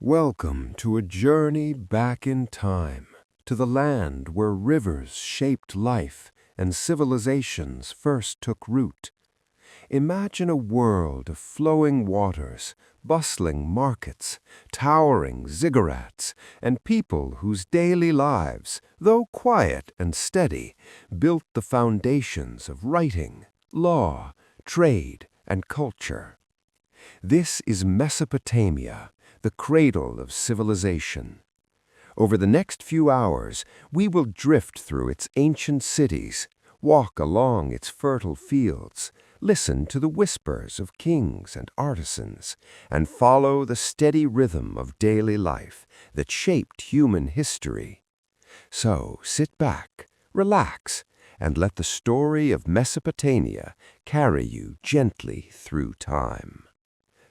Welcome to a journey back in time, to the land where rivers shaped life and civilizations first took root. Imagine a world of flowing waters, bustling markets, towering ziggurats, and people whose daily lives, though quiet and steady, built the foundations of writing, law, trade, and culture. This is Mesopotamia, the cradle of civilization. Over the next few hours, we will drift through its ancient cities, walk along its fertile fields, listen to the whispers of kings and artisans, and follow the steady rhythm of daily life that shaped human history. So sit back, relax, and let the story of Mesopotamia carry you gently through time.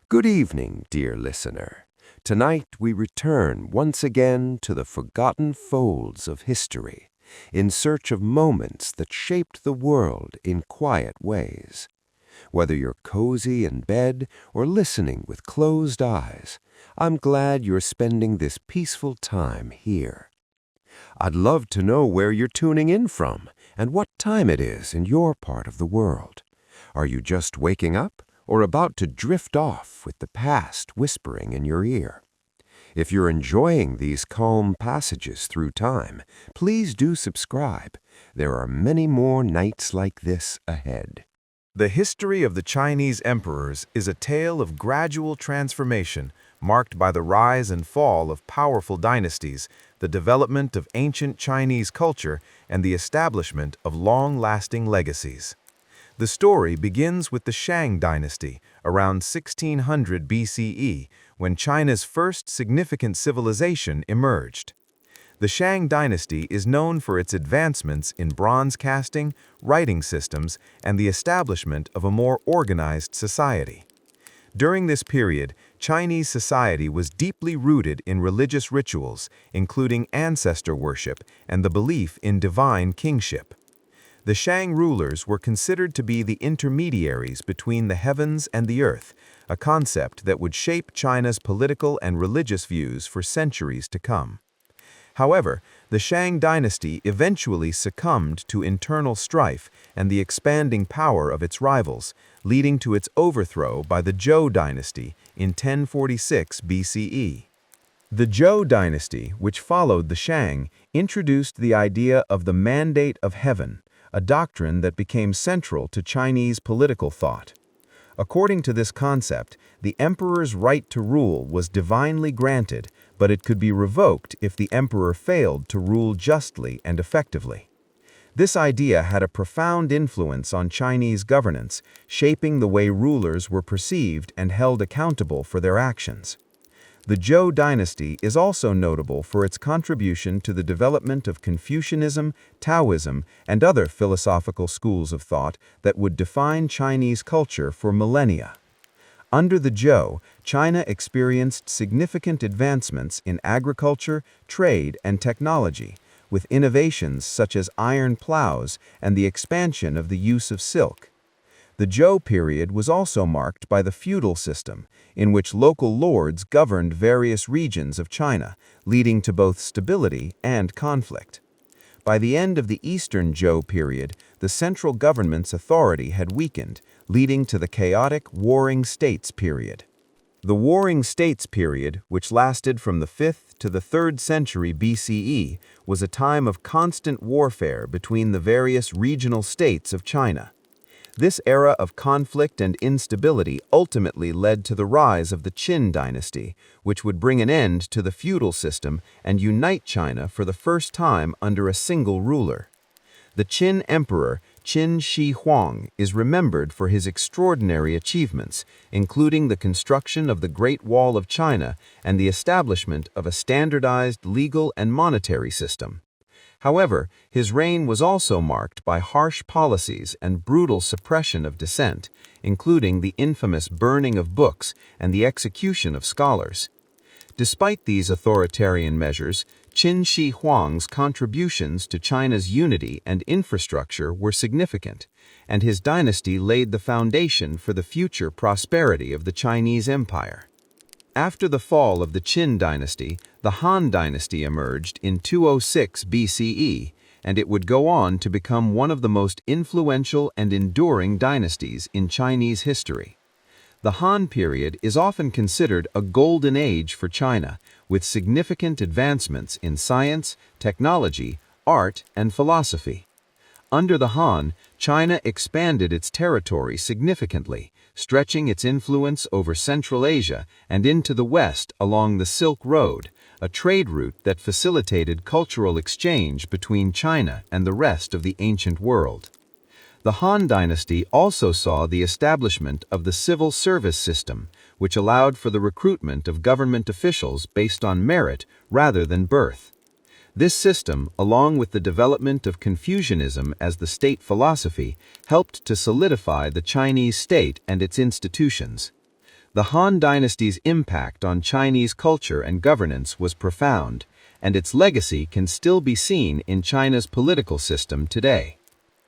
Good evening, dear listener. Tonight we return once again to the forgotten folds of history, in search of moments that shaped the world in quiet ways. Whether you're cozy in bed or listening with closed eyes, I'm glad you're spending this peaceful time here. I'd love to know where you're tuning in from and what time it is in your part of the world. Are you just waking up or about to drift off with the past whispering in your ear? If you're enjoying these calm passages through time, please do subscribe. There are many more nights like this ahead. The history of the Chinese emperors is a tale of gradual transformation marked by the rise and fall of powerful dynasties, the development of ancient Chinese culture, and the establishment of long-lasting legacies. The story begins with the Qing Dynasty, around 1600 BCE, when China's first significant civilization emerged. The Qing Dynasty is known for its advancements in bronze casting, writing systems, and the establishment of a more organized society. During this period, Chinese society was deeply rooted in religious rituals, including ancestor worship and the belief in divine kingship. The Qing rulers were considered to be the intermediaries between the heavens and the earth, a concept that would shape China's political and religious views for centuries to come. However, the Qing dynasty eventually succumbed to internal strife and the expanding power of its rivals, leading to its overthrow by the Zhou dynasty in 1046 BCE. The Zhou dynasty, which followed the Qing, introduced the idea of the mandate of heaven, a doctrine that became central to Chinese political thought. According to this concept, the emperor's right to rule was divinely granted, but it could be revoked if the emperor failed to rule justly and effectively. This idea had a profound influence on Chinese governance, shaping the way rulers were perceived and held accountable for their actions. The Zhou dynasty is also notable for its contribution to the development of Confucianism, Taoism, and other philosophical schools of thought that would define Chinese culture for millennia. Under the Zhou, China experienced significant advancements in agriculture, trade, and technology, with innovations such as iron plows and the expansion of the use of silk. The Zhou period was also marked by the feudal system, in which local lords governed various regions of China, leading to both stability and conflict. By the end of the Eastern Zhou period, the central government's authority had weakened, leading to the chaotic Warring States period. The Warring States period, which lasted from the 5th to the 3rd century BCE, was a time of constant warfare between the various regional states of China. This era of conflict and instability ultimately led to the rise of the Qin Dynasty, which would bring an end to the feudal system and unite China for the first time under a single ruler. The Qin Emperor, Qin Shi Huang, is remembered for his extraordinary achievements, including the construction of the Great Wall of China and the establishment of a standardized legal and monetary system. However, his reign was also marked by harsh policies and brutal suppression of dissent, including the infamous burning of books and the execution of scholars. Despite these authoritarian measures, Qin Shi Huang's contributions to China's unity and infrastructure were significant, and his dynasty laid the foundation for the future prosperity of the Chinese Empire. After the fall of the Qin Dynasty, the Han Dynasty emerged in 206 BCE, and it would go on to become one of the most influential and enduring dynasties in Chinese history. The Han period is often considered a golden age for China, with significant advancements in science, technology, art, and philosophy. Under the Han, China expanded its territory significantly, stretching its influence over Central Asia and into the West along the Silk Road, a trade route that facilitated cultural exchange between China and the rest of the ancient world. The Han Dynasty also saw the establishment of the civil service system, which allowed for the recruitment of government officials based on merit rather than birth. This system, along with the development of Confucianism as the state philosophy, helped to solidify the Chinese state and its institutions. The Han Dynasty's impact on Chinese culture and governance was profound, and its legacy can still be seen in China's political system today.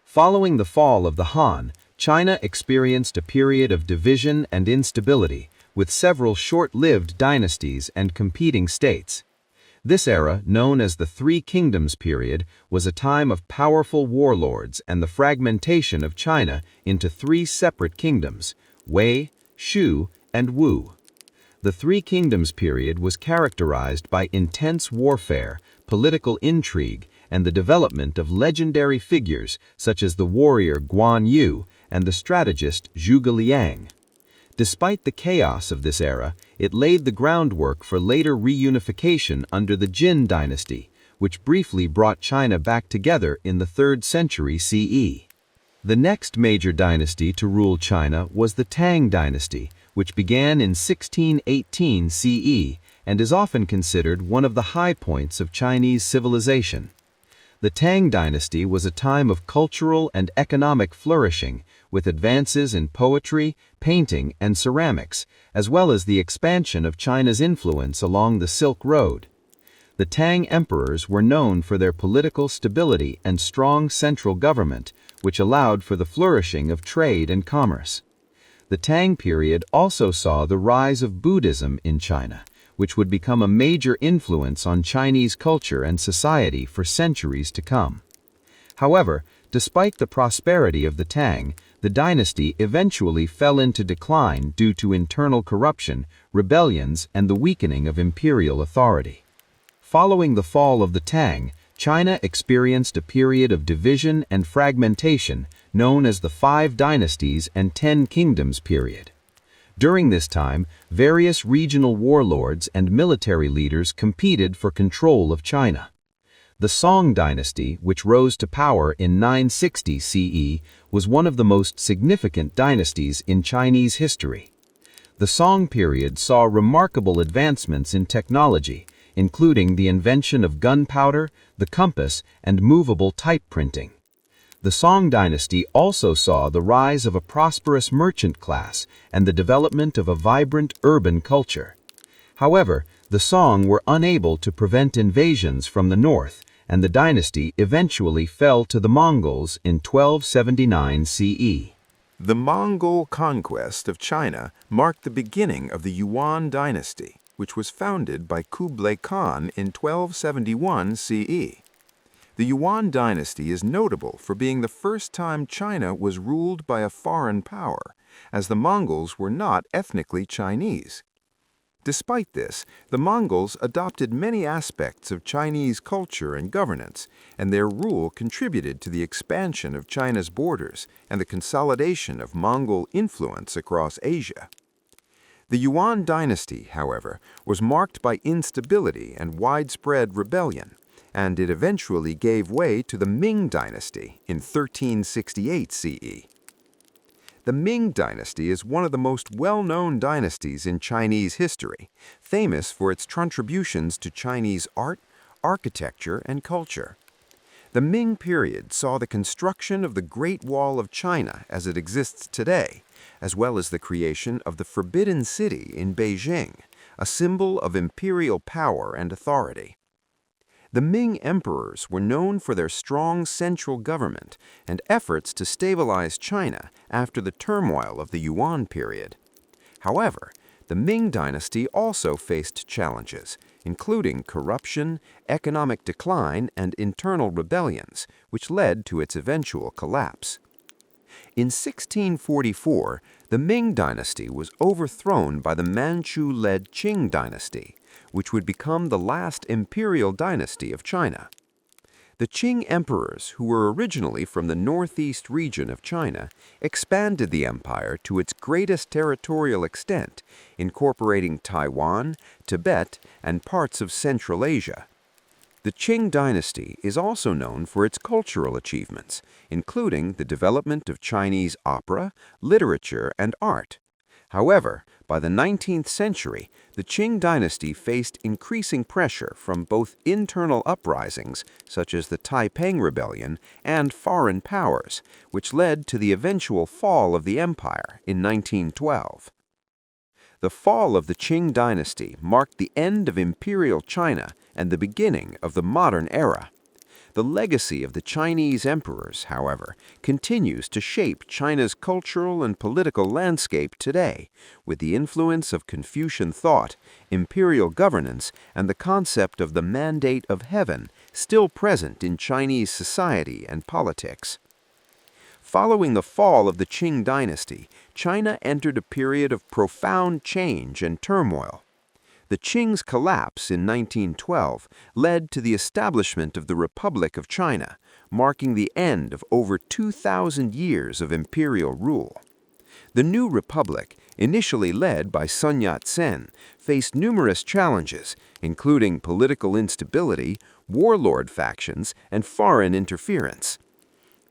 Following the fall of the Han, China experienced a period of division and instability, with several short-lived dynasties and competing states. This era, known as the Three Kingdoms period, was a time of powerful warlords and the fragmentation of China into three separate kingdoms: Wei, Shu, and Wu. The Three Kingdoms period was characterized by intense warfare, political intrigue, and the development of legendary figures such as the warrior Guan Yu and the strategist Zhuge Liang. Despite the chaos of this era, it laid the groundwork for later reunification under the Qin Dynasty, which briefly brought China back together in the 3rd century CE. The next major dynasty to rule China was the Tang Dynasty, which began in 1618 CE and is often considered one of the high points of Chinese civilization. The Tang Dynasty was a time of cultural and economic flourishing, with advances in poetry, painting, and ceramics, as well as the expansion of China's influence along the Silk Road. The Tang emperors were known for their political stability and strong central government, which allowed for the flourishing of trade and commerce. The Tang period also saw the rise of Buddhism in China, which would become a major influence on Chinese culture and society for centuries to come. However, despite the prosperity of the Tang, the dynasty eventually fell into decline due to internal corruption, rebellions, and the weakening of imperial authority. Following the fall of the Tang, China experienced a period of division and fragmentation known as the Five Dynasties and 10 Kingdoms period. During this time, various regional warlords and military leaders competed for control of China. The Song Dynasty, which rose to power in 960 CE, was one of the most significant dynasties in Chinese history. The Song period saw remarkable advancements in technology, including the invention of gunpowder, the compass, and movable type printing. The Song Dynasty also saw the rise of a prosperous merchant class and the development of a vibrant urban culture. However, the Song were unable to prevent invasions from the north, and the dynasty eventually fell to the Mongols in 1279 CE. The Mongol conquest of China marked the beginning of the Yuan dynasty, which was founded by Kublai Khan in 1271 CE. The Yuan dynasty is notable for being the first time China was ruled by a foreign power, as the Mongols were not ethnically Chinese. Despite this, the Mongols adopted many aspects of Chinese culture and governance, and their rule contributed to the expansion of China's borders and the consolidation of Mongol influence across Asia. The Yuan dynasty, however, was marked by instability and widespread rebellion, and it eventually gave way to the Ming dynasty in 1368 CE. The Ming dynasty is one of the most well-known dynasties in Chinese history, famous for its contributions to Chinese art, architecture, and culture. The Ming period saw the construction of the Great Wall of China as it exists today, as well as the creation of the Forbidden City in Beijing, a symbol of imperial power and authority. The Ming emperors were known for their strong central government and efforts to stabilize China after the turmoil of the Yuan period. However, The Ming Dynasty also faced challenges, including corruption, economic decline, and internal rebellions, which led to its eventual collapse. In 1644, the Ming Dynasty was overthrown by the Manchu-led Qing Dynasty, which would become the last imperial dynasty of China. The Qing emperors, who were originally from the northeast region of China, expanded the empire to its greatest territorial extent, incorporating Taiwan, Tibet, and parts of Central Asia. The Qing Dynasty is also known for its cultural achievements, including the development of Chinese opera, literature, and art. However, by the 19th century, the Qing Dynasty faced increasing pressure from both internal uprisings, such as the Taiping Rebellion, and foreign powers, which led to the eventual fall of the empire in 1912. The fall of the Qing Dynasty marked the end of imperial China and the beginning of the modern era. The legacy of the Chinese emperors, however, continues to shape China's cultural and political landscape today, with the influence of Confucian thought, imperial governance, and the concept of the mandate of heaven still present in Chinese society and politics. Following the fall of the Qing Dynasty, China entered a period of profound change and turmoil. The Qing's collapse in 1912 led to the establishment of the Republic of China, marking the end of over 2,000 years of imperial rule. The new republic, initially led by Sun Yat-sen, faced numerous challenges, including political instability, warlord factions, and foreign interference.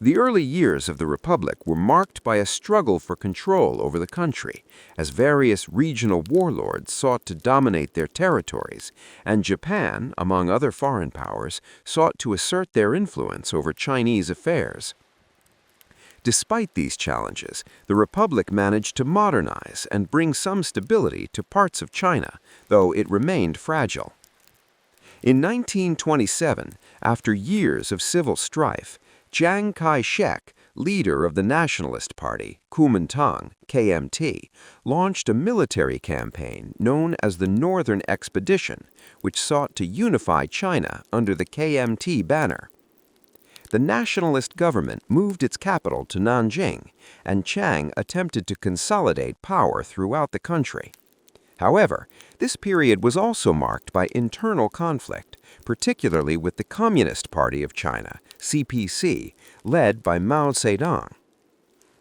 The early years of the Republic were marked by a struggle for control over the country, as various regional warlords sought to dominate their territories, and Japan, among other foreign powers, sought to assert their influence over Chinese affairs. Despite these challenges, the Republic managed to modernize and bring some stability to parts of China, though it remained fragile. In 1927, after years of civil strife, Chiang Kai-shek, leader of the Nationalist Party, Kuomintang, KMT, launched a military campaign known as the Northern Expedition, which sought to unify China under the KMT banner. The nationalist government moved its capital to Nanjing, and Chiang attempted to consolidate power throughout the country. However, this period was also marked by internal conflict, particularly with the Communist Party of China, CPC, led by Mao Zedong.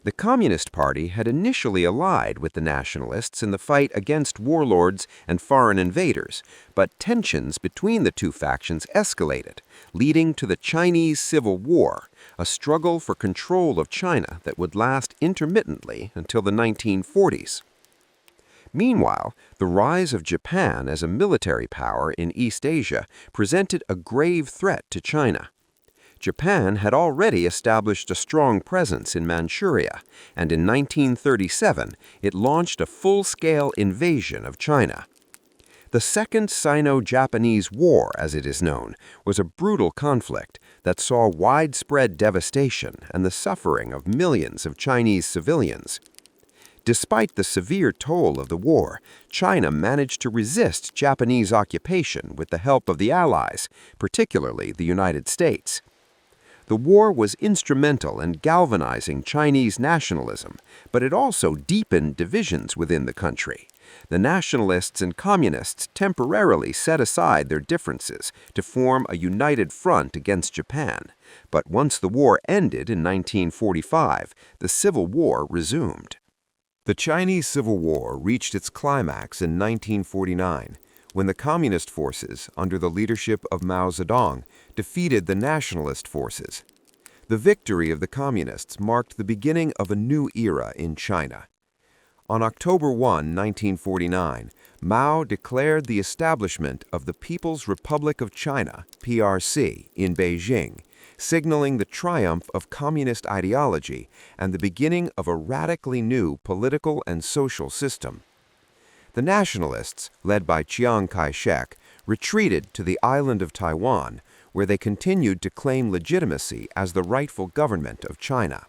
The Communist Party had initially allied with the nationalists in the fight against warlords and foreign invaders, but tensions between the two factions escalated, leading to the Chinese Civil War, a struggle for control of China that would last intermittently until the 1940s. Meanwhile, the rise of Japan as a military power in East Asia presented a grave threat to China. Japan had already established a strong presence in Manchuria, and in 1937 it launched a full-scale invasion of China. The Second Sino-Japanese War, as it is known, was a brutal conflict that saw widespread devastation and the suffering of millions of Chinese civilians. Despite the severe toll of the war, China managed to resist Japanese occupation with the help of the Allies, particularly the United States. The war was instrumental in galvanizing Chinese nationalism, but it also deepened divisions within the country. The nationalists and communists temporarily set aside their differences to form a united front against Japan, but once the war ended in 1945, the Civil War resumed. The Chinese Civil War reached its climax in 1949, when the Communist forces, under the leadership of Mao Zedong, defeated the nationalist forces. The victory of the Communists marked the beginning of a new era in China. On October 1, 1949, Mao declared the establishment of the People's Republic of China, PRC, in Beijing, signaling the triumph of communist ideology and the beginning of a radically new political and social system. The nationalists, led by Chiang Kai-shek, retreated to the island of Taiwan, where they continued to claim legitimacy as the rightful government of China.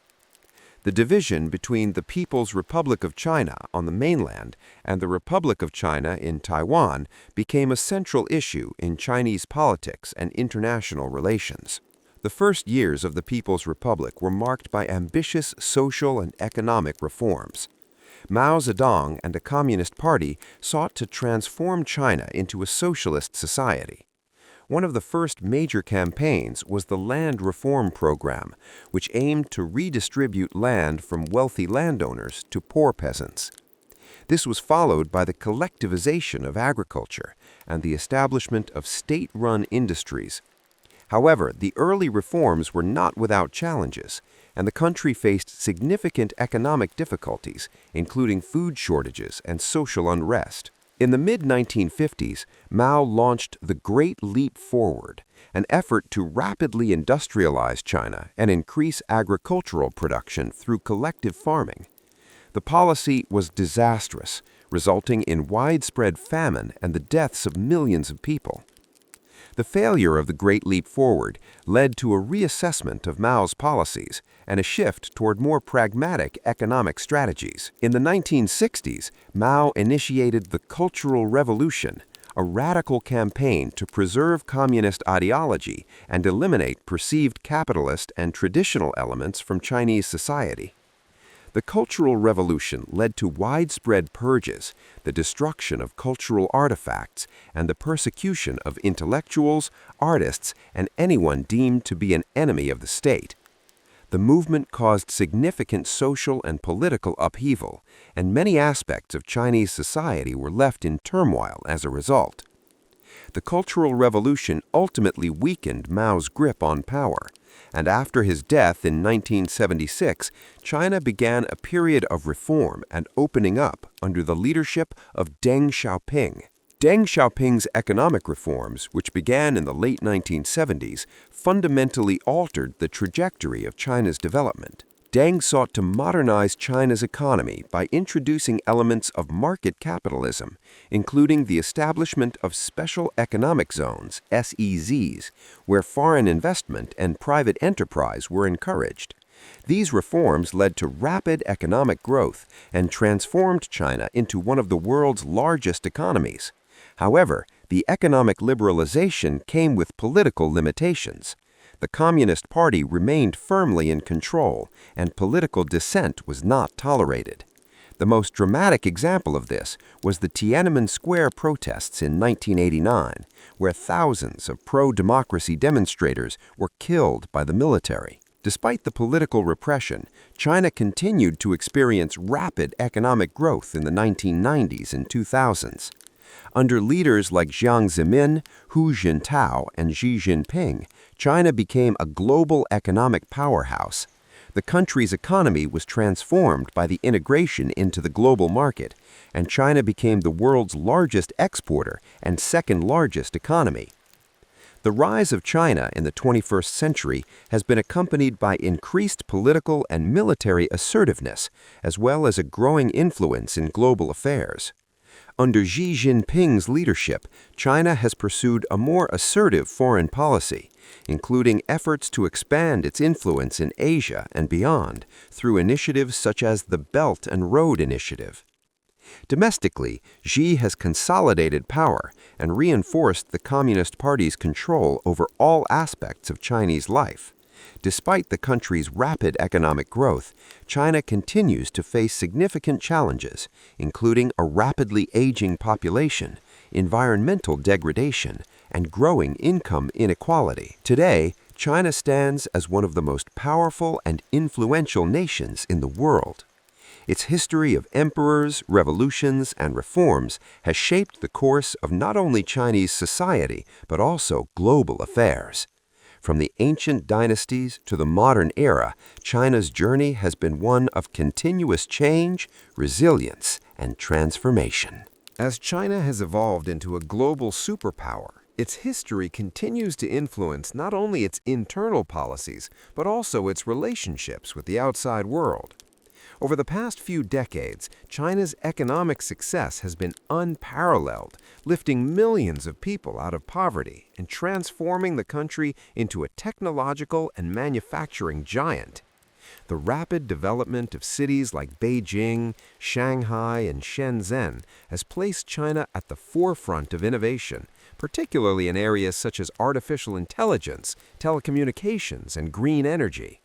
The division between the People's Republic of China on the mainland and the Republic of China in Taiwan became a central issue in Chinese politics and international relations. The first years of the People's Republic were marked by ambitious social and economic reforms. Mao Zedong and the Communist Party sought to transform China into a socialist society. One of the first major campaigns was the Land Reform Program, which aimed to redistribute land from wealthy landowners to poor peasants. This was followed by the collectivization of agriculture and the establishment of state-run industries. However, the early reforms were not without challenges, and the country faced significant economic difficulties, including food shortages and social unrest. In the mid-1950s, Mao launched the Great Leap Forward, an effort to rapidly industrialize China and increase agricultural production through collective farming. The policy was disastrous, resulting in widespread famine and the deaths of millions of people. The failure of the Great Leap Forward led to a reassessment of Mao's policies and a shift toward more pragmatic economic strategies. In the 1960s, Mao initiated the Cultural Revolution, a radical campaign to preserve communist ideology and eliminate perceived capitalist and traditional elements from Chinese society. The Cultural Revolution led to widespread purges, the destruction of cultural artifacts, and the persecution of intellectuals, artists, and anyone deemed to be an enemy of the state. The movement caused significant social and political upheaval, and many aspects of Chinese society were left in turmoil as a result. The Cultural Revolution ultimately weakened Mao's grip on power, and after his death in 1976, China began a period of reform and opening up under the leadership of Deng Xiaoping. Deng Xiaoping's economic reforms, which began in the late 1970s, fundamentally altered the trajectory of China's development. Deng sought to modernize China's economy by introducing elements of market capitalism, including the establishment of special economic zones, SEZs, where foreign investment and private enterprise were encouraged. These reforms led to rapid economic growth and transformed China into one of the world's largest economies. However, the economic liberalization came with political limitations. The Communist Party remained firmly in control, and political dissent was not tolerated. The most dramatic example of this was the Tiananmen Square protests in 1989, where thousands of pro-democracy demonstrators were killed by the military. Despite the political repression, China continued to experience rapid economic growth in the 1990s and 2000s. Under leaders like Jiang Zemin, Hu Jintao, and Xi Jinping, China became a global economic powerhouse. The country's economy was transformed by the integration into the global market, and China became the world's largest exporter and second largest economy. The rise of China in the 21st century has been accompanied by increased political and military assertiveness, as well as a growing influence in global affairs. Under Xi Jinping's leadership, China has pursued a more assertive foreign policy, including efforts to expand its influence in Asia and beyond through initiatives such as the Belt and Road Initiative. Domestically, Xi has consolidated power and reinforced the Communist Party's control over all aspects of Chinese life. Despite the country's rapid economic growth, China continues to face significant challenges, including a rapidly aging population, environmental degradation, and growing income inequality. Today, China stands as one of the most powerful and influential nations in the world. Its history of emperors, revolutions, and reforms has shaped the course of not only Chinese society, but also global affairs. From the ancient dynasties to the modern era, China's journey has been one of continuous change, resilience, and transformation. As China has evolved into a global superpower, its history continues to influence not only its internal policies, but also its relationships with the outside world. Over the past few decades, China's economic success has been unparalleled, lifting millions of people out of poverty and transforming the country into a technological and manufacturing giant. The rapid development of cities like Beijing, Shanghai, and Shenzhen has placed China at the forefront of innovation, particularly in areas such as artificial intelligence, telecommunications, and green energy.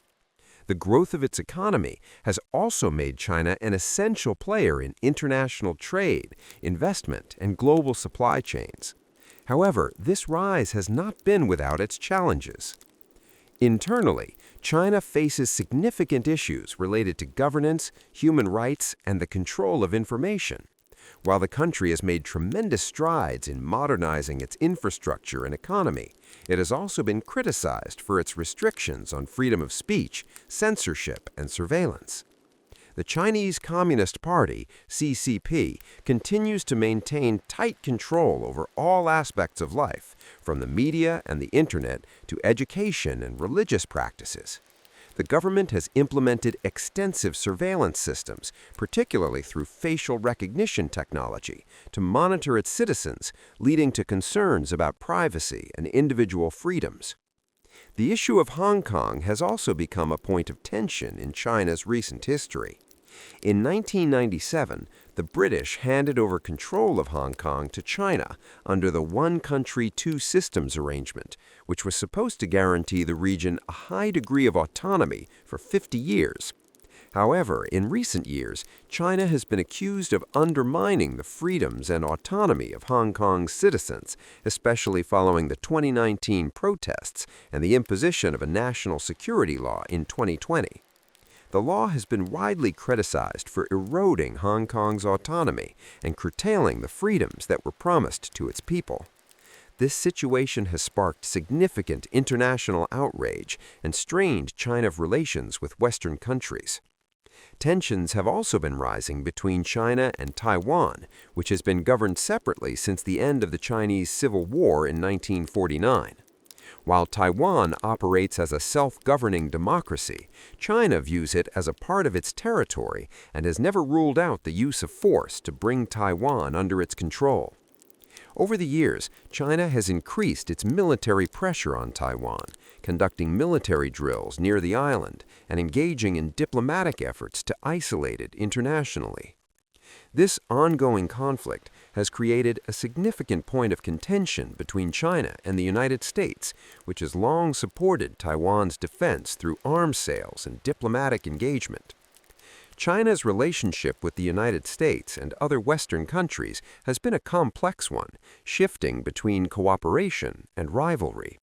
The growth of its economy has also made China an essential player in international trade, investment, and global supply chains. However, this rise has not been without its challenges. Internally, China faces significant issues related to governance, human rights, and the control of information. While the country has made tremendous strides in modernizing its infrastructure and economy, it has also been criticized for its restrictions on freedom of speech, censorship, and surveillance. The Chinese Communist Party, CCP, continues to maintain tight control over all aspects of life, from the media and the internet to education and religious practices. The government has implemented extensive surveillance systems, particularly through facial recognition technology, to monitor its citizens, leading to concerns about privacy and individual freedoms. The issue of Hong Kong has also become a point of tension in China's recent history. In 1997, the British handed over control of Hong Kong to China under the One Country, Two Systems arrangement, which was supposed to guarantee the region a high degree of autonomy for 50 years. However, in recent years, China has been accused of undermining the freedoms and autonomy of Hong Kong's citizens, especially following the 2019 protests and the imposition of a national security law in 2020. The law has been widely criticized for eroding Hong Kong's autonomy and curtailing the freedoms that were promised to its people. This situation has sparked significant international outrage and strained China's relations with Western countries. Tensions have also been rising between China and Taiwan, which has been governed separately since the end of the Chinese Civil War in 1949. While Taiwan operates as a self-governing democracy, China views it as a part of its territory and has never ruled out the use of force to bring Taiwan under its control. Over the years, China has increased its military pressure on Taiwan, conducting military drills near the island and engaging in diplomatic efforts to isolate it internationally. This ongoing conflict has created a significant point of contention between China and the United States, which has long supported Taiwan's defense through arms sales and diplomatic engagement. China's relationship with the United States and other Western countries has been a complex one, shifting between cooperation and rivalry.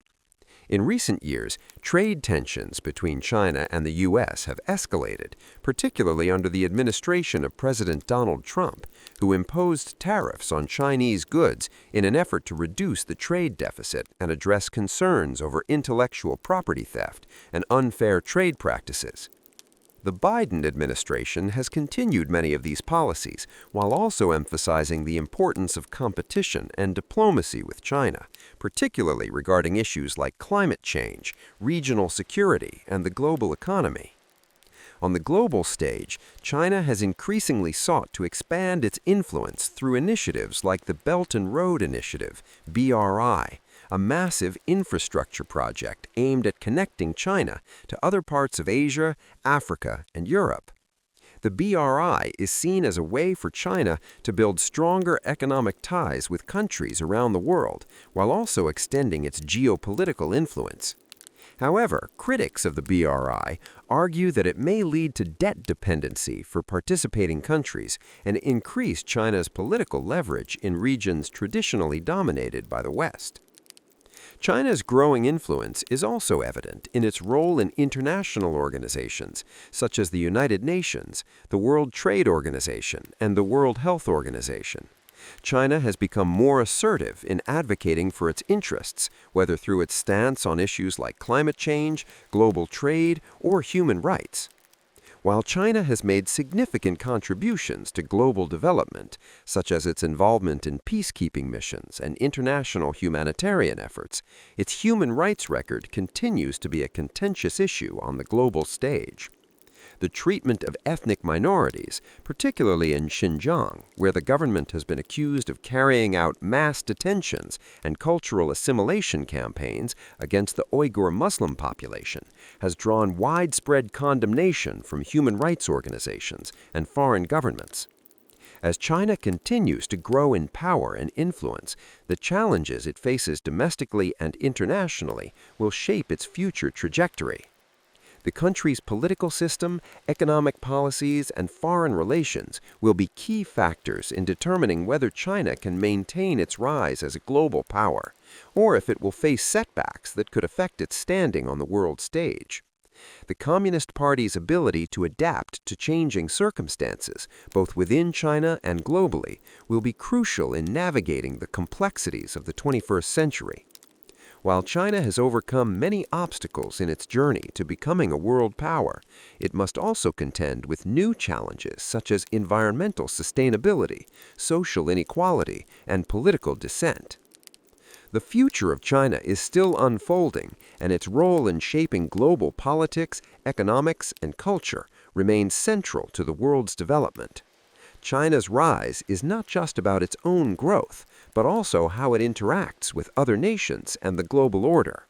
In recent years, trade tensions between China and the U.S. have escalated, particularly under the administration of President Donald Trump, who imposed tariffs on Chinese goods in an effort to reduce the trade deficit and address concerns over intellectual property theft and unfair trade practices. The Biden administration has continued many of these policies while also emphasizing the importance of competition and diplomacy with China, particularly regarding issues like climate change, regional security, and the global economy. On the global stage, China has increasingly sought to expand its influence through initiatives like the Belt and Road Initiative, BRI, a massive infrastructure project aimed at connecting China to other parts of Asia, Africa, and Europe. The BRI is seen as a way for China to build stronger economic ties with countries around the world, while also extending its geopolitical influence. However, critics of the BRI argue that it may lead to debt dependency for participating countries and increase China's political leverage in regions traditionally dominated by the West. China's growing influence is also evident in its role in international organizations, such as the United Nations, the World Trade Organization, and the World Health Organization. China has become more assertive in advocating for its interests, whether through its stance on issues like climate change, global trade, or human rights. While China has made significant contributions to global development, such as its involvement in peacekeeping missions and international humanitarian efforts, its human rights record continues to be a contentious issue on the global stage. The treatment of ethnic minorities, particularly in Xinjiang, where the government has been accused of carrying out mass detentions and cultural assimilation campaigns against the Uyghur Muslim population, has drawn widespread condemnation from human rights organizations and foreign governments. As China continues to grow in power and influence, the challenges it faces domestically and internationally will shape its future trajectory. The country's political system, economic policies, and foreign relations will be key factors in determining whether China can maintain its rise as a global power, or if it will face setbacks that could affect its standing on the world stage. The Communist Party's ability to adapt to changing circumstances, both within China and globally, will be crucial in navigating the complexities of the 21st century. While China has overcome many obstacles in its journey to becoming a world power, it must also contend with new challenges such as environmental sustainability, social inequality, and political dissent. The future of China is still unfolding, and its role in shaping global politics, economics, and culture remains central to the world's development. China's rise is not just about its own growth, but also how it interacts with other nations and the global order.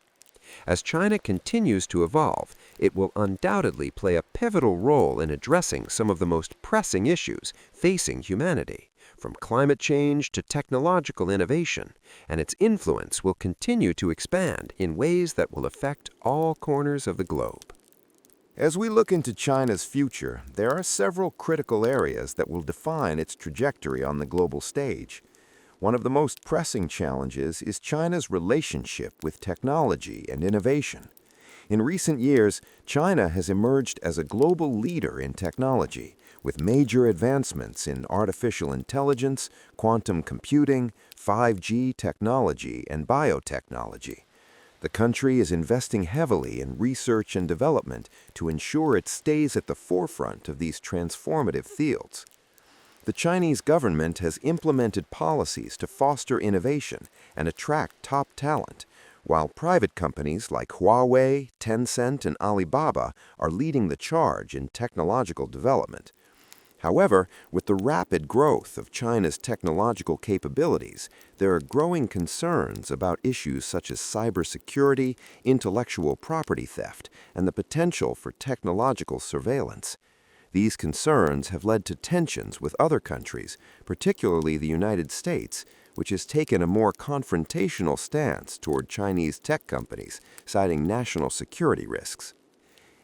As China continues to evolve, it will undoubtedly play a pivotal role in addressing some of the most pressing issues facing humanity, from climate change to technological innovation, and its influence will continue to expand in ways that will affect all corners of the globe. As we look into China's future, there are several critical areas that will define its trajectory on the global stage. One of the most pressing challenges is China's relationship with technology and innovation. In recent years, China has emerged as a global leader in technology, with major advancements in artificial intelligence, quantum computing, 5G technology, and biotechnology. The country is investing heavily in research and development to ensure it stays at the forefront of these transformative fields. The Chinese government has implemented policies to foster innovation and attract top talent, while private companies like Huawei, Tencent, and Alibaba are leading the charge in technological development. However, with the rapid growth of China's technological capabilities, there are growing concerns about issues such as cybersecurity, intellectual property theft, and the potential for technological surveillance. These concerns have led to tensions with other countries, particularly the United States, which has taken a more confrontational stance toward Chinese tech companies, citing national security risks.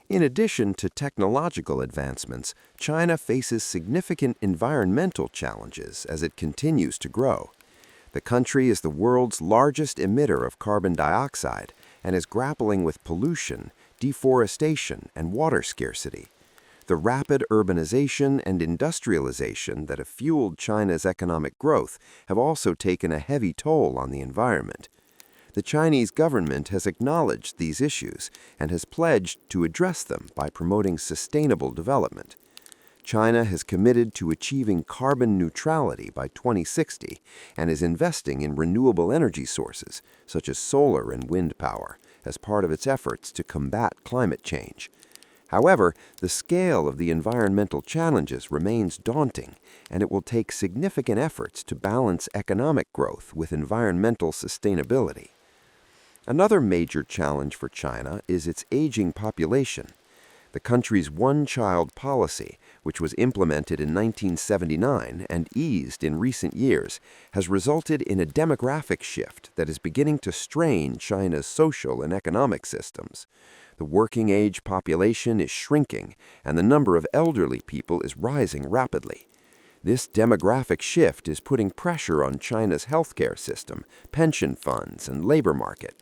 In addition to technological advancements, China faces significant environmental challenges as it continues to grow. The country is the world's largest emitter of carbon dioxide and is grappling with pollution, deforestation, and water scarcity. The rapid urbanization and industrialization that have fueled China's economic growth have also taken a heavy toll on the environment. The Chinese government has acknowledged these issues and has pledged to address them by promoting sustainable development. China has committed to achieving carbon neutrality by 2060 and is investing in renewable energy sources, such as solar and wind power, as part of its efforts to combat climate change. However, the scale of the environmental challenges remains daunting, and it will take significant efforts to balance economic growth with environmental sustainability. Another major challenge for China is its aging population. The country's one-child policy, which was implemented in 1979 and eased in recent years, has resulted in a demographic shift that is beginning to strain China's social and economic systems. The working-age population is shrinking, and the number of elderly people is rising rapidly. This demographic shift is putting pressure on China's healthcare system, pension funds, and labor market.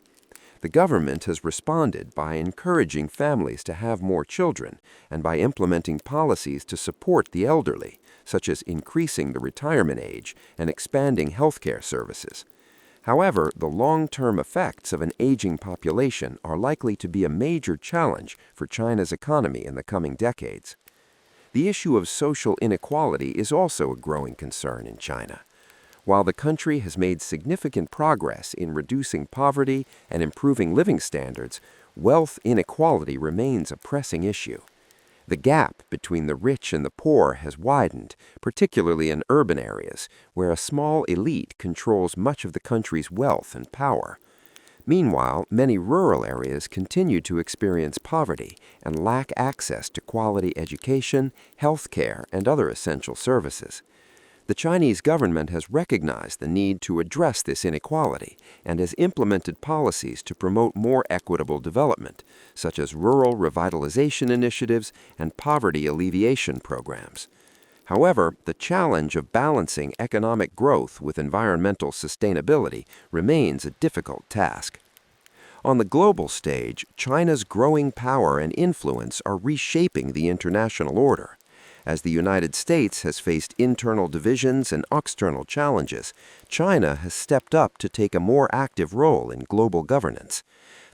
The government has responded by encouraging families to have more children and by implementing policies to support the elderly, such as increasing the retirement age and expanding healthcare services. However, the long-term effects of an aging population are likely to be a major challenge for China's economy in the coming decades. The issue of social inequality is also a growing concern in China. While the country has made significant progress in reducing poverty and improving living standards, wealth inequality remains a pressing issue. The gap between the rich and the poor has widened, particularly in urban areas, where a small elite controls much of the country's wealth and power. Meanwhile, many rural areas continue to experience poverty and lack access to quality education, health care, and other essential services. The Chinese government has recognized the need to address this inequality and has implemented policies to promote more equitable development, such as rural revitalization initiatives and poverty alleviation programs. However, the challenge of balancing economic growth with environmental sustainability remains a difficult task. On the global stage, China's growing power and influence are reshaping the international order. As the United States has faced internal divisions and external challenges, China has stepped up to take a more active role in global governance.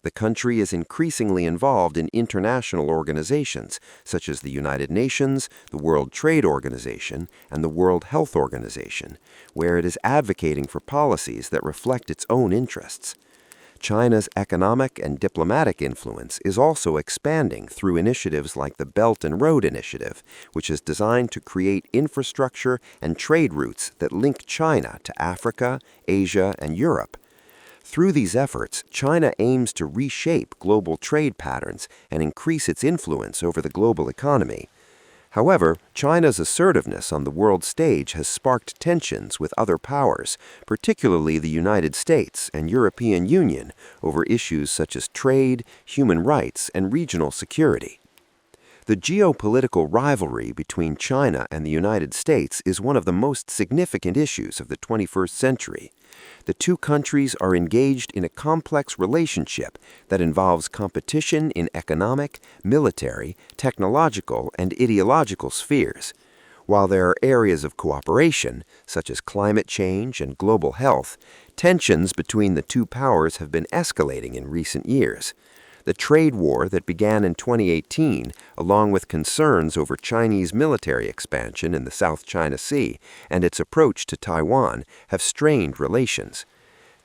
The country is increasingly involved in international organizations such as the United Nations, the World Trade Organization, and the World Health Organization, where it is advocating for policies that reflect its own interests. China's economic and diplomatic influence is also expanding through initiatives like the Belt and Road Initiative, which is designed to create infrastructure and trade routes that link China to Africa, Asia, and Europe. Through these efforts, China aims to reshape global trade patterns and increase its influence over the global economy. However, China's assertiveness on the world stage has sparked tensions with other powers, particularly the United States and European Union, over issues such as trade, human rights, and regional security. The geopolitical rivalry between China and the United States is one of the most significant issues of the 21st century. The two countries are engaged in a complex relationship that involves competition in economic, military, technological, and ideological spheres. While there are areas of cooperation, such as climate change and global health, tensions between the two powers have been escalating in recent years. The trade war that began in 2018, along with concerns over Chinese military expansion in the South China Sea and its approach to Taiwan, have strained relations.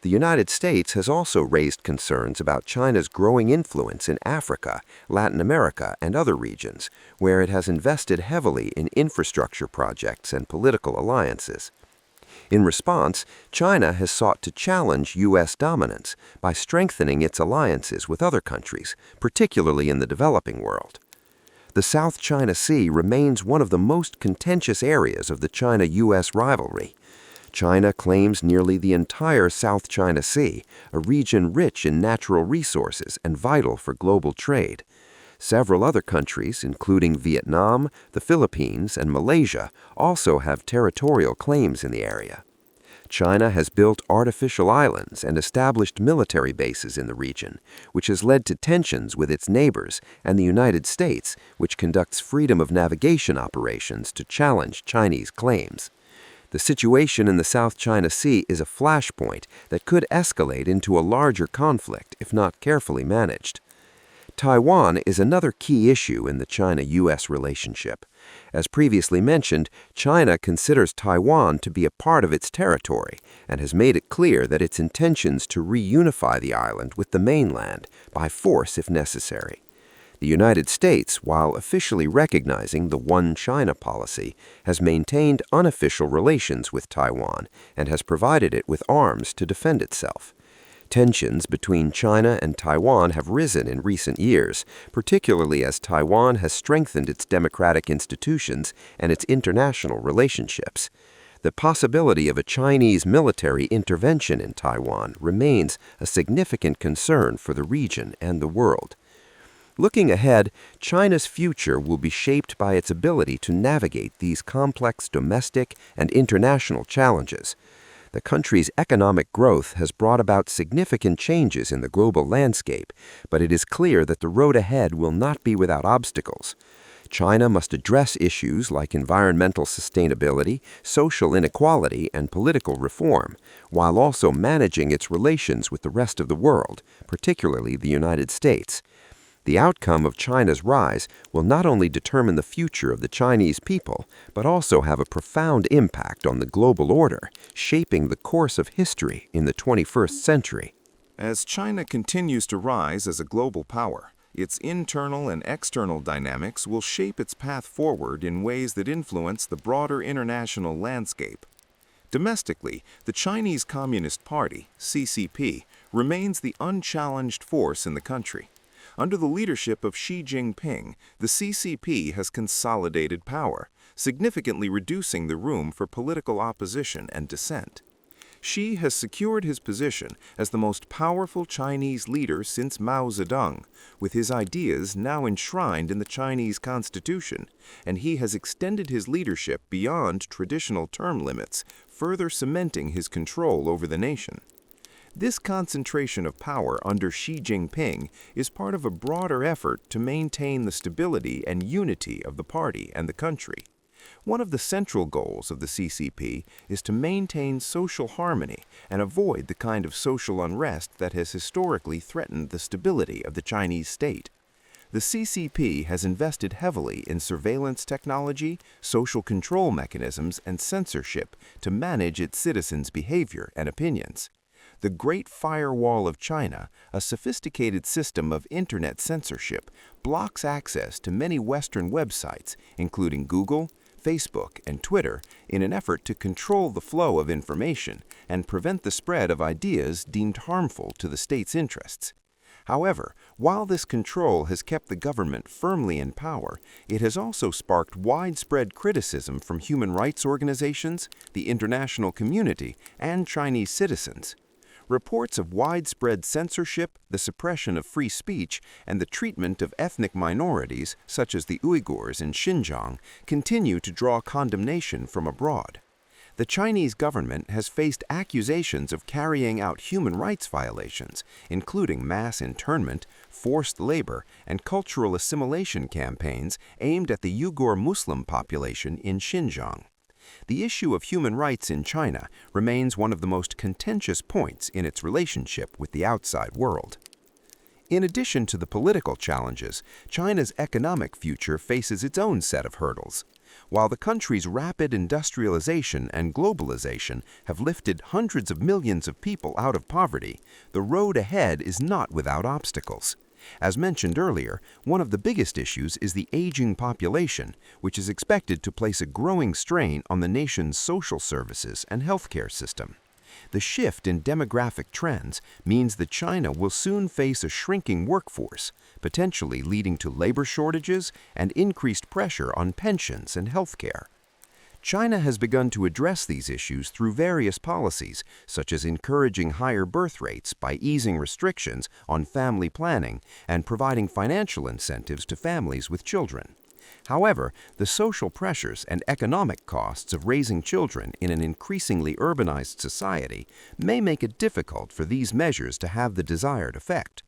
The United States has also raised concerns about China's growing influence in Africa, Latin America, and other regions, where it has invested heavily in infrastructure projects and political alliances. In response, China has sought to challenge U.S. dominance by strengthening its alliances with other countries, particularly in the developing world. The South China Sea remains one of the most contentious areas of the China-U.S. rivalry. China claims nearly the entire South China Sea, a region rich in natural resources and vital for global trade. Several other countries, including Vietnam, the Philippines, and Malaysia, also have territorial claims in the area. China has built artificial islands and established military bases in the region, which has led to tensions with its neighbors and the United States, which conducts freedom of navigation operations to challenge Chinese claims. The situation in the South China Sea is a flashpoint that could escalate into a larger conflict if not carefully managed. Taiwan is another key issue in the China-U.S. relationship. As previously mentioned, China considers Taiwan to be a part of its territory and has made it clear that its intentions to reunify the island with the mainland, by force if necessary. The United States, while officially recognizing the One China policy, has maintained unofficial relations with Taiwan and has provided it with arms to defend itself. Tensions between China and Taiwan have risen in recent years, particularly as Taiwan has strengthened its democratic institutions and its international relationships. The possibility of a Chinese military intervention in Taiwan remains a significant concern for the region and the world. Looking ahead, China's future will be shaped by its ability to navigate these complex domestic and international challenges. The country's economic growth has brought about significant changes in the global landscape, but it is clear that the road ahead will not be without obstacles. China must address issues like environmental sustainability, social inequality, and political reform, while also managing its relations with the rest of the world, particularly the United States. The outcome of China's rise will not only determine the future of the Chinese people, but also have a profound impact on the global order, shaping the course of history in the 21st century. As China continues to rise as a global power, Its internal and external dynamics will shape its path forward in ways that influence the broader international landscape. Domestically, the Chinese Communist Party, CCP, remains the unchallenged force in the country. Under the leadership of Xi Jinping, the CCP has consolidated power, significantly reducing the room for political opposition and dissent. Xi has secured his position as the most powerful Chinese leader since Mao Zedong, with his ideas now enshrined in the Chinese constitution, and he has extended his leadership beyond traditional term limits, further cementing his control over the nation. This concentration of power under Xi Jinping is part of a broader effort to maintain the stability and unity of the party and the country. One of the central goals of the CCP is to maintain social harmony and avoid the kind of social unrest that has historically threatened the stability of the Chinese state. The CCP has invested heavily in surveillance technology, social control mechanisms, and censorship to manage its citizens' behavior and opinions. The Great Firewall of China, a sophisticated system of internet censorship, blocks access to many Western websites, including Google, Facebook, and Twitter, in an effort to control the flow of information and prevent the spread of ideas deemed harmful to the state's interests. However, while this control has kept the government firmly in power, it has also sparked widespread criticism from human rights organizations, the international community, and Chinese citizens. Reports of widespread censorship, the suppression of free speech, and the treatment of ethnic minorities, such as the Uyghurs in Xinjiang, continue to draw condemnation from abroad. The Chinese government has faced accusations of carrying out human rights violations, including mass internment, forced labor, and cultural assimilation campaigns aimed at the Uyghur Muslim population in Xinjiang. The issue of human rights in China remains one of the most contentious points in its relationship with the outside world. In addition to the political challenges, China's economic future faces its own set of hurdles. While the country's rapid industrialization and globalization have lifted hundreds of millions of people out of poverty, the road ahead is not without obstacles. As mentioned earlier, one of the biggest issues is the aging population, which is expected to place a growing strain on the nation's social services and healthcare system. The shift in demographic trends means that China will soon face a shrinking workforce, potentially leading to labor shortages and increased pressure on pensions and healthcare. China has begun to address these issues through various policies, such as encouraging higher birth rates by easing restrictions on family planning and providing financial incentives to families with children. However, the social pressures and economic costs of raising children in an increasingly urbanized society may make it difficult for these measures to have the desired effect.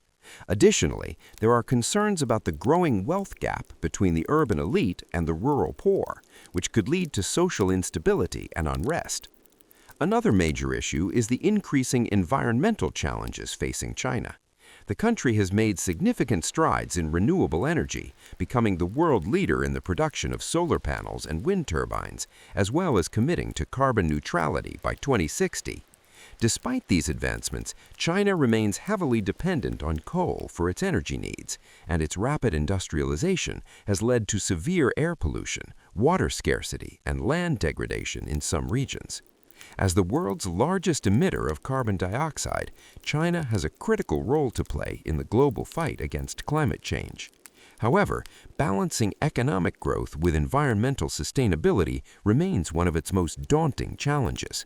Additionally, there are concerns about the growing wealth gap between the urban elite and the rural poor, which could lead to social instability and unrest. Another major issue is the increasing environmental challenges facing China. The country has made significant strides in renewable energy, becoming the world leader in the production of solar panels and wind turbines, as well as committing to carbon neutrality by 2060. Despite these advancements, China remains heavily dependent on coal for its energy needs, and its rapid industrialization has led to severe air pollution, water scarcity, and land degradation in some regions. As the world's largest emitter of carbon dioxide, China has a critical role to play in the global fight against climate change. However, balancing economic growth with environmental sustainability remains one of its most daunting challenges.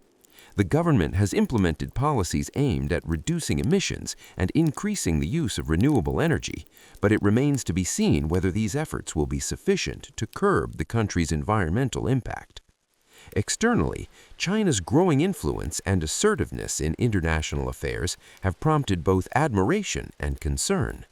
The government has implemented policies aimed at reducing emissions and increasing the use of renewable energy, but it remains to be seen whether these efforts will be sufficient to curb the country's environmental impact. Externally, China's growing influence and assertiveness in international affairs have prompted both admiration and concern.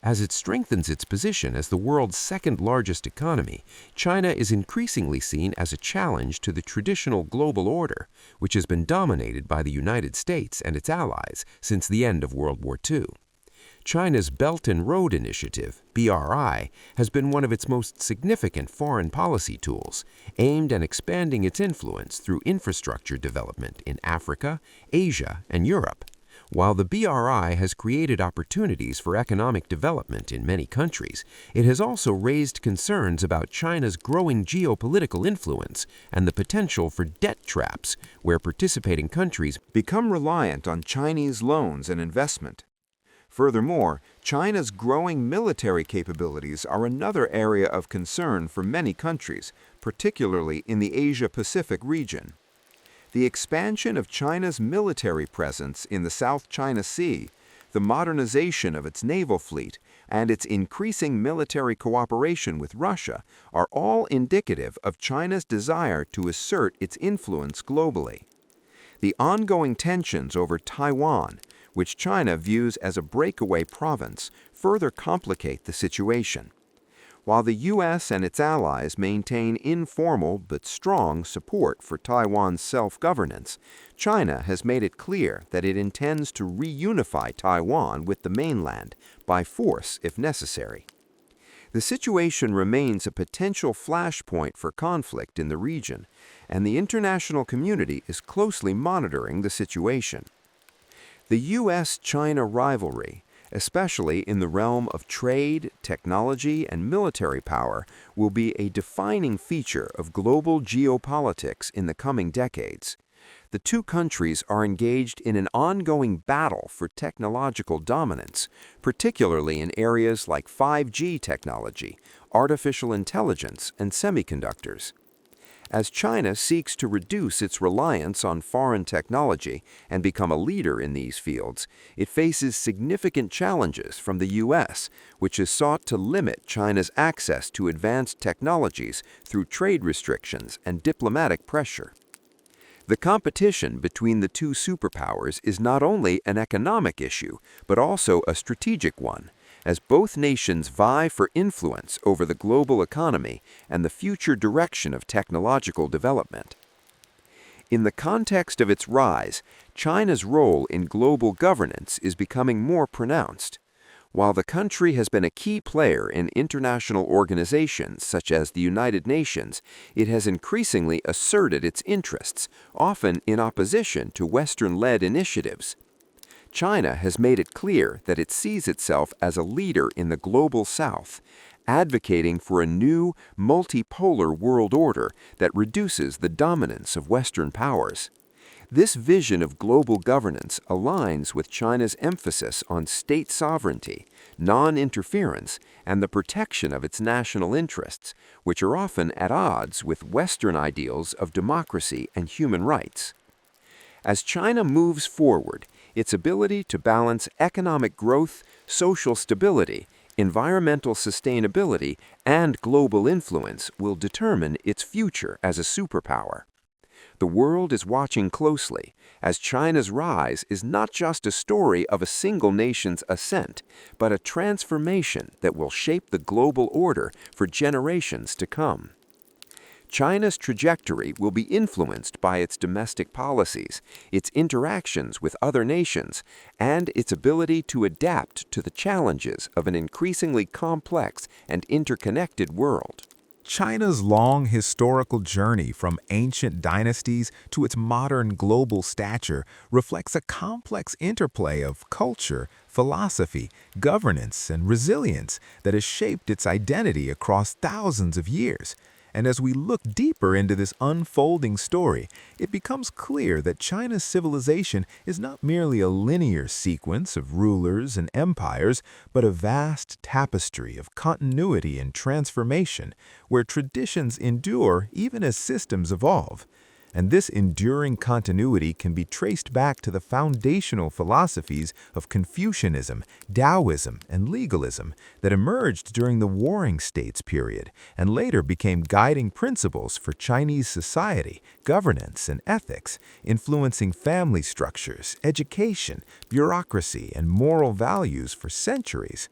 As it strengthens its position as the world's second-largest economy, China is increasingly seen as a challenge to the traditional global order, which has been dominated by the United States and its allies since the end of World War II. China's Belt and Road Initiative, BRI, has been one of its most significant foreign policy tools, aimed at expanding its influence through infrastructure development in Africa, Asia, and Europe. While the BRI has created opportunities for economic development in many countries, it has also raised concerns about China's growing geopolitical influence and the potential for debt traps, where participating countries become reliant on Chinese loans and investment. Furthermore, China's growing military capabilities are another area of concern for many countries, particularly in the Asia-Pacific region. The expansion of China's military presence in the South China Sea, the modernization of its naval fleet, and its increasing military cooperation with Russia are all indicative of China's desire to assert its influence globally. The ongoing tensions over Taiwan, which China views as a breakaway province, further complicate the situation. While the U.S. and its allies maintain informal but strong support for Taiwan's self-governance, China has made it clear that it intends to reunify Taiwan with the mainland, by force if necessary. The situation remains a potential flashpoint for conflict in the region, and the international community is closely monitoring the situation. The U.S.-China rivalry, especially in the realm of trade, technology, and military power, will be a defining feature of global geopolitics in the coming decades. The two countries are engaged in an ongoing battle for technological dominance, particularly in areas like 5G technology, artificial intelligence, and semiconductors. As China seeks to reduce its reliance on foreign technology and become a leader in these fields, it faces significant challenges from the U.S., which has sought to limit China's access to advanced technologies through trade restrictions and diplomatic pressure. The competition between the two superpowers is not only an economic issue, but also a strategic one, as both nations vie for influence over the global economy and the future direction of technological development. In the context of its rise, China's role in global governance is becoming more pronounced. While the country has been a key player in international organizations such as the United Nations, it has increasingly asserted its interests, often in opposition to Western-led initiatives. China has made it clear that it sees itself as a leader in the global South, advocating for a new, multipolar world order that reduces the dominance of Western powers. This vision of global governance aligns with China's emphasis on state sovereignty, non-interference, and the protection of its national interests, which are often at odds with Western ideals of democracy and human rights. As China moves forward, its ability to balance economic growth, social stability, environmental sustainability, and global influence will determine its future as a superpower. The world is watching closely, as China's rise is not just a story of a single nation's ascent, but a transformation that will shape the global order for generations to come. China's trajectory will be influenced by its domestic policies, its interactions with other nations, and its ability to adapt to the challenges of an increasingly complex and interconnected world. China's long historical journey from ancient dynasties to its modern global stature reflects a complex interplay of culture, philosophy, governance, and resilience that has shaped its identity across thousands of years. And as we look deeper into this unfolding story, it becomes clear that China's civilization is not merely a linear sequence of rulers and empires, but a vast tapestry of continuity and transformation, where traditions endure even as systems evolve. And this enduring continuity can be traced back to the foundational philosophies of Confucianism, Taoism, and legalism that emerged during the Warring States period and later became guiding principles for Chinese society, governance, and ethics, influencing family structures, education, bureaucracy, and moral values for centuries.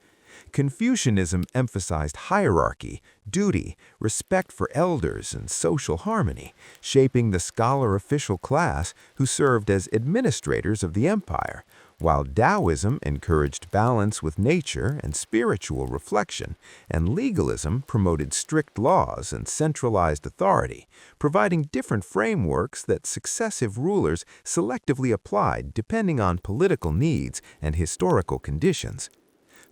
Confucianism emphasized hierarchy, duty, respect for elders, and social harmony, shaping the scholar official class who served as administrators of the empire, while Taoism encouraged balance with nature and spiritual reflection, and legalism promoted strict laws and centralized authority, providing different frameworks that successive rulers selectively applied depending on political needs and historical conditions.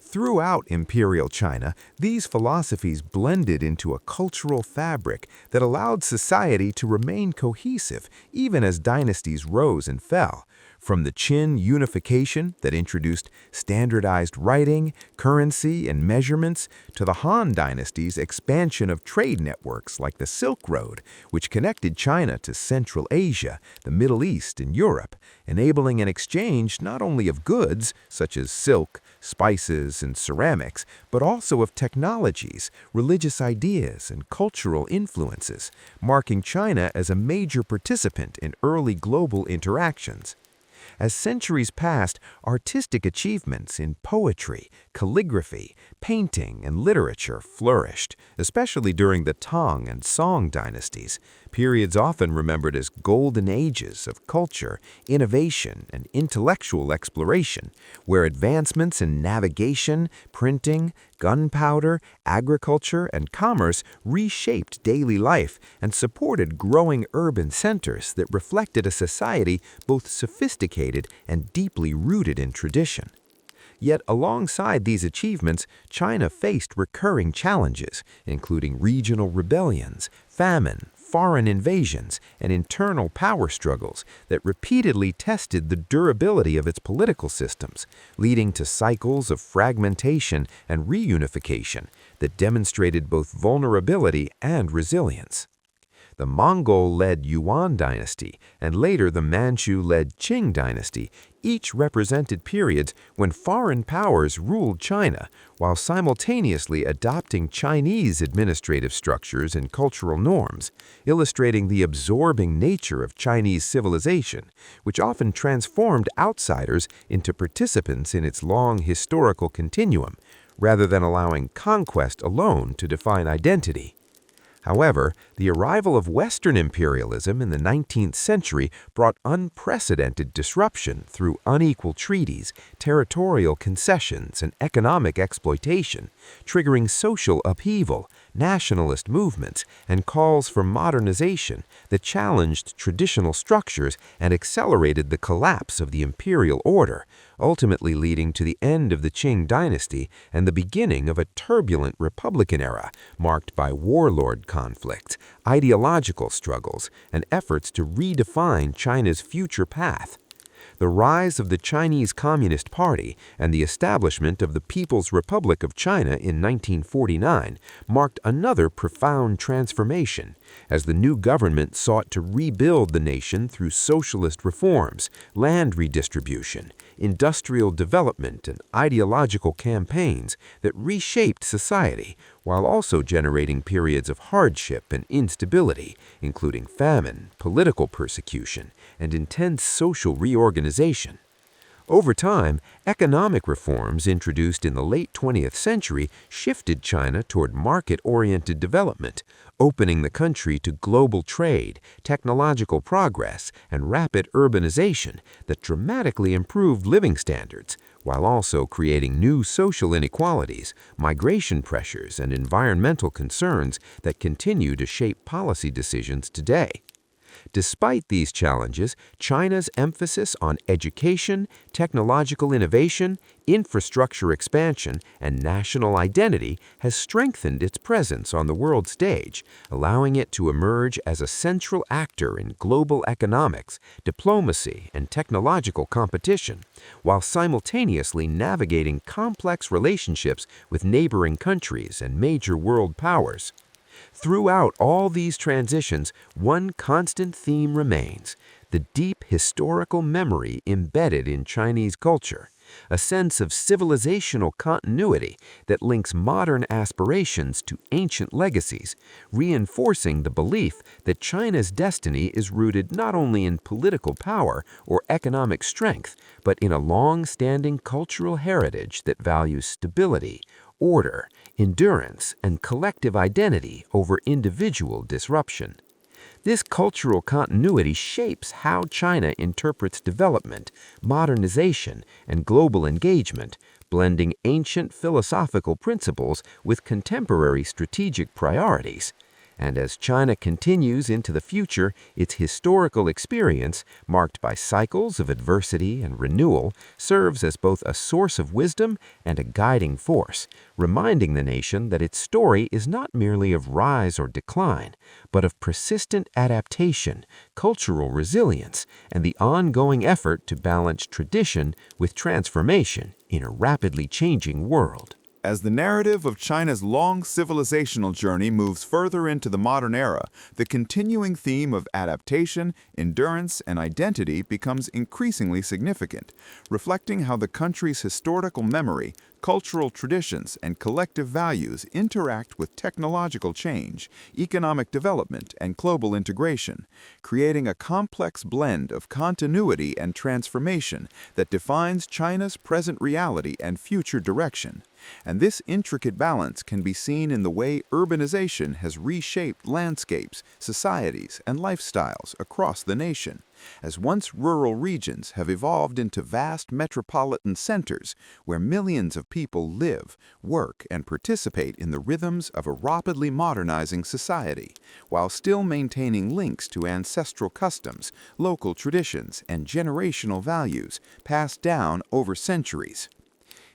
Throughout Imperial China, these philosophies blended into a cultural fabric that allowed society to remain cohesive even as dynasties rose and fell. From the Qin unification that introduced standardized writing, currency, and measurements, to the Han Dynasty's expansion of trade networks like the Silk Road, which connected China to Central Asia, the Middle East, and Europe, enabling an exchange not only of goods, such as silk, spices, and ceramics, but also of technologies, religious ideas, and cultural influences, marking China as a major participant in early global interactions. As centuries passed, artistic achievements in poetry, calligraphy, painting, and literature flourished, especially during the Tang and Song dynasties, periods often remembered as golden ages of culture, innovation, and intellectual exploration, where advancements in navigation, printing, gunpowder, agriculture, and commerce reshaped daily life and supported growing urban centers that reflected a society both sophisticated and deeply rooted in tradition. Yet alongside these achievements, China faced recurring challenges, including regional rebellions, famine, foreign invasions, and internal power struggles that repeatedly tested the durability of its political systems, leading to cycles of fragmentation and reunification that demonstrated both vulnerability and resilience. The Mongol-led Yuan dynasty and later the Manchu-led Qing Dynasty each represented periods when foreign powers ruled China while simultaneously adopting Chinese administrative structures and cultural norms, illustrating the absorbing nature of Chinese civilization, which often transformed outsiders into participants in its long historical continuum, rather than allowing conquest alone to define identity. However, the arrival of Western imperialism in the 19th century brought unprecedented disruption through unequal treaties, territorial concessions, and economic exploitation, triggering social upheaval, nationalist movements, and calls for modernization that challenged traditional structures and accelerated the collapse of the imperial order, ultimately leading to the end of the Qing Dynasty and the beginning of a turbulent Republican era marked by warlord conflicts, ideological struggles, and efforts to redefine China's future path. The rise of the Chinese Communist Party and the establishment of the People's Republic of China in 1949 marked another profound transformation, as the new government sought to rebuild the nation through socialist reforms, land redistribution, industrial development, and ideological campaigns that reshaped society, while also generating periods of hardship and instability, including famine, political persecution, and intense social reorganization. Over time, economic reforms introduced in the late 20th century shifted China toward market-oriented development, opening the country to global trade, technological progress, and rapid urbanization that dramatically improved living standards, while also creating new social inequalities, migration pressures, and environmental concerns that continue to shape policy decisions today. Despite these challenges, China's emphasis on education, technological innovation, infrastructure expansion, and national identity has strengthened its presence on the world stage, allowing it to emerge as a central actor in global economics, diplomacy, and technological competition, while simultaneously navigating complex relationships with neighboring countries and major world powers. Throughout all these transitions, one constant theme remains: the deep historical memory embedded in Chinese culture, a sense of civilizational continuity that links modern aspirations to ancient legacies, reinforcing the belief that China's destiny is rooted not only in political power or economic strength, but in a long-standing cultural heritage that values stability, order, endurance, and collective identity over individual disruption. This cultural continuity shapes how China interprets development, modernization, and global engagement, blending ancient philosophical principles with contemporary strategic priorities. And as China continues into the future, its historical experience, marked by cycles of adversity and renewal, serves as both a source of wisdom and a guiding force, reminding the nation that its story is not merely of rise or decline, but of persistent adaptation, cultural resilience, and the ongoing effort to balance tradition with transformation in a rapidly changing world. As the narrative of China's long civilizational journey moves further into the modern era, the continuing theme of adaptation, endurance, and identity becomes increasingly significant, reflecting how the country's historical memory, cultural traditions, and collective values interact with technological change, economic development, and global integration, creating a complex blend of continuity and transformation that defines China's present reality and future direction. And this intricate balance can be seen in the way urbanization has reshaped landscapes, societies, and lifestyles across the nation, as once rural regions have evolved into vast metropolitan centers where millions of people live, work, and participate in the rhythms of a rapidly modernizing society, while still maintaining links to ancestral customs, local traditions, and generational values passed down over centuries.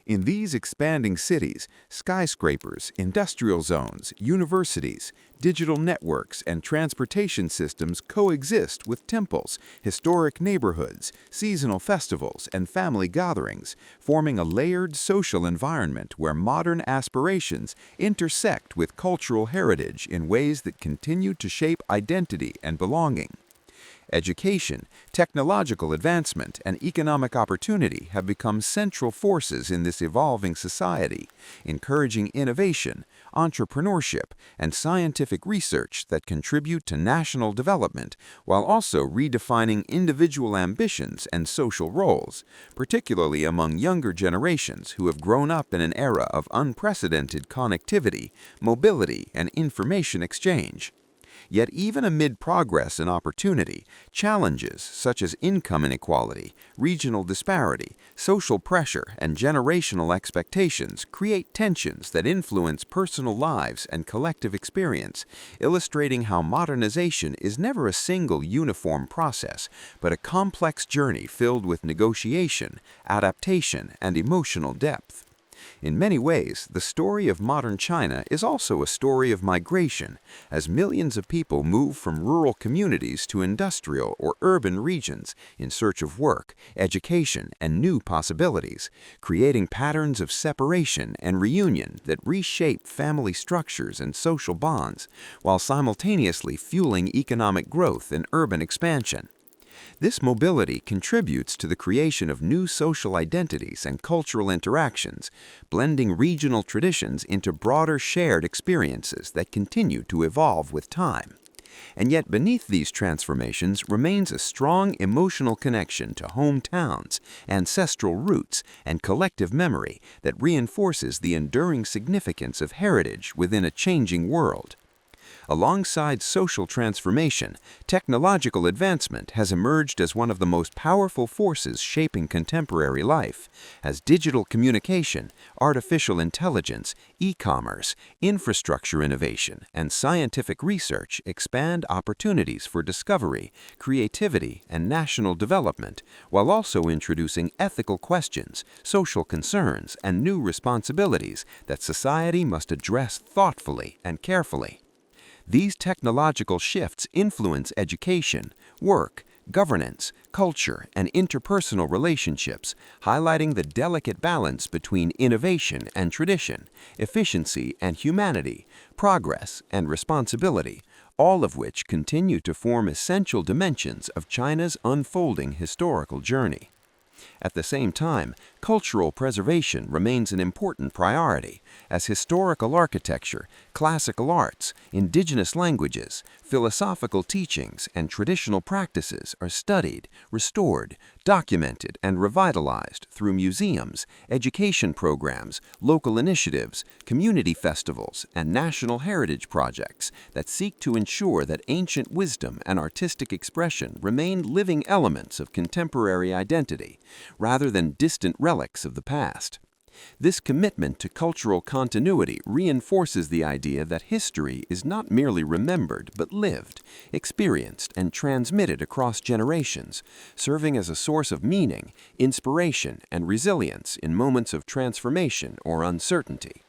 In these expanding cities, skyscrapers, industrial zones, universities, digital networks, and transportation systems coexist with temples, historic neighborhoods, seasonal festivals, and family gatherings, forming a layered social environment where modern aspirations intersect with cultural heritage in ways that continue to shape identity and belonging. Education, technological advancement, and economic opportunity have become central forces in this evolving society, encouraging innovation, entrepreneurship, and scientific research that contribute to national development while also redefining individual ambitions and social roles, particularly among younger generations who have grown up in an era of unprecedented connectivity, mobility, and information exchange. Yet even amid progress and opportunity, challenges such as income inequality, regional disparity, social pressure, and generational expectations create tensions that influence personal lives and collective experience, illustrating how modernization is never a single uniform process, but a complex journey filled with negotiation, adaptation, and emotional depth. In many ways, the story of modern China is also a story of migration, as millions of people move from rural communities to industrial or urban regions in search of work, education, and new possibilities, creating patterns of separation and reunion that reshape family structures and social bonds, while simultaneously fueling economic growth and urban expansion. This mobility contributes to the creation of new social identities and cultural interactions, blending regional traditions into broader shared experiences that continue to evolve with time. And yet beneath these transformations remains a strong emotional connection to hometowns, ancestral roots, and collective memory that reinforces the enduring significance of heritage within a changing world. Alongside social transformation, technological advancement has emerged as one of the most powerful forces shaping contemporary life, as digital communication, artificial intelligence, e-commerce, infrastructure innovation, and scientific research expand opportunities for discovery, creativity, and national development, while also introducing ethical questions, social concerns, and new responsibilities that society must address thoughtfully and carefully. These technological shifts influence education, work, governance, culture, and interpersonal relationships, highlighting the delicate balance between innovation and tradition, efficiency and humanity, progress and responsibility, all of which continue to form essential dimensions of China's unfolding historical journey. At the same time, cultural preservation remains an important priority, as historical architecture, classical arts, indigenous languages, philosophical teachings, and traditional practices are studied, restored, documented, and revitalized through museums, education programs, local initiatives, community festivals, and national heritage projects that seek to ensure that ancient wisdom and artistic expression remain living elements of contemporary identity, rather than distant relics of the past. This commitment to cultural continuity reinforces the idea that history is not merely remembered but lived, experienced, and transmitted across generations, serving as a source of meaning, inspiration, and resilience in moments of transformation or uncertainty.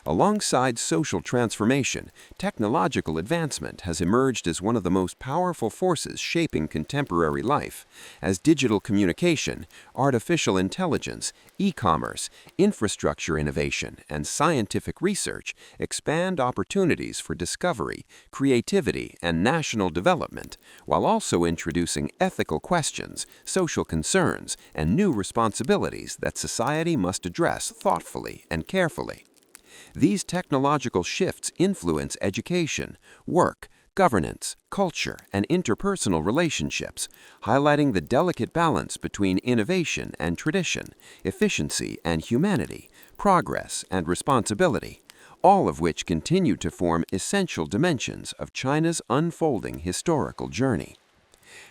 Alongside social transformation, technological advancement has emerged as one of the most powerful forces shaping contemporary life, as digital communication, artificial intelligence, e-commerce, infrastructure innovation, and scientific research expand opportunities for discovery, creativity, and national development, while also introducing ethical questions, social concerns, and new responsibilities that society must address thoughtfully and carefully. These technological shifts influence education, work, governance, culture, and interpersonal relationships, highlighting the delicate balance between innovation and tradition, efficiency and humanity, progress and responsibility, all of which continue to form essential dimensions of China's unfolding historical journey.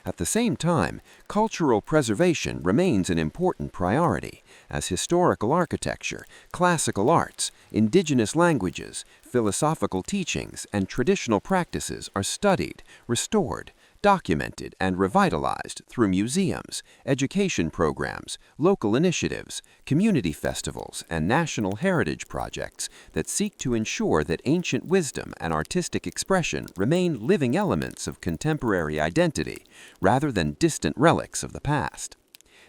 At the same time, cultural preservation remains an important priority, as historical architecture, classical arts, indigenous languages, philosophical teachings, and traditional practices are studied, restored, documented, and revitalized through museums, education programs, local initiatives, community festivals, and national heritage projects that seek to ensure that ancient wisdom and artistic expression remain living elements of contemporary identity, rather than distant relics of the past.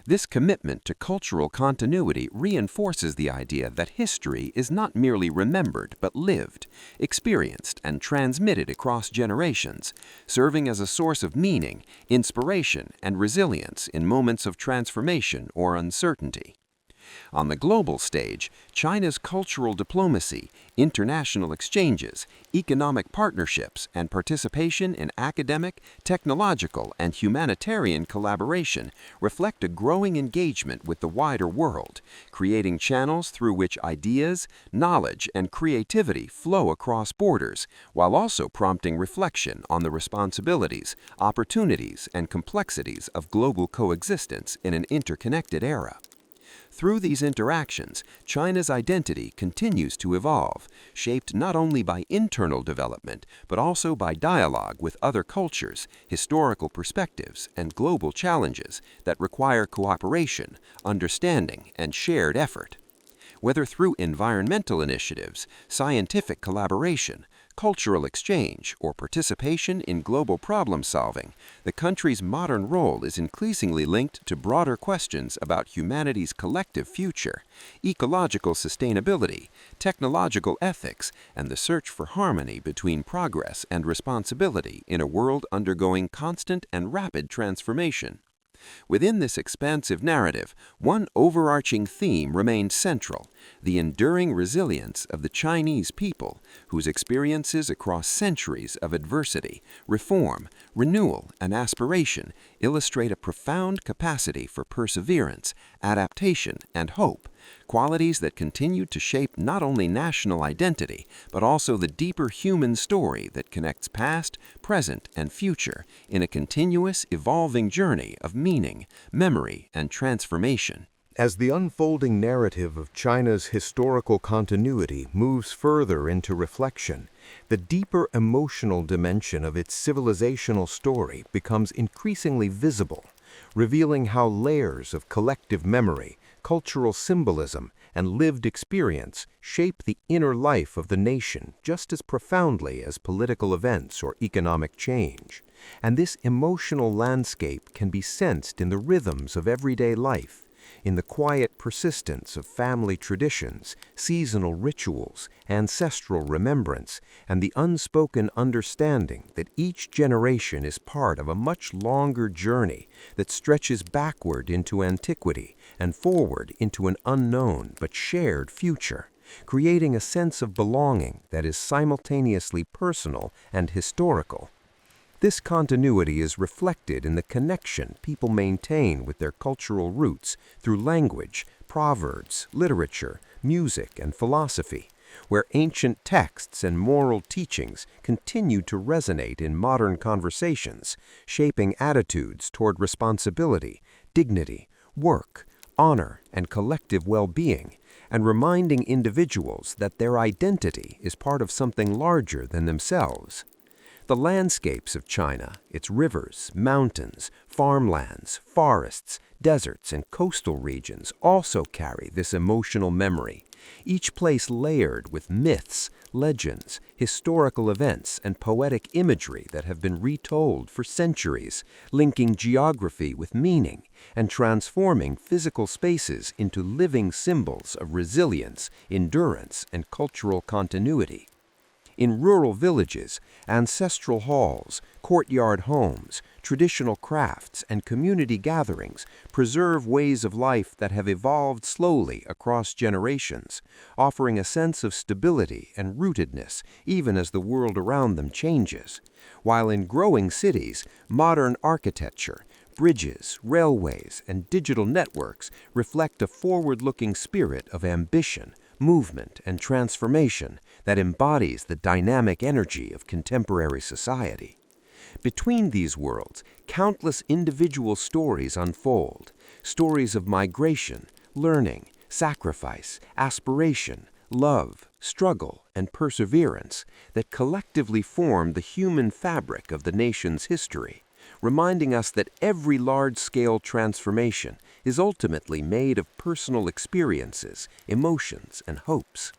This commitment to cultural continuity reinforces the idea that history is not merely remembered but lived, experienced, and transmitted across generations, serving as a source of meaning, inspiration, and resilience in moments of transformation or uncertainty. On the global stage, China's cultural diplomacy, international exchanges, economic partnerships, and participation in academic, technological, and humanitarian collaboration reflect a growing engagement with the wider world, creating channels through which ideas, knowledge, and creativity flow across borders, while also prompting reflection on the responsibilities, opportunities, and complexities of global coexistence in an interconnected era. Through these interactions, China's identity continues to evolve, shaped not only by internal development, but also by dialogue with other cultures, historical perspectives, and global challenges that require cooperation, understanding, and shared effort. Whether through environmental initiatives, scientific collaboration, cultural exchange, or participation in global problem-solving, the country's modern role is increasingly linked to broader questions about humanity's collective future, ecological sustainability, technological ethics, and the search for harmony between progress and responsibility in a world undergoing constant and rapid transformation. Within this expansive narrative, one overarching theme remains central: the enduring resilience of the Chinese people, whose experiences across centuries of adversity, reform, renewal, and aspiration illustrate a profound capacity for perseverance, adaptation, and hope, qualities that continue to shape not only national identity, but also the deeper human story that connects past, present, and future in a continuous, evolving journey of meaning, memory, and transformation. As the unfolding narrative of China's historical continuity moves further into reflection, the deeper emotional dimension of its civilizational story becomes increasingly visible, revealing how layers of collective memory, cultural symbolism, and lived experience shape the inner life of the nation just as profoundly as political events or economic change. And this emotional landscape can be sensed in the rhythms of everyday life, in the quiet persistence of family traditions, seasonal rituals, ancestral remembrance, and the unspoken understanding that each generation is part of a much longer journey that stretches backward into antiquity and forward into an unknown but shared future, creating a sense of belonging that is simultaneously personal and historical. This continuity is reflected in the connection people maintain with their cultural roots through language, proverbs, literature, music, and philosophy, where ancient texts and moral teachings continue to resonate in modern conversations, shaping attitudes toward responsibility, dignity, work, honor, and collective well-being, and reminding individuals that their identity is part of something larger than themselves. The landscapes of China, its rivers, mountains, farmlands, forests, deserts, and coastal regions also carry this emotional memory, each place layered with myths, legends, historical events, and poetic imagery that have been retold for centuries, linking geography with meaning and transforming physical spaces into living symbols of resilience, endurance, and cultural continuity. In rural villages, ancestral halls, courtyard homes, traditional crafts, and community gatherings preserve ways of life that have evolved slowly across generations, offering a sense of stability and rootedness even as the world around them changes. While in growing cities, modern architecture, bridges, railways, and digital networks reflect a forward-looking spirit of ambition, movement, and transformation that embodies the dynamic energy of contemporary society. Between these worlds, countless individual stories unfold, stories of migration, learning, sacrifice, aspiration, love, struggle, and perseverance that collectively form the human fabric of the nation's history, reminding us that every large-scale transformation is ultimately made of personal experiences, emotions, and hopes.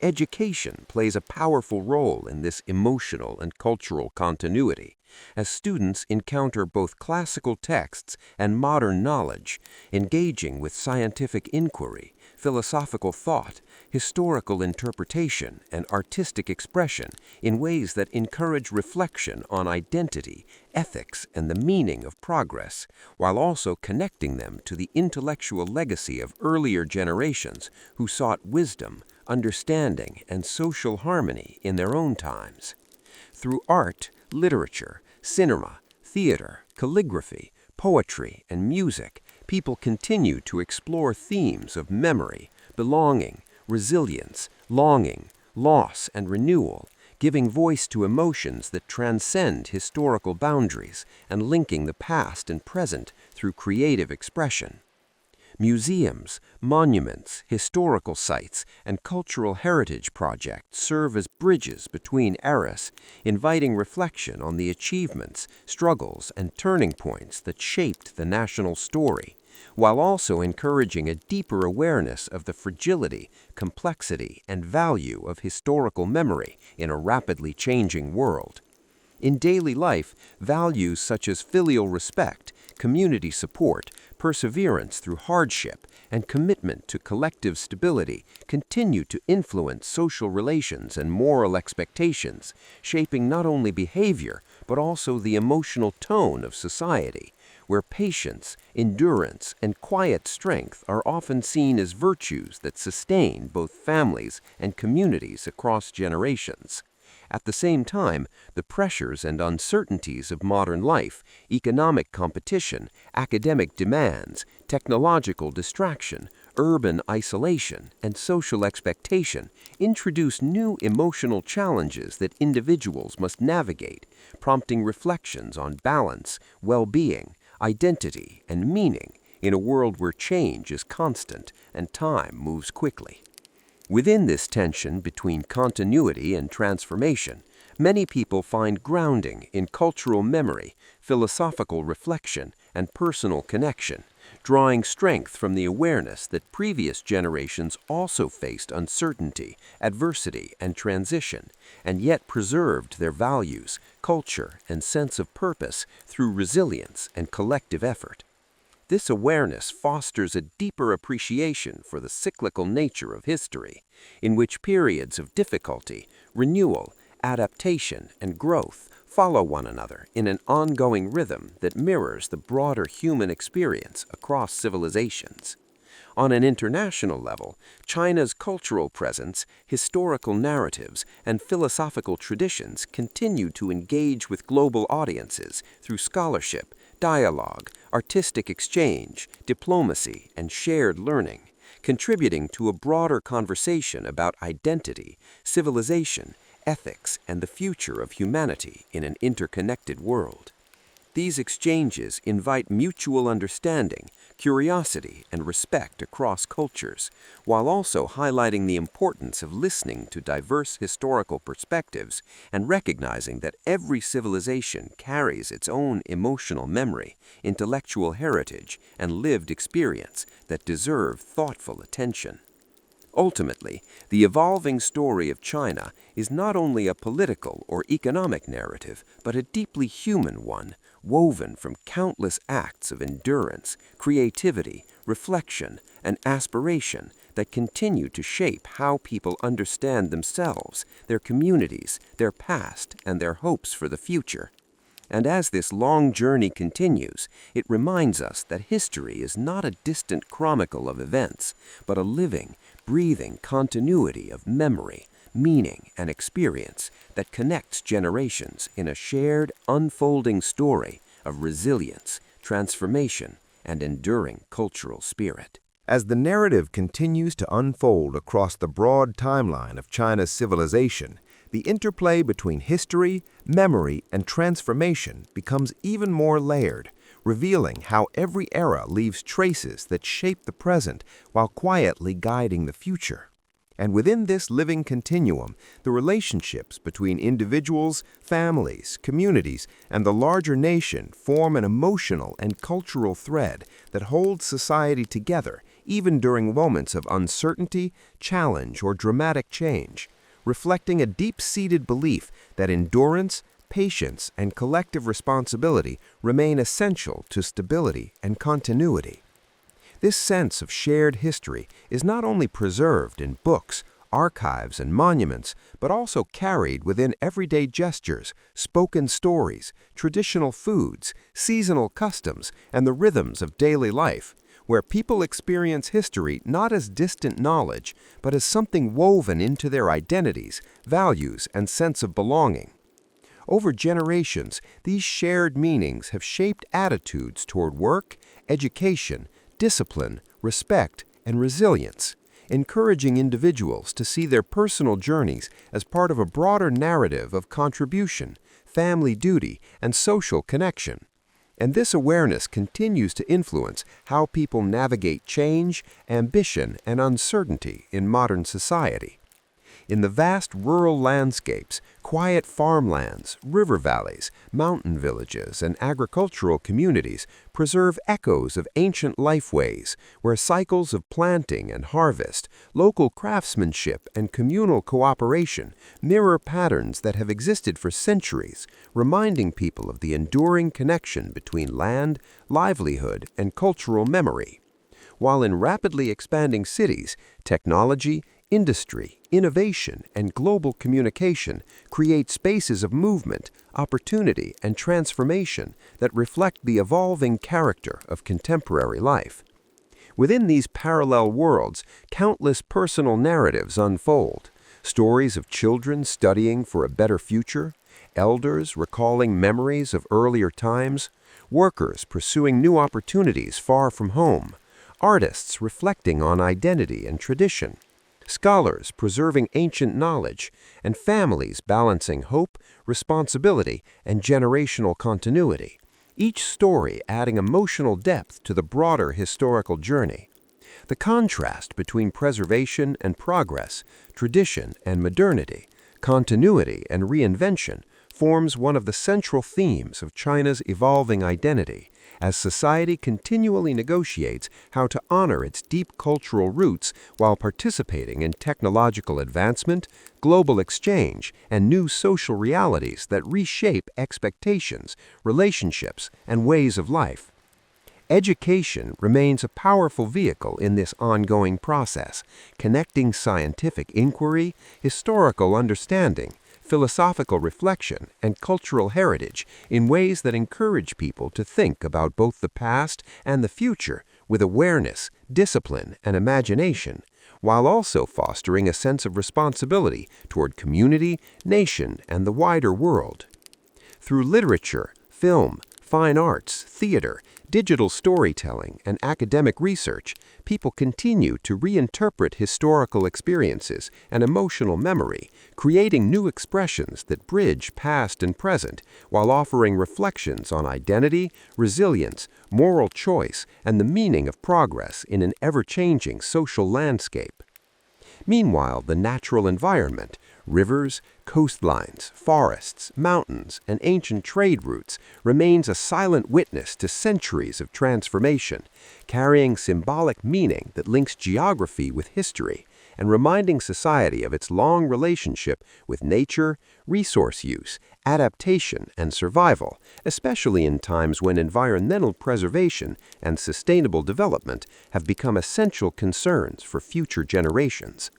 Education plays a powerful role in this emotional and cultural continuity, as students encounter both classical texts and modern knowledge, engaging with scientific inquiry, philosophical thought, historical interpretation, and artistic expression in ways that encourage reflection on identity, ethics, and the meaning of progress, while also connecting them to the intellectual legacy of earlier generations who sought wisdom, understanding, and social harmony in their own times. Through art, literature, cinema, theater, calligraphy, poetry, and music, people continue to explore themes of memory, belonging, resilience, longing, loss, and renewal, giving voice to emotions that transcend historical boundaries and linking the past and present through creative expression. Museums, monuments, historical sites, and cultural heritage projects serve as bridges between eras, inviting reflection on the achievements, struggles, and turning points that shaped the national story, while also encouraging a deeper awareness of the fragility, complexity, and value of historical memory in a rapidly changing world. In daily life, values such as filial respect, community support, perseverance through hardship, and commitment to collective stability continue to influence social relations and moral expectations, shaping not only behavior but also the emotional tone of society, where patience, endurance, and quiet strength are often seen as virtues that sustain both families and communities across generations. At the same time, the pressures and uncertainties of modern life, economic competition, academic demands, technological distraction, urban isolation, and social expectation introduce new emotional challenges that individuals must navigate, prompting reflections on balance, well-being, identity, and meaning in a world where change is constant and time moves quickly. Within this tension between continuity and transformation, many people find grounding in cultural memory, philosophical reflection, and personal connection, drawing strength from the awareness that previous generations also faced uncertainty, adversity, and transition, and yet preserved their values, culture, and sense of purpose through resilience and collective effort. This awareness fosters a deeper appreciation for the cyclical nature of history, in which periods of difficulty, renewal, adaptation, and growth follow one another in an ongoing rhythm that mirrors the broader human experience across civilizations. On an international level, China's cultural presence, historical narratives, and philosophical traditions continue to engage with global audiences through scholarship, dialogue, artistic exchange, diplomacy, and shared learning, contributing to a broader conversation about identity, civilization, ethics, and the future of humanity in an interconnected world. These exchanges invite mutual understanding, curiosity, and respect across cultures, while also highlighting the importance of listening to diverse historical perspectives and recognizing that every civilization carries its own emotional memory, intellectual heritage, and lived experience that deserve thoughtful attention. Ultimately, the evolving story of China is not only a political or economic narrative, but a deeply human one, woven from countless acts of endurance, creativity, reflection, and aspiration that continue to shape how people understand themselves, their communities, their past, and their hopes for the future. And as this long journey continues, it reminds us that history is not a distant chronicle of events, but a living, breathing continuity of memory, meaning, and experience that connects generations in a shared, unfolding story of resilience, transformation, and enduring cultural spirit. As the narrative continues to unfold across the broad timeline of China's civilization, the interplay between history, memory, and transformation becomes even more layered, revealing how every era leaves traces that shape the present while quietly guiding the future. And within this living continuum, the relationships between individuals, families, communities, and the larger nation form an emotional and cultural thread that holds society together even during moments of uncertainty, challenge, or dramatic change, reflecting a deep-seated belief that endurance, patience, and collective responsibility remain essential to stability and continuity. This sense of shared history is not only preserved in books, archives, and monuments, but also carried within everyday gestures, spoken stories, traditional foods, seasonal customs, and the rhythms of daily life, where people experience history not as distant knowledge, but as something woven into their identities, values, and sense of belonging. Over generations, these shared meanings have shaped attitudes toward work, education, discipline, respect, and resilience, encouraging individuals to see their personal journeys as part of a broader narrative of contribution, family duty, and social connection. And this awareness continues to influence how people navigate change, ambition, and uncertainty in modern society. In the vast rural landscapes, quiet farmlands, river valleys, mountain villages, and agricultural communities preserve echoes of ancient lifeways where cycles of planting and harvest, local craftsmanship, and communal cooperation mirror patterns that have existed for centuries, reminding people of the enduring connection between land, livelihood, and cultural memory. While in rapidly expanding cities, technology, industry, innovation, and global communication create spaces of movement, opportunity, and transformation that reflect the evolving character of contemporary life. Within these parallel worlds, countless personal narratives unfold, stories of children studying for a better future, elders recalling memories of earlier times, workers pursuing new opportunities far from home, artists reflecting on identity and tradition, scholars preserving ancient knowledge, and families balancing hope, responsibility, and generational continuity, each story adding emotional depth to the broader historical journey. The contrast between preservation and progress, tradition and modernity, continuity and reinvention forms one of the central themes of China's evolving identity, as society continually negotiates how to honor its deep cultural roots while participating in technological advancement, global exchange, and new social realities that reshape expectations, relationships, and ways of life. Education remains a powerful vehicle in this ongoing process, connecting scientific inquiry, historical understanding, philosophical reflection, and cultural heritage in ways that encourage people to think about both the past and the future with awareness, discipline, and imagination, while also fostering a sense of responsibility toward community, nation, and the wider world. Through literature, film, fine arts, theater, digital storytelling, and academic research, people continue to reinterpret historical experiences and emotional memory, creating new expressions that bridge past and present while offering reflections on identity, resilience, moral choice, and the meaning of progress in an ever-changing social landscape. Meanwhile, the natural environment, rivers, coastlines, forests, mountains, and ancient trade routes remains a silent witness to centuries of transformation, carrying symbolic meaning that links geography with history and reminding society of its long relationship with nature, resource use, adaptation, and survival, especially in times when environmental preservation and sustainable development have become essential concerns for future generations.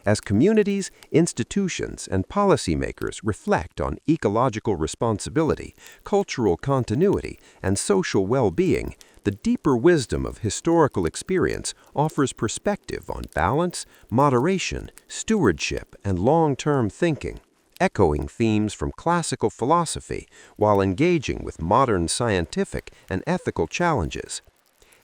As communities, institutions, and policymakers reflect on ecological responsibility, cultural continuity, and social well-being, the deeper wisdom of historical experience offers perspective on balance, moderation, stewardship, and long-term thinking, echoing themes from classical philosophy while engaging with modern scientific and ethical challenges.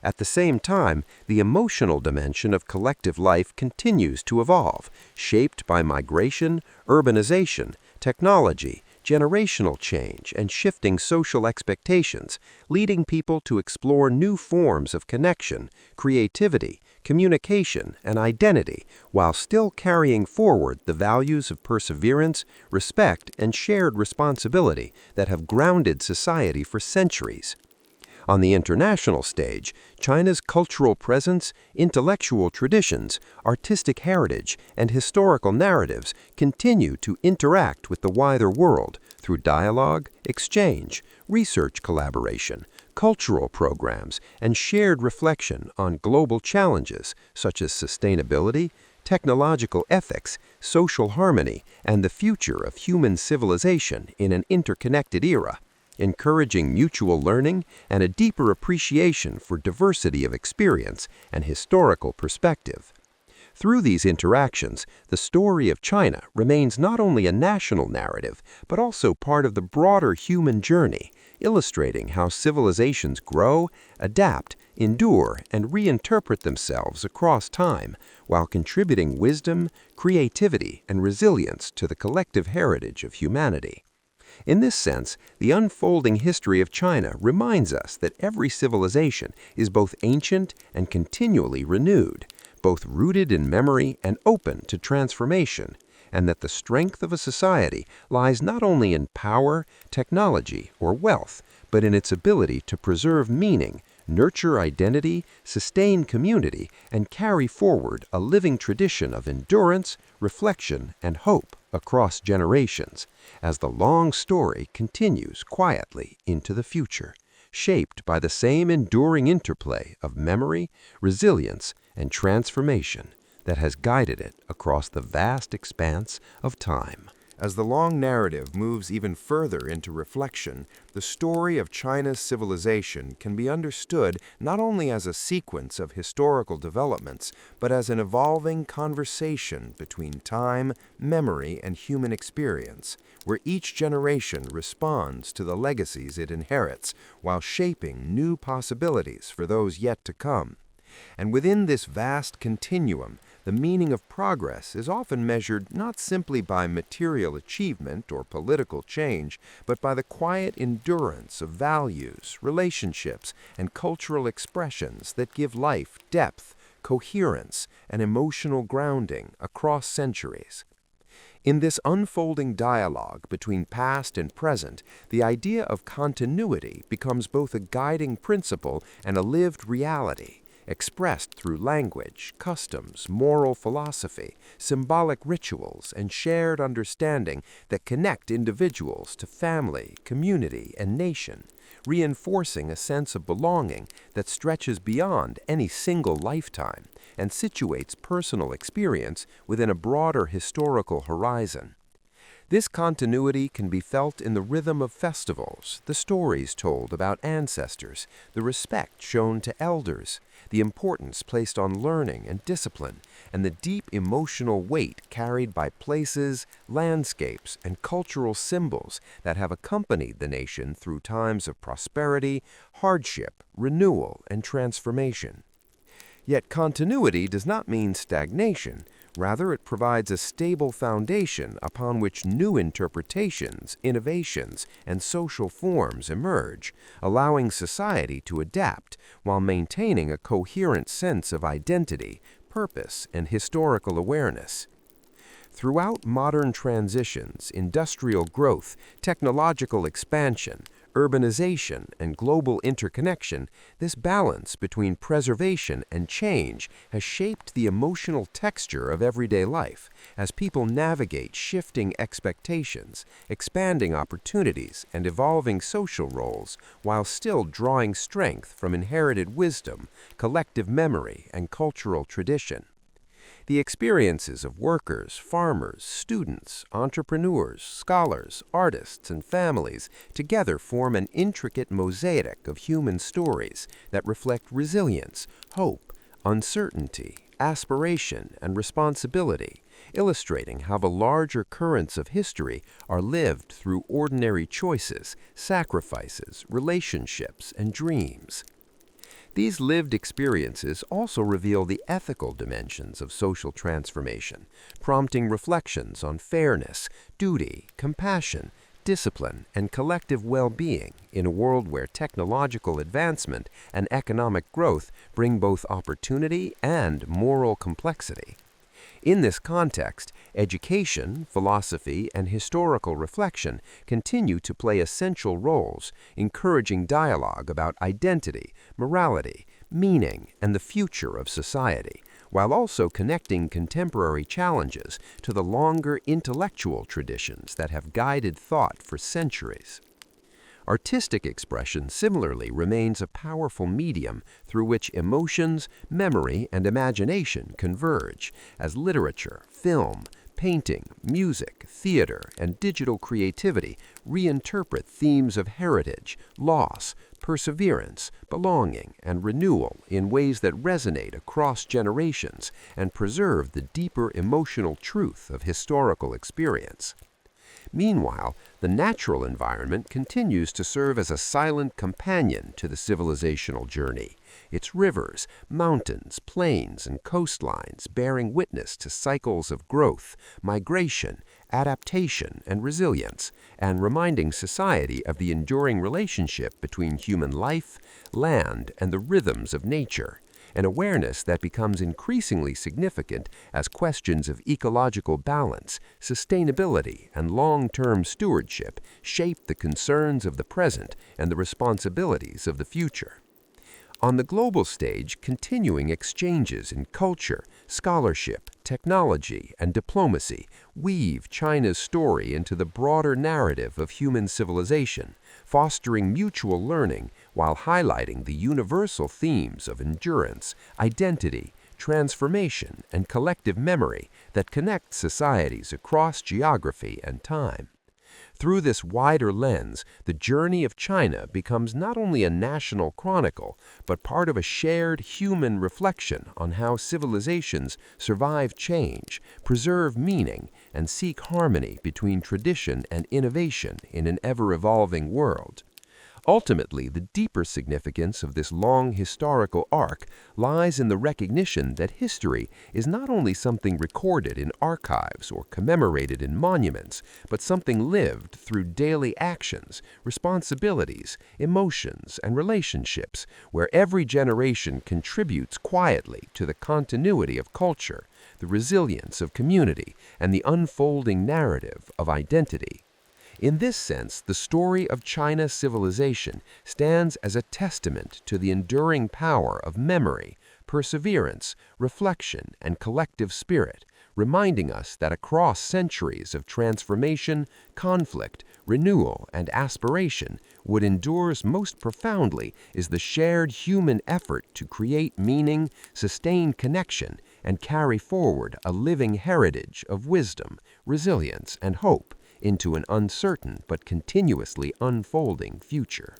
At the same time, the emotional dimension of collective life continues to evolve, shaped by migration, urbanization, technology, generational change, and shifting social expectations, leading people to explore new forms of connection, creativity, communication, and identity, while still carrying forward the values of perseverance, respect, and shared responsibility that have grounded society for centuries. On the international stage, China's cultural presence, intellectual traditions, artistic heritage, and historical narratives continue to interact with the wider world through dialogue, exchange, research collaboration, cultural programs, and shared reflection on global challenges such as sustainability, technological ethics, social harmony, and the future of human civilization in an interconnected era, encouraging mutual learning and a deeper appreciation for diversity of experience and historical perspective. Through these interactions, the story of China remains not only a national narrative, but also part of the broader human journey, illustrating how civilizations grow, adapt, endure, and reinterpret themselves across time, while contributing wisdom, creativity, and resilience to the collective heritage of humanity. In this sense, the unfolding history of China reminds us that every civilization is both ancient and continually renewed, both rooted in memory and open to transformation, and that the strength of a society lies not only in power, technology, or wealth, but in its ability to preserve meaning, nurture identity, sustain community, and carry forward a living tradition of endurance, reflection, and hope across generations, as the long story continues quietly into the future, shaped by the same enduring interplay of memory, resilience, and transformation that has guided it across the vast expanse of time. As the long narrative moves even further into reflection, the story of China's civilization can be understood not only as a sequence of historical developments, but as an evolving conversation between time, memory, and human experience, where each generation responds to the legacies it inherits while shaping new possibilities for those yet to come. And within this vast continuum, the meaning of progress is often measured not simply by material achievement or political change, but by the quiet endurance of values, relationships, and cultural expressions that give life depth, coherence, and emotional grounding across centuries. In this unfolding dialogue between past and present, the idea of continuity becomes both a guiding principle and a lived reality, expressed through language, customs, moral philosophy, symbolic rituals, and shared understanding that connect individuals to family, community, and nation, reinforcing a sense of belonging that stretches beyond any single lifetime and situates personal experience within a broader historical horizon. This continuity can be felt in the rhythm of festivals, the stories told about ancestors, the respect shown to elders, the importance placed on learning and discipline, and the deep emotional weight carried by places, landscapes, and cultural symbols that have accompanied the nation through times of prosperity, hardship, renewal, and transformation. Yet continuity does not mean stagnation. Rather, it provides a stable foundation upon which new interpretations, innovations, and social forms emerge, allowing society to adapt while maintaining a coherent sense of identity, purpose, and historical awareness. Throughout modern transitions, industrial growth, technological expansion, urbanization, and global interconnection, this balance between preservation and change has shaped the emotional texture of everyday life as people navigate shifting expectations, expanding opportunities, and evolving social roles while still drawing strength from inherited wisdom, collective memory, and cultural tradition. The experiences of workers, farmers, students, entrepreneurs, scholars, artists, and families together form an intricate mosaic of human stories that reflect resilience, hope, uncertainty, aspiration, and responsibility, illustrating how the larger currents of history are lived through ordinary choices, sacrifices, relationships, and dreams. These lived experiences also reveal the ethical dimensions of social transformation, prompting reflections on fairness, duty, compassion, discipline, and collective well-being in a world where technological advancement and economic growth bring both opportunity and moral complexity. In this context, education, philosophy, and historical reflection continue to play essential roles, encouraging dialogue about identity, morality, meaning, and the future of society, while also connecting contemporary challenges to the longer intellectual traditions that have guided thought for centuries. Artistic expression similarly remains a powerful medium through which emotions, memory, and imagination converge as literature, film, painting, music, theater, and digital creativity reinterpret themes of heritage, loss, perseverance, belonging, and renewal in ways that resonate across generations and preserve the deeper emotional truth of historical experience. Meanwhile, the natural environment continues to serve as a silent companion to the civilizational journey, its rivers, mountains, plains, and coastlines bearing witness to cycles of growth, migration, adaptation, and resilience, and reminding society of the enduring relationship between human life, land, and the rhythms of nature, an awareness that becomes increasingly significant as questions of ecological balance, sustainability, and long-term stewardship shape the concerns of the present and the responsibilities of the future. On the global stage, continuing exchanges in culture, scholarship, technology, and diplomacy weave China's story into the broader narrative of human civilization, fostering mutual learning while highlighting the universal themes of endurance, identity, transformation, and collective memory that connect societies across geography and time. Through this wider lens, the journey of China becomes not only a national chronicle, but part of a shared human reflection on how civilizations survive change, preserve meaning, and seek harmony between tradition and innovation in an ever-evolving world. Ultimately, the deeper significance of this long historical arc lies in the recognition that history is not only something recorded in archives or commemorated in monuments, but something lived through daily actions, responsibilities, emotions, and relationships, where every generation contributes quietly to the continuity of culture, the resilience of community, and the unfolding narrative of identity. In this sense, the story of China's civilization stands as a testament to the enduring power of memory, perseverance, reflection, and collective spirit, reminding us that across centuries of transformation, conflict, renewal, and aspiration, what endures most profoundly is the shared human effort to create meaning, sustain connection, and carry forward a living heritage of wisdom, resilience, and hope into an uncertain but continuously unfolding future.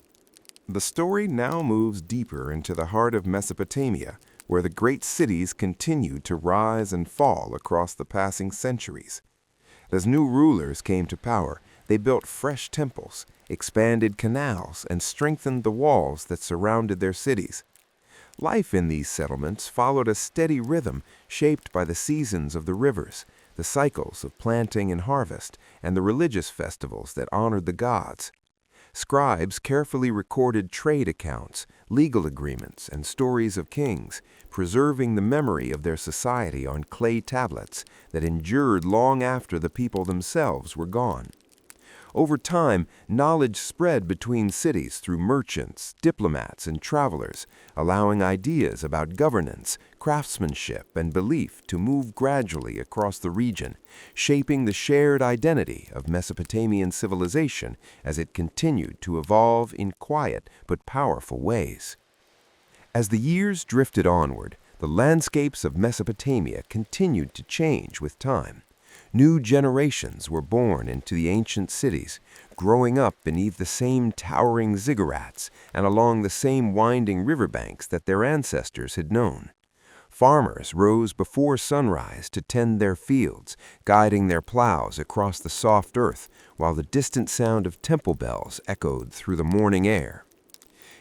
The story now moves deeper into the heart of Mesopotamia, where the great cities continued to rise and fall across the passing centuries. As new rulers came to power, they built fresh temples, expanded canals, and strengthened the walls that surrounded their cities. Life in these settlements followed a steady rhythm shaped by the seasons of the rivers, the cycles of planting and harvest, and the religious festivals that honored the gods. Scribes carefully recorded trade accounts, legal agreements, and stories of kings, preserving the memory of their society on clay tablets that endured long after the people themselves were gone. Over time, knowledge spread between cities through merchants, diplomats, and travelers, allowing ideas about governance, craftsmanship, and belief to move gradually across the region, shaping the shared identity of Mesopotamian civilization as it continued to evolve in quiet but powerful ways. As the years drifted onward, the landscapes of Mesopotamia continued to change with time. New generations were born into the ancient cities, growing up beneath the same towering ziggurats and along the same winding riverbanks that their ancestors had known. Farmers rose before sunrise to tend their fields, guiding their plows across the soft earth, while the distant sound of temple bells echoed through the morning air.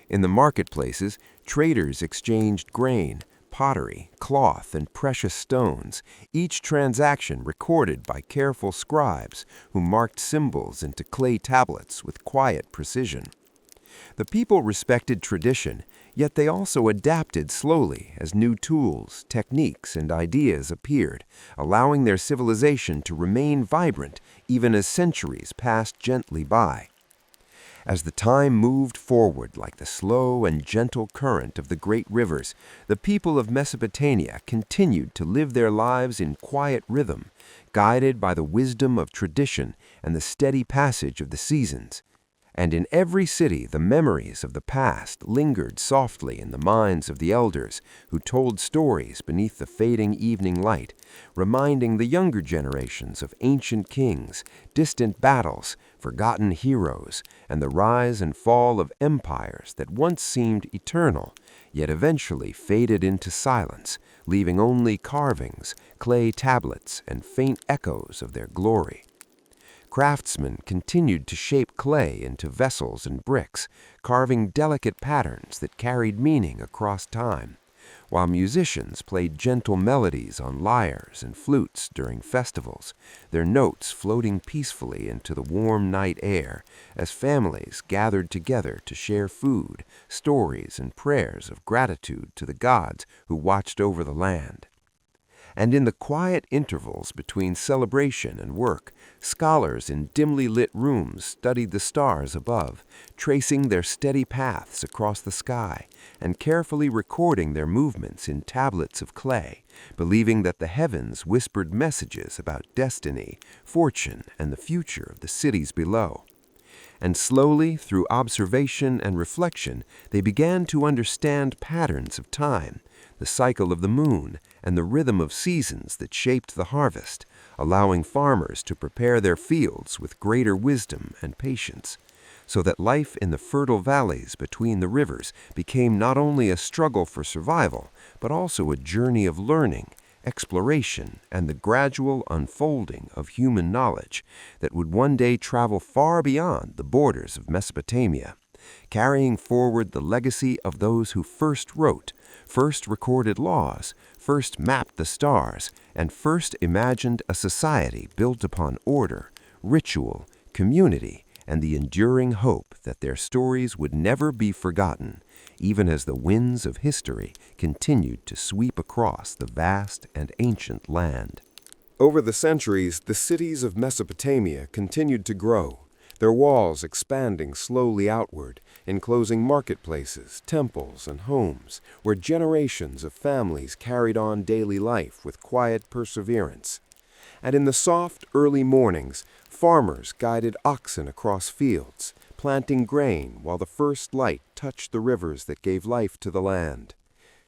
In the marketplaces, traders exchanged grain, pottery, cloth, and precious stones, each transaction recorded by careful scribes who marked symbols into clay tablets with quiet precision. The people respected tradition, yet they also adapted slowly as new tools, techniques, and ideas appeared, allowing their civilization to remain vibrant even as centuries passed gently by. As the time moved forward like the slow and gentle current of the great rivers, the people of Mesopotamia continued to live their lives in quiet rhythm, guided by the wisdom of tradition and the steady passage of the seasons. And in every city the memories of the past lingered softly in the minds of the elders who told stories beneath the fading evening light, reminding the younger generations of ancient kings, distant battles, forgotten heroes, and the rise and fall of empires that once seemed eternal, yet eventually faded into silence, leaving only carvings, clay tablets, and faint echoes of their glory. Craftsmen continued to shape clay into vessels and bricks, carving delicate patterns that carried meaning across time, while musicians played gentle melodies on lyres and flutes during festivals, their notes floating peacefully into the warm night air as families gathered together to share food, stories, and prayers of gratitude to the gods who watched over the land. And in the quiet intervals between celebration and work, scholars in dimly lit rooms studied the stars above, tracing their steady paths across the sky and carefully recording their movements in tablets of clay, believing that the heavens whispered messages about destiny, fortune, and the future of the cities below. And slowly, through observation and reflection, they began to understand patterns of time, the cycle of the moon, and the rhythm of seasons that shaped the harvest, allowing farmers to prepare their fields with greater wisdom and patience, so that life in the fertile valleys between the rivers became not only a struggle for survival, but also a journey of learning, exploration, and the gradual unfolding of human knowledge that would one day travel far beyond the borders of Mesopotamia, carrying forward the legacy of those who first wrote, first recorded laws, first mapped the stars, and first imagined a society built upon order, ritual, community, and the enduring hope that their stories would never be forgotten, even as the winds of history continued to sweep across the vast and ancient land. Over the centuries, the cities of Mesopotamia continued to grow, their walls expanding slowly outward, enclosing marketplaces, temples, and homes, where generations of families carried on daily life with quiet perseverance. And in the soft, early mornings, farmers guided oxen across fields, planting grain while the first light touched the rivers that gave life to the land.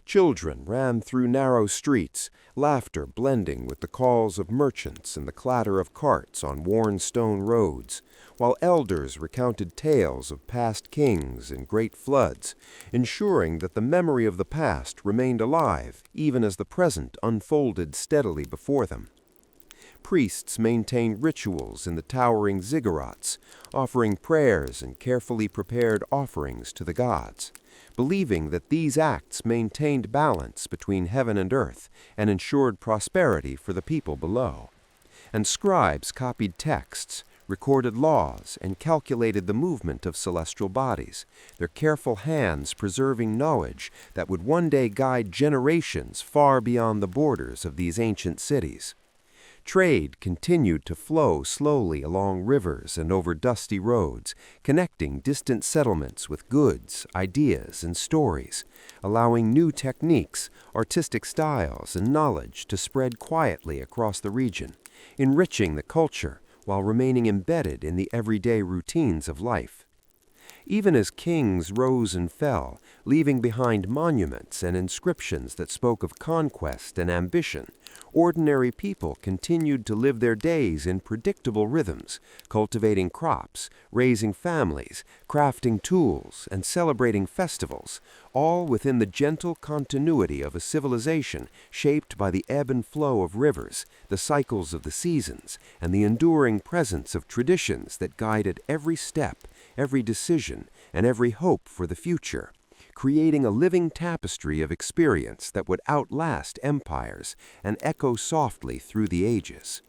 Children ran through narrow streets, laughter blending with the calls of merchants and the clatter of carts on worn stone roads, while elders recounted tales of past kings and great floods, ensuring that the memory of the past remained alive even as the present unfolded steadily before them. Priests maintained rituals in the towering ziggurats, offering prayers and carefully prepared offerings to the gods, believing that these acts maintained balance between heaven and earth and ensured prosperity for the people below. And scribes copied texts, recorded laws, and calculated the movement of celestial bodies, their careful hands preserving knowledge that would one day guide generations far beyond the borders of these ancient cities. Trade continued to flow slowly along rivers and over dusty roads, connecting distant settlements with goods, ideas, and stories, allowing new techniques, artistic styles, and knowledge to spread quietly across the region, enriching the culture while remaining embedded in the everyday routines of life. Even as kings rose and fell, leaving behind monuments and inscriptions that spoke of conquest and ambition, ordinary people continued to live their days in predictable rhythms, cultivating crops, raising families, crafting tools, and celebrating festivals, all within the gentle continuity of a civilization shaped by the ebb and flow of rivers, the cycles of the seasons, and the enduring presence of traditions that guided every step, every decision, and every hope for the future, creating a living tapestry of experience that would outlast empires and echo softly through the ages.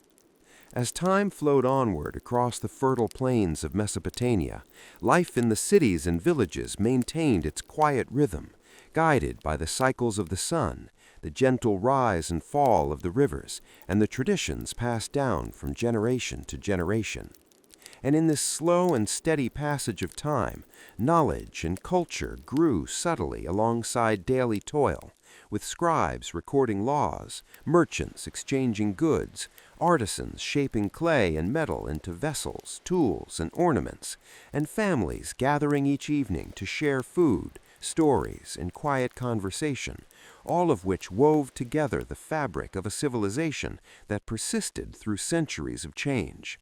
As time flowed onward across the fertile plains of Mesopotamia, life in the cities and villages maintained its quiet rhythm, guided by the cycles of the sun, the gentle rise and fall of the rivers, and the traditions passed down from generation to generation. And in this slow and steady passage of time, knowledge and culture grew subtly alongside daily toil, with scribes recording laws, merchants exchanging goods, artisans shaping clay and metal into vessels, tools, and ornaments, and families gathering each evening to share food, stories, and quiet conversation, all of which wove together the fabric of a civilization that persisted through centuries of change.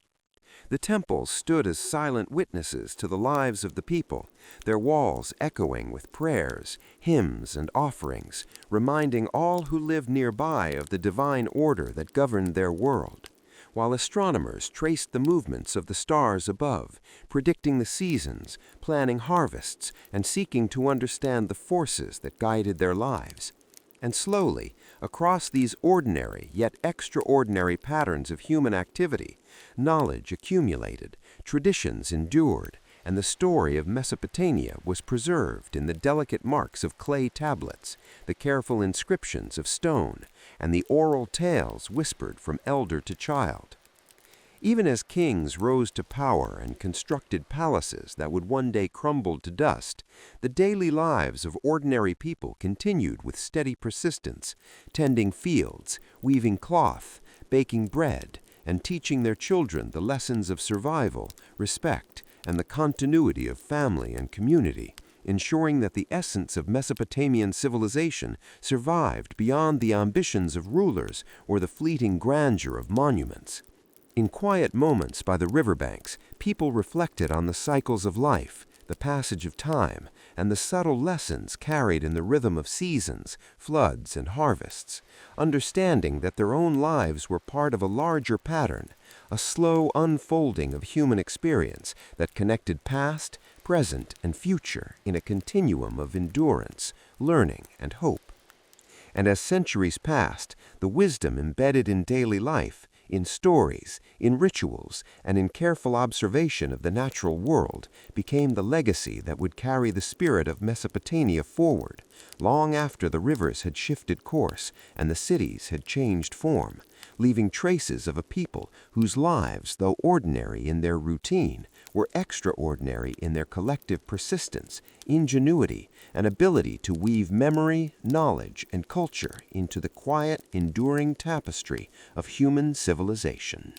The temples stood as silent witnesses to the lives of the people, their walls echoing with prayers, hymns, and offerings, reminding all who lived nearby of the divine order that governed their world, while astronomers traced the movements of the stars above, predicting the seasons, planning harvests, and seeking to understand the forces that guided their lives. And slowly, across these ordinary yet extraordinary patterns of human activity, knowledge accumulated, traditions endured, and the story of Mesopotamia was preserved in the delicate marks of clay tablets, the careful inscriptions of stone, and the oral tales whispered from elder to child. Even as kings rose to power and constructed palaces that would one day crumble to dust, the daily lives of ordinary people continued with steady persistence, tending fields, weaving cloth, baking bread, and teaching their children the lessons of survival, respect, and the continuity of family and community, ensuring that the essence of Mesopotamian civilization survived beyond the ambitions of rulers or the fleeting grandeur of monuments. In quiet moments by the riverbanks, people reflected on the cycles of life, the passage of time, and the subtle lessons carried in the rhythm of seasons, floods, and harvests, understanding that their own lives were part of a larger pattern, a slow unfolding of human experience that connected past, present, and future in a continuum of endurance, learning, and hope. And as centuries passed, the wisdom embedded in daily life, in stories, in rituals, and in careful observation of the natural world, became the legacy that would carry the spirit of Mesopotamia forward, long after the rivers had shifted course and the cities had changed form, leaving traces of a people whose lives, though ordinary in their routine, were extraordinary in their collective persistence, ingenuity, and ability to weave memory, knowledge, and culture into the quiet, enduring tapestry of human civilization.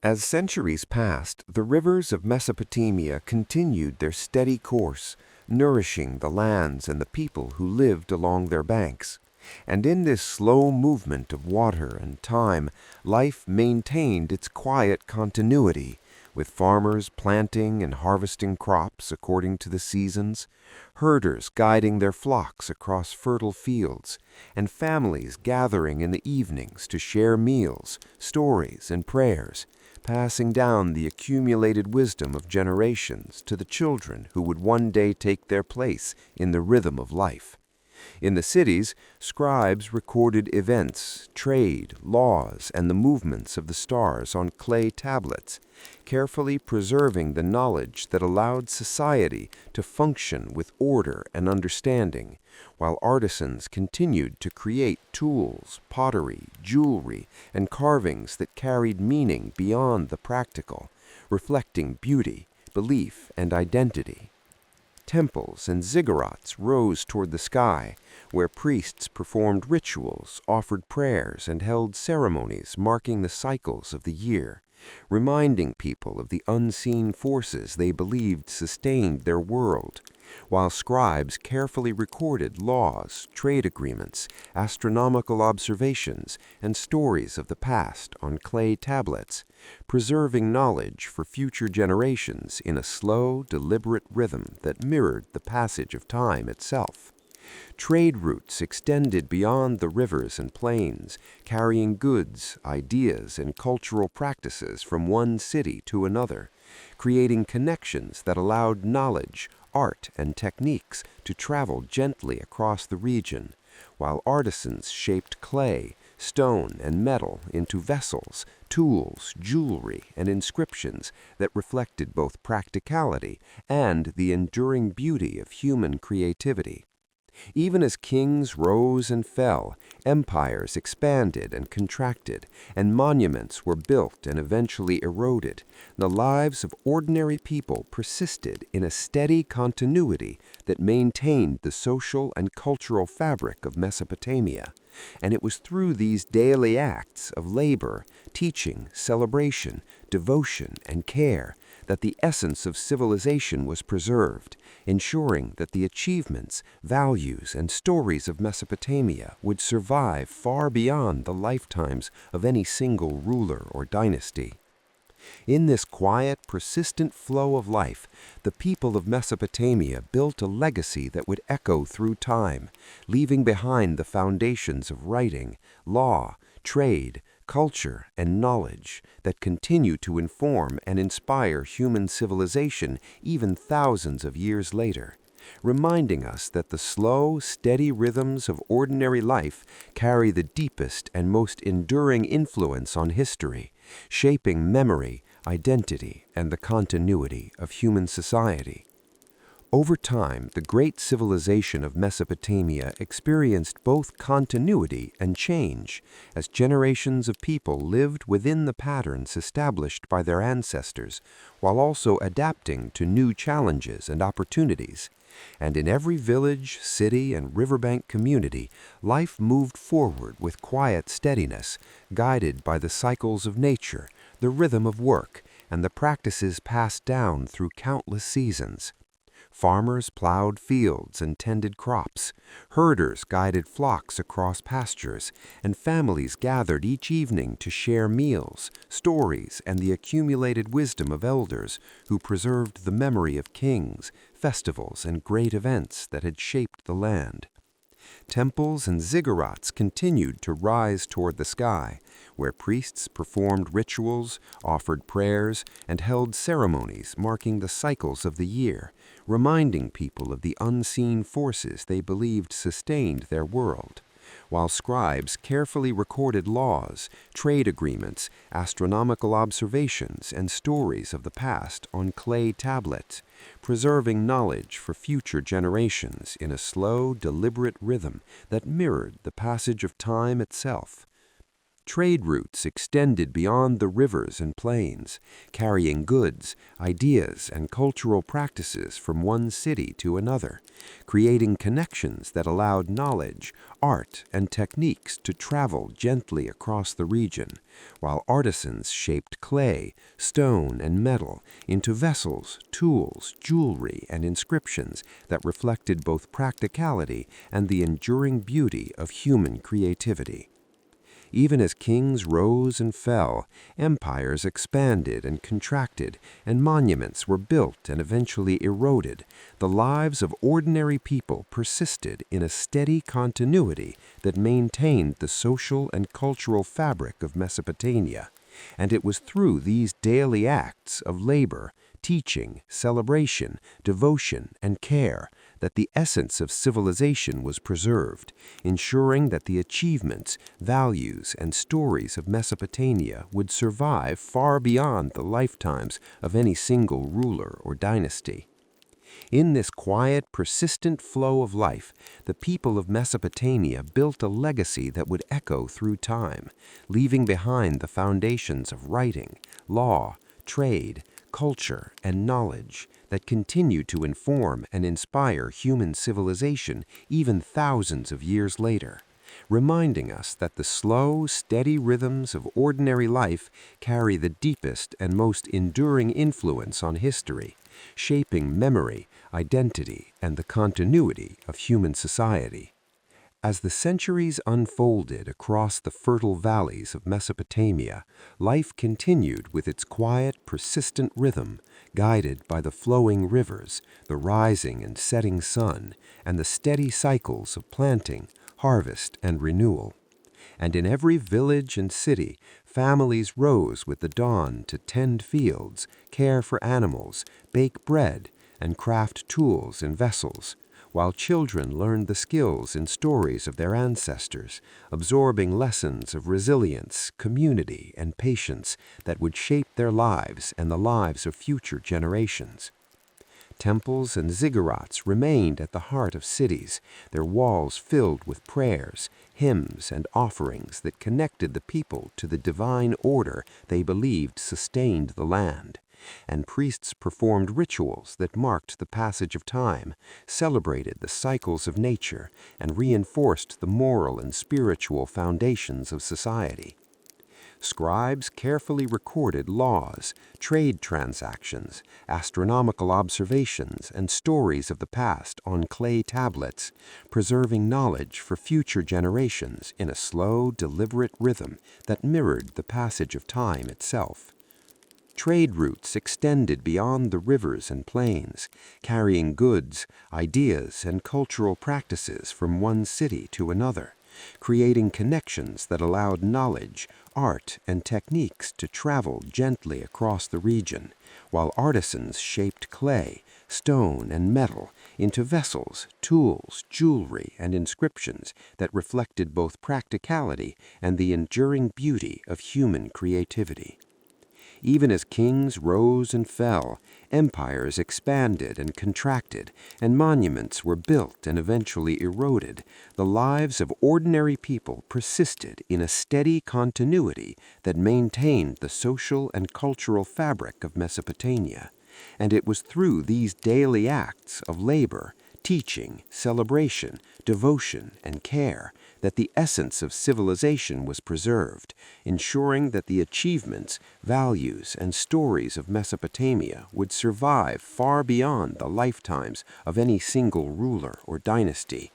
As centuries passed, the rivers of Mesopotamia continued their steady course, nourishing the lands and the people who lived along their banks. And in this slow movement of water and time, life maintained its quiet continuity, with farmers planting and harvesting crops according to the seasons, herders guiding their flocks across fertile fields, and families gathering in the evenings to share meals, stories, and prayers, passing down the accumulated wisdom of generations to the children who would one day take their place in the rhythm of life. In the cities, scribes recorded events, trade, laws, and the movements of the stars on clay tablets, carefully preserving the knowledge that allowed society to function with order and understanding, while artisans continued to create tools, pottery, jewelry, and carvings that carried meaning beyond the practical, reflecting beauty, belief, and identity. Temples and ziggurats rose toward the sky, where priests performed rituals, offered prayers, and held ceremonies marking the cycles of the year, reminding people of the unseen forces they believed sustained their world, while scribes carefully recorded laws, trade agreements, astronomical observations, and stories of the past on clay tablets, preserving knowledge for future generations in a slow, deliberate rhythm that mirrored the passage of time itself. Trade routes extended beyond the rivers and plains, carrying goods, ideas, and cultural practices from one city to another, creating connections that allowed knowledge, art, and techniques to travel gently across the region, while artisans shaped clay, stone, and metal into vessels, tools, jewelry, and inscriptions that reflected both practicality and the enduring beauty of human creativity. Even as kings rose and fell, empires expanded and contracted, and monuments were built and eventually eroded, the lives of ordinary people persisted in a steady continuity that maintained the social and cultural fabric of Mesopotamia. And it was through these daily acts of labor, teaching, celebration, devotion, and care that the essence of civilization was preserved, ensuring that the achievements, values, and stories of Mesopotamia would survive far beyond the lifetimes of any single ruler or dynasty. In this quiet, persistent flow of life, the people of Mesopotamia built a legacy that would echo through time, leaving behind the foundations of writing, law, trade, culture, and knowledge that continue to inform and inspire human civilization even thousands of years later, reminding us that the slow, steady rhythms of ordinary life carry the deepest and most enduring influence on history, shaping memory, identity, and the continuity of human society. Over time, the great civilization of Mesopotamia experienced both continuity and change, as generations of people lived within the patterns established by their ancestors, while also adapting to new challenges and opportunities. And in every village, city, and riverbank community, life moved forward with quiet steadiness, guided by the cycles of nature, the rhythm of work, and the practices passed down through countless seasons. Farmers plowed fields and tended crops, herders guided flocks across pastures, and families gathered each evening to share meals, stories, and the accumulated wisdom of elders who preserved the memory of kings, festivals, and great events that had shaped the land. Temples and ziggurats continued to rise toward the sky, where priests performed rituals, offered prayers, and held ceremonies marking the cycles of the year, reminding people of the unseen forces they believed sustained their world, while scribes carefully recorded laws, trade agreements, astronomical observations, and stories of the past on clay tablets, preserving knowledge for future generations in a slow, deliberate rhythm that mirrored the passage of time itself. Trade routes extended beyond the rivers and plains, carrying goods, ideas, and cultural practices from one city to another, creating connections that allowed knowledge, art, and techniques to travel gently across the region, while artisans shaped clay, stone, and metal into vessels, tools, jewelry, and inscriptions that reflected both practicality and the enduring beauty of human creativity. Even as kings rose and fell, empires expanded and contracted, and monuments were built and eventually eroded, the lives of ordinary people persisted in a steady continuity that maintained the social and cultural fabric of Mesopotamia. And it was through these daily acts of labor, teaching, celebration, devotion, and care that the essence of civilization was preserved, ensuring that the achievements, values, and stories of Mesopotamia would survive far beyond the lifetimes of any single ruler or dynasty. In this quiet, persistent flow of life, the people of Mesopotamia built a legacy that would echo through time, leaving behind the foundations of writing, law, trade, culture, and knowledge that continue to inform and inspire human civilization even thousands of years later, reminding us that the slow, steady rhythms of ordinary life carry the deepest and most enduring influence on history, shaping memory, identity, and the continuity of human society. As the centuries unfolded across the fertile valleys of Mesopotamia, life continued with its quiet, persistent rhythm, guided by the flowing rivers, the rising and setting sun, and the steady cycles of planting, harvest, and renewal. And in every village and city, families rose with the dawn to tend fields, care for animals, bake bread, and craft tools and vessels, while children learned the skills and stories of their ancestors, absorbing lessons of resilience, community, and patience that would shape their lives and the lives of future generations. Temples and ziggurats remained at the heart of cities, their walls filled with prayers, hymns, and offerings that connected the people to the divine order they believed sustained the land. And priests performed rituals that marked the passage of time, celebrated the cycles of nature, and reinforced the moral and spiritual foundations of society. Scribes carefully recorded laws, trade transactions, astronomical observations, and stories of the past on clay tablets, preserving knowledge for future generations in a slow, deliberate rhythm that mirrored the passage of time itself. Trade routes extended beyond the rivers and plains, carrying goods, ideas, and cultural practices from one city to another, creating connections that allowed knowledge, art, and techniques to travel gently across the region, while artisans shaped clay, stone, and metal into vessels, tools, jewelry, and inscriptions that reflected both practicality and the enduring beauty of human creativity. Even as kings rose and fell, empires expanded and contracted, and monuments were built and eventually eroded, the lives of ordinary people persisted in a steady continuity that maintained the social and cultural fabric of Mesopotamia. And it was through these daily acts of labor, teaching, celebration, devotion, and care that the essence of civilization was preserved, ensuring that the achievements, values, and stories of Mesopotamia would survive far beyond the lifetimes of any single ruler or dynasty.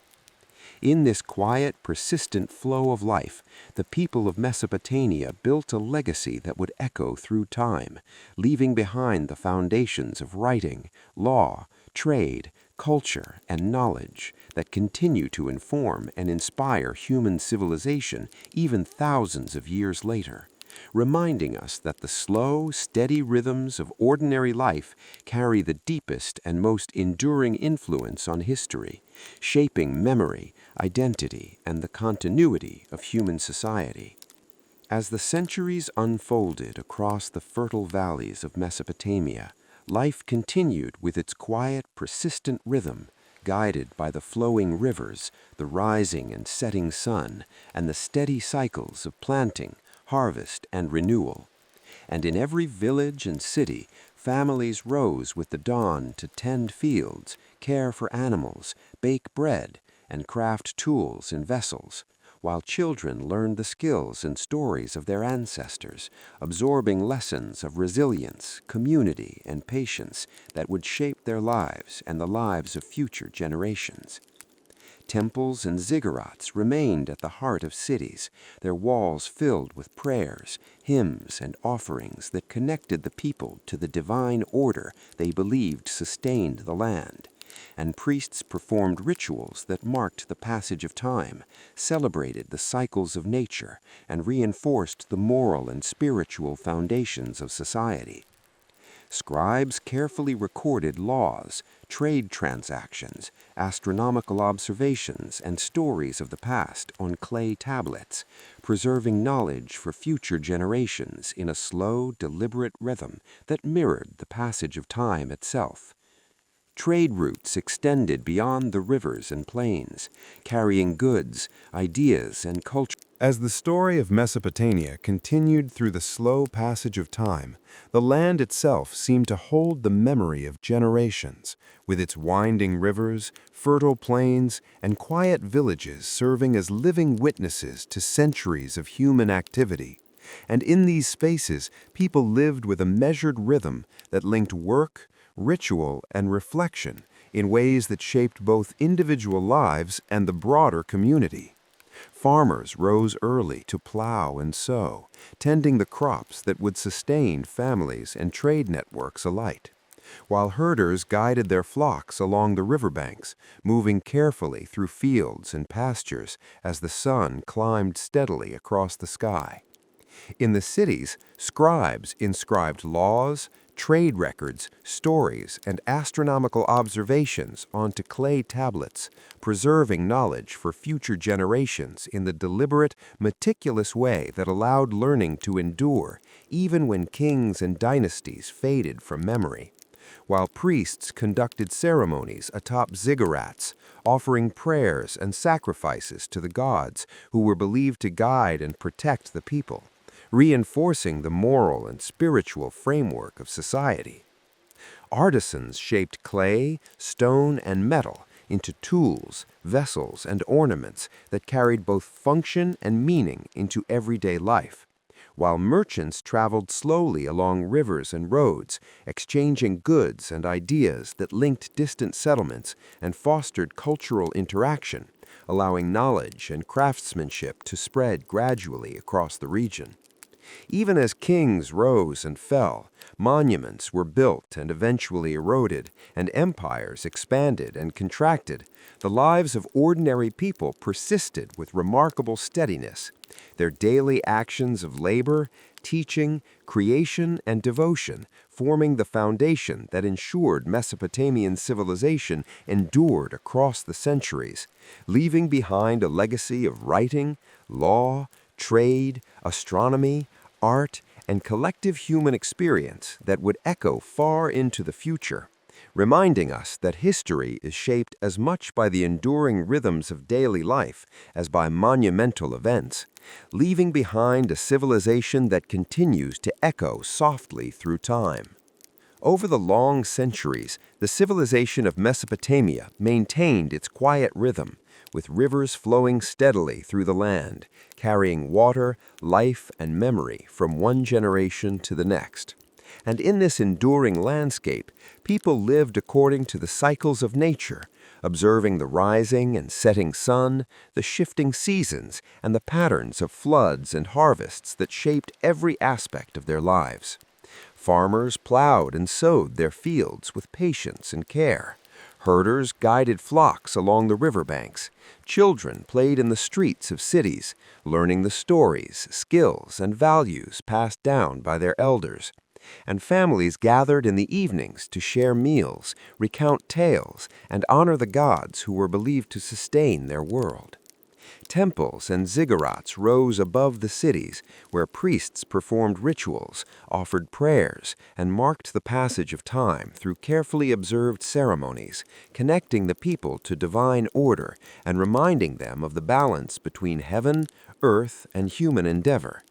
In this quiet, persistent flow of life, the people of Mesopotamia built a legacy that would echo through time, leaving behind the foundations of writing, law, trade, culture, and knowledge that continue to inform and inspire human civilization even thousands of years later, reminding us that the slow, steady rhythms of ordinary life carry the deepest and most enduring influence on history, shaping memory, identity, and the continuity of human society. As the centuries unfolded across the fertile valleys of Mesopotamia, life continued with its quiet, persistent rhythm, guided by the flowing rivers, the rising and setting sun, and the steady cycles of planting, harvest, and renewal. And in every village and city, families rose with the dawn to tend fields, care for animals, bake bread, and craft tools and vessels, while children learned the skills and stories of their ancestors, absorbing lessons of resilience, community, and patience that would shape their lives and the lives of future generations. Temples and ziggurats remained at the heart of cities, their walls filled with prayers, hymns, and offerings that connected the people to the divine order they believed sustained the land. And priests performed rituals that marked the passage of time, celebrated the cycles of nature, and reinforced the moral and spiritual foundations of society. Scribes carefully recorded laws, trade transactions, astronomical observations, and stories of the past on clay tablets, preserving knowledge for future generations in a slow, deliberate rhythm that mirrored the passage of time itself. Trade routes extended beyond the rivers and plains, carrying goods, ideas, and culture. As the story of Mesopotamia continued through the slow passage of time, the land itself seemed to hold the memory of generations, with its winding rivers, fertile plains, and quiet villages serving as living witnesses to centuries of human activity. And in these spaces, people lived with a measured rhythm that linked work, ritual, and reflection in ways that shaped both individual lives and the broader community. Farmers rose early to plow and sow, tending the crops that would sustain families and trade networks alike, while herders guided their flocks along the riverbanks, moving carefully through fields and pastures as the sun climbed steadily across the sky. In the cities, scribes inscribed laws, trade records, stories, and astronomical observations onto clay tablets, preserving knowledge for future generations in the deliberate, meticulous way that allowed learning to endure, even when kings and dynasties faded from memory. While priests conducted ceremonies atop ziggurats, offering prayers and sacrifices to the gods who were believed to guide and protect the people, reinforcing the moral and spiritual framework of society. Artisans shaped clay, stone, and metal into tools, vessels, and ornaments that carried both function and meaning into everyday life, while merchants traveled slowly along rivers and roads, exchanging goods and ideas that linked distant settlements and fostered cultural interaction, allowing knowledge and craftsmanship to spread gradually across the region. Even as kings rose and fell, monuments were built and eventually eroded, and empires expanded and contracted, the lives of ordinary people persisted with remarkable steadiness, their daily actions of labor, teaching, creation, and devotion forming the foundation that ensured Mesopotamian civilization endured across the centuries, leaving behind a legacy of writing, law, trade, astronomy, art, and collective human experience that would echo far into the future, reminding us that history is shaped as much by the enduring rhythms of daily life as by monumental events, leaving behind a civilization that continues to echo softly through time. Over the long centuries, the civilization of Mesopotamia maintained its quiet rhythm, with rivers flowing steadily through the land, carrying water, life, and memory from one generation to the next. And in this enduring landscape, people lived according to the cycles of nature, observing the rising and setting sun, the shifting seasons, and the patterns of floods and harvests that shaped every aspect of their lives. Farmers plowed and sowed their fields with patience and care. Herders guided flocks along the riverbanks. Children played in the streets of cities, learning the stories, skills, and values passed down by their elders. And families gathered in the evenings to share meals, recount tales, and honor the gods who were believed to sustain their world. Temples and ziggurats rose above the cities, where priests performed rituals, offered prayers, and marked the passage of time through carefully observed ceremonies, connecting the people to divine order and reminding them of the balance between heaven, earth, and human endeavor.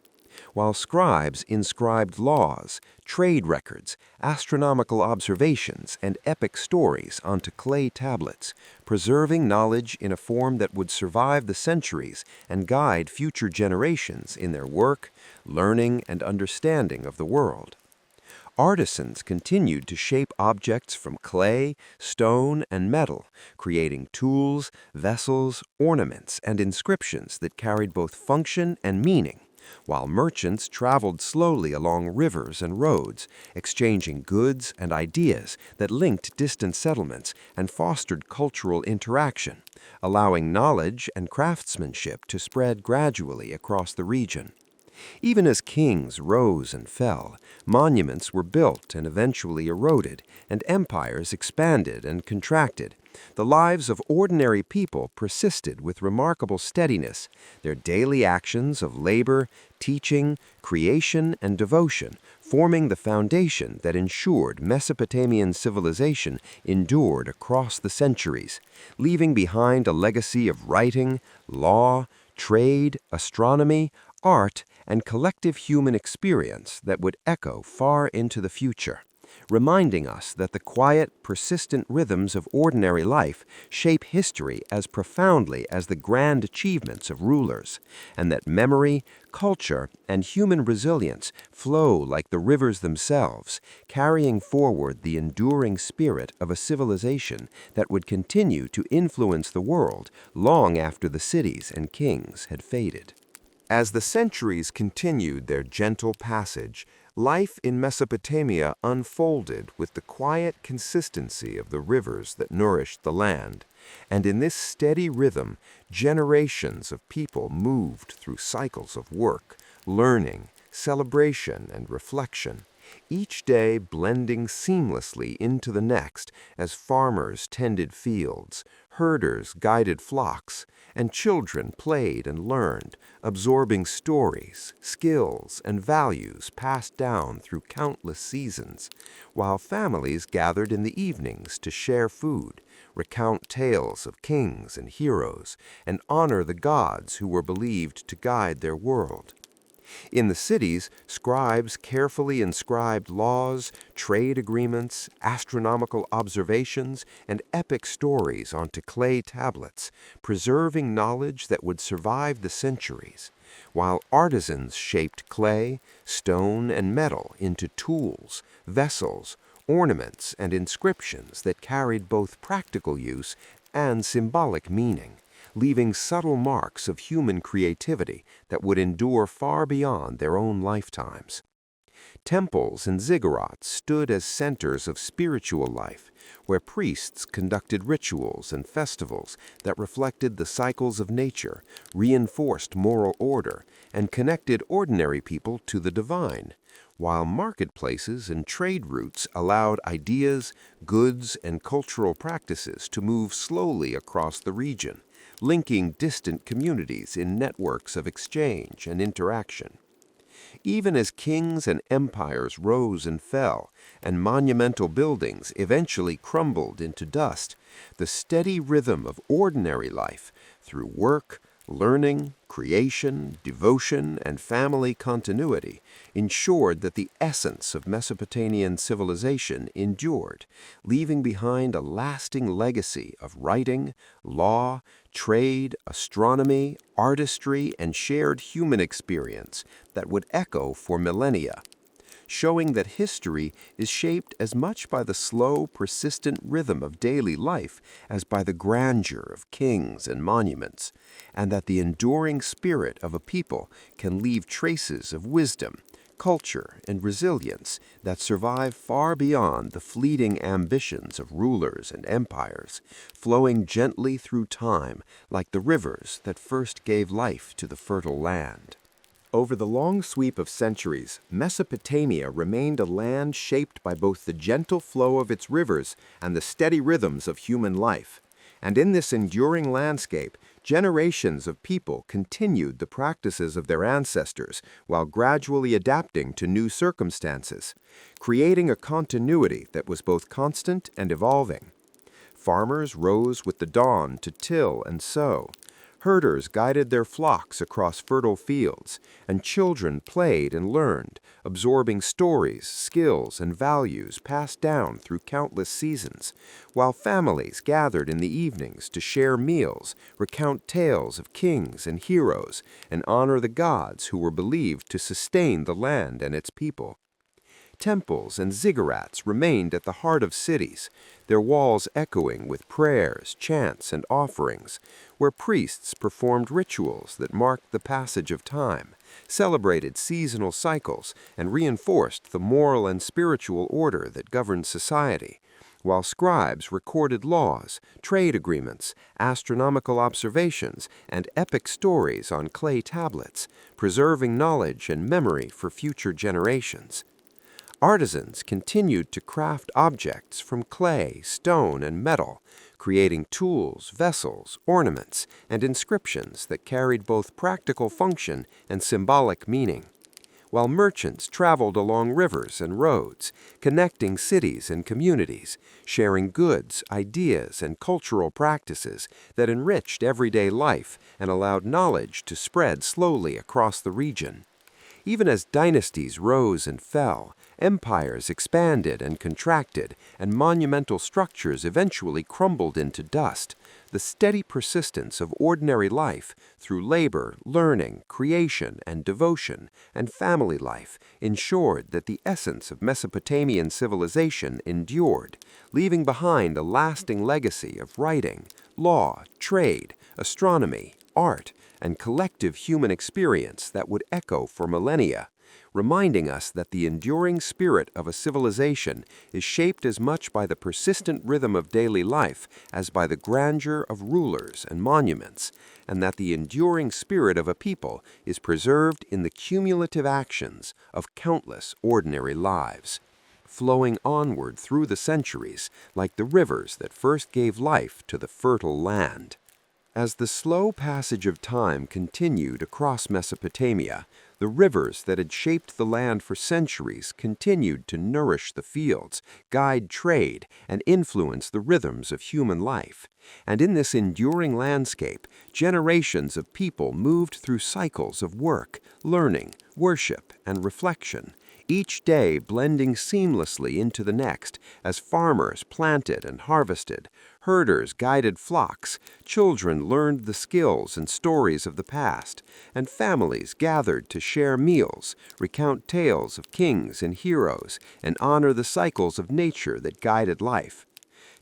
While scribes inscribed laws, trade records, astronomical observations, and epic stories onto clay tablets, preserving knowledge in a form that would survive the centuries and guide future generations in their work, learning, and understanding of the world. Artisans continued to shape objects from clay, stone, and metal, creating tools, vessels, ornaments, and inscriptions that carried both function and meaning, while merchants traveled slowly along rivers and roads, exchanging goods and ideas that linked distant settlements and fostered cultural interaction, allowing knowledge and craftsmanship to spread gradually across the region. Even as kings rose and fell, monuments were built and eventually eroded, and empires expanded and contracted. The lives of ordinary people persisted with remarkable steadiness, their daily actions of labor, teaching, creation, and devotion forming the foundation that ensured Mesopotamian civilization endured across the centuries, leaving behind a legacy of writing, law, trade, astronomy, art, and collective human experience that would echo far into the future, reminding us that the quiet, persistent rhythms of ordinary life shape history as profoundly as the grand achievements of rulers, and that memory, culture, and human resilience flow like the rivers themselves, carrying forward the enduring spirit of a civilization that would continue to influence the world long after the cities and kings had faded. As the centuries continued their gentle passage, life in Mesopotamia unfolded with the quiet consistency of the rivers that nourished the land, and in this steady rhythm, generations of people moved through cycles of work, learning, celebration, and reflection, each day blending seamlessly into the next as farmers tended fields, herders guided flocks, and children played and learned, absorbing stories, skills, and values passed down through countless seasons, while families gathered in the evenings to share food, recount tales of kings and heroes, and honor the gods who were believed to guide their world. In the cities, scribes carefully inscribed laws, trade agreements, astronomical observations, and epic stories onto clay tablets, preserving knowledge that would survive the centuries, while artisans shaped clay, stone, and metal into tools, vessels, ornaments, and inscriptions that carried both practical use and symbolic meaning, leaving subtle marks of human creativity that would endure far beyond their own lifetimes. Temples and ziggurats stood as centers of spiritual life, where priests conducted rituals and festivals that reflected the cycles of nature, reinforced moral order, and connected ordinary people to the divine, while marketplaces and trade routes allowed ideas, goods, and cultural practices to move slowly across the region, linking distant communities in networks of exchange and interaction. Even as kings and empires rose and fell, and monumental buildings eventually crumbled into dust, the steady rhythm of ordinary life, through work, learning, creation, devotion, and family continuity, ensured that the essence of Mesopotamian civilization endured, leaving behind a lasting legacy of writing, law, trade, astronomy, artistry, and shared human experience that would echo for millennia, showing that history is shaped as much by the slow, persistent rhythm of daily life as by the grandeur of kings and monuments, and that the enduring spirit of a people can leave traces of wisdom, culture, and resilience that survive far beyond the fleeting ambitions of rulers and empires, flowing gently through time like the rivers that first gave life to the fertile land. Over the long sweep of centuries, Mesopotamia remained a land shaped by both the gentle flow of its rivers and the steady rhythms of human life. And in this enduring landscape, Generations of people continued the practices of their ancestors while gradually adapting to new circumstances, creating a continuity that was both constant and evolving. Farmers rose with the dawn to till and sow. Herders guided their flocks across fertile fields, and children played and learned, absorbing stories, skills, and values passed down through countless seasons, while families gathered in the evenings to share meals, recount tales of kings and heroes, and honor the gods who were believed to sustain the land and its people. Temples and ziggurats remained at the heart of cities, their walls echoing with prayers, chants, and offerings, where priests performed rituals that marked the passage of time, celebrated seasonal cycles, and reinforced the moral and spiritual order that governed society, while scribes recorded laws, trade agreements, astronomical observations, and epic stories on clay tablets, preserving knowledge and memory for future generations. Artisans continued to craft objects from clay, stone, and metal, creating tools, vessels, ornaments, and inscriptions that carried both practical function and symbolic meaning, while merchants traveled along rivers and roads, connecting cities and communities, sharing goods, ideas, and cultural practices that enriched everyday life and allowed knowledge to spread slowly across the region. Even as dynasties rose and fell, empires expanded and contracted, and monumental structures eventually crumbled into dust, the steady persistence of ordinary life through labor, learning, creation, and devotion, and family life ensured that the essence of Mesopotamian civilization endured, leaving behind a lasting legacy of writing, law, trade, astronomy, art, and collective human experience that would echo for millennia, reminding us that the enduring spirit of a civilization is shaped as much by the persistent rhythm of daily life as by the grandeur of rulers and monuments, and that the enduring spirit of a people is preserved in the cumulative actions of countless ordinary lives, flowing onward through the centuries like the rivers that first gave life to the fertile land. As the slow passage of time continued across Mesopotamia, the rivers that had shaped the land for centuries continued to nourish the fields, guide trade, and influence the rhythms of human life. And in this enduring landscape, generations of people moved through cycles of work, learning, worship, and reflection, each day blending seamlessly into the next as farmers planted and harvested, herders guided flocks, children learned the skills and stories of the past, and families gathered to share meals, recount tales of kings and heroes, and honor the cycles of nature that guided life.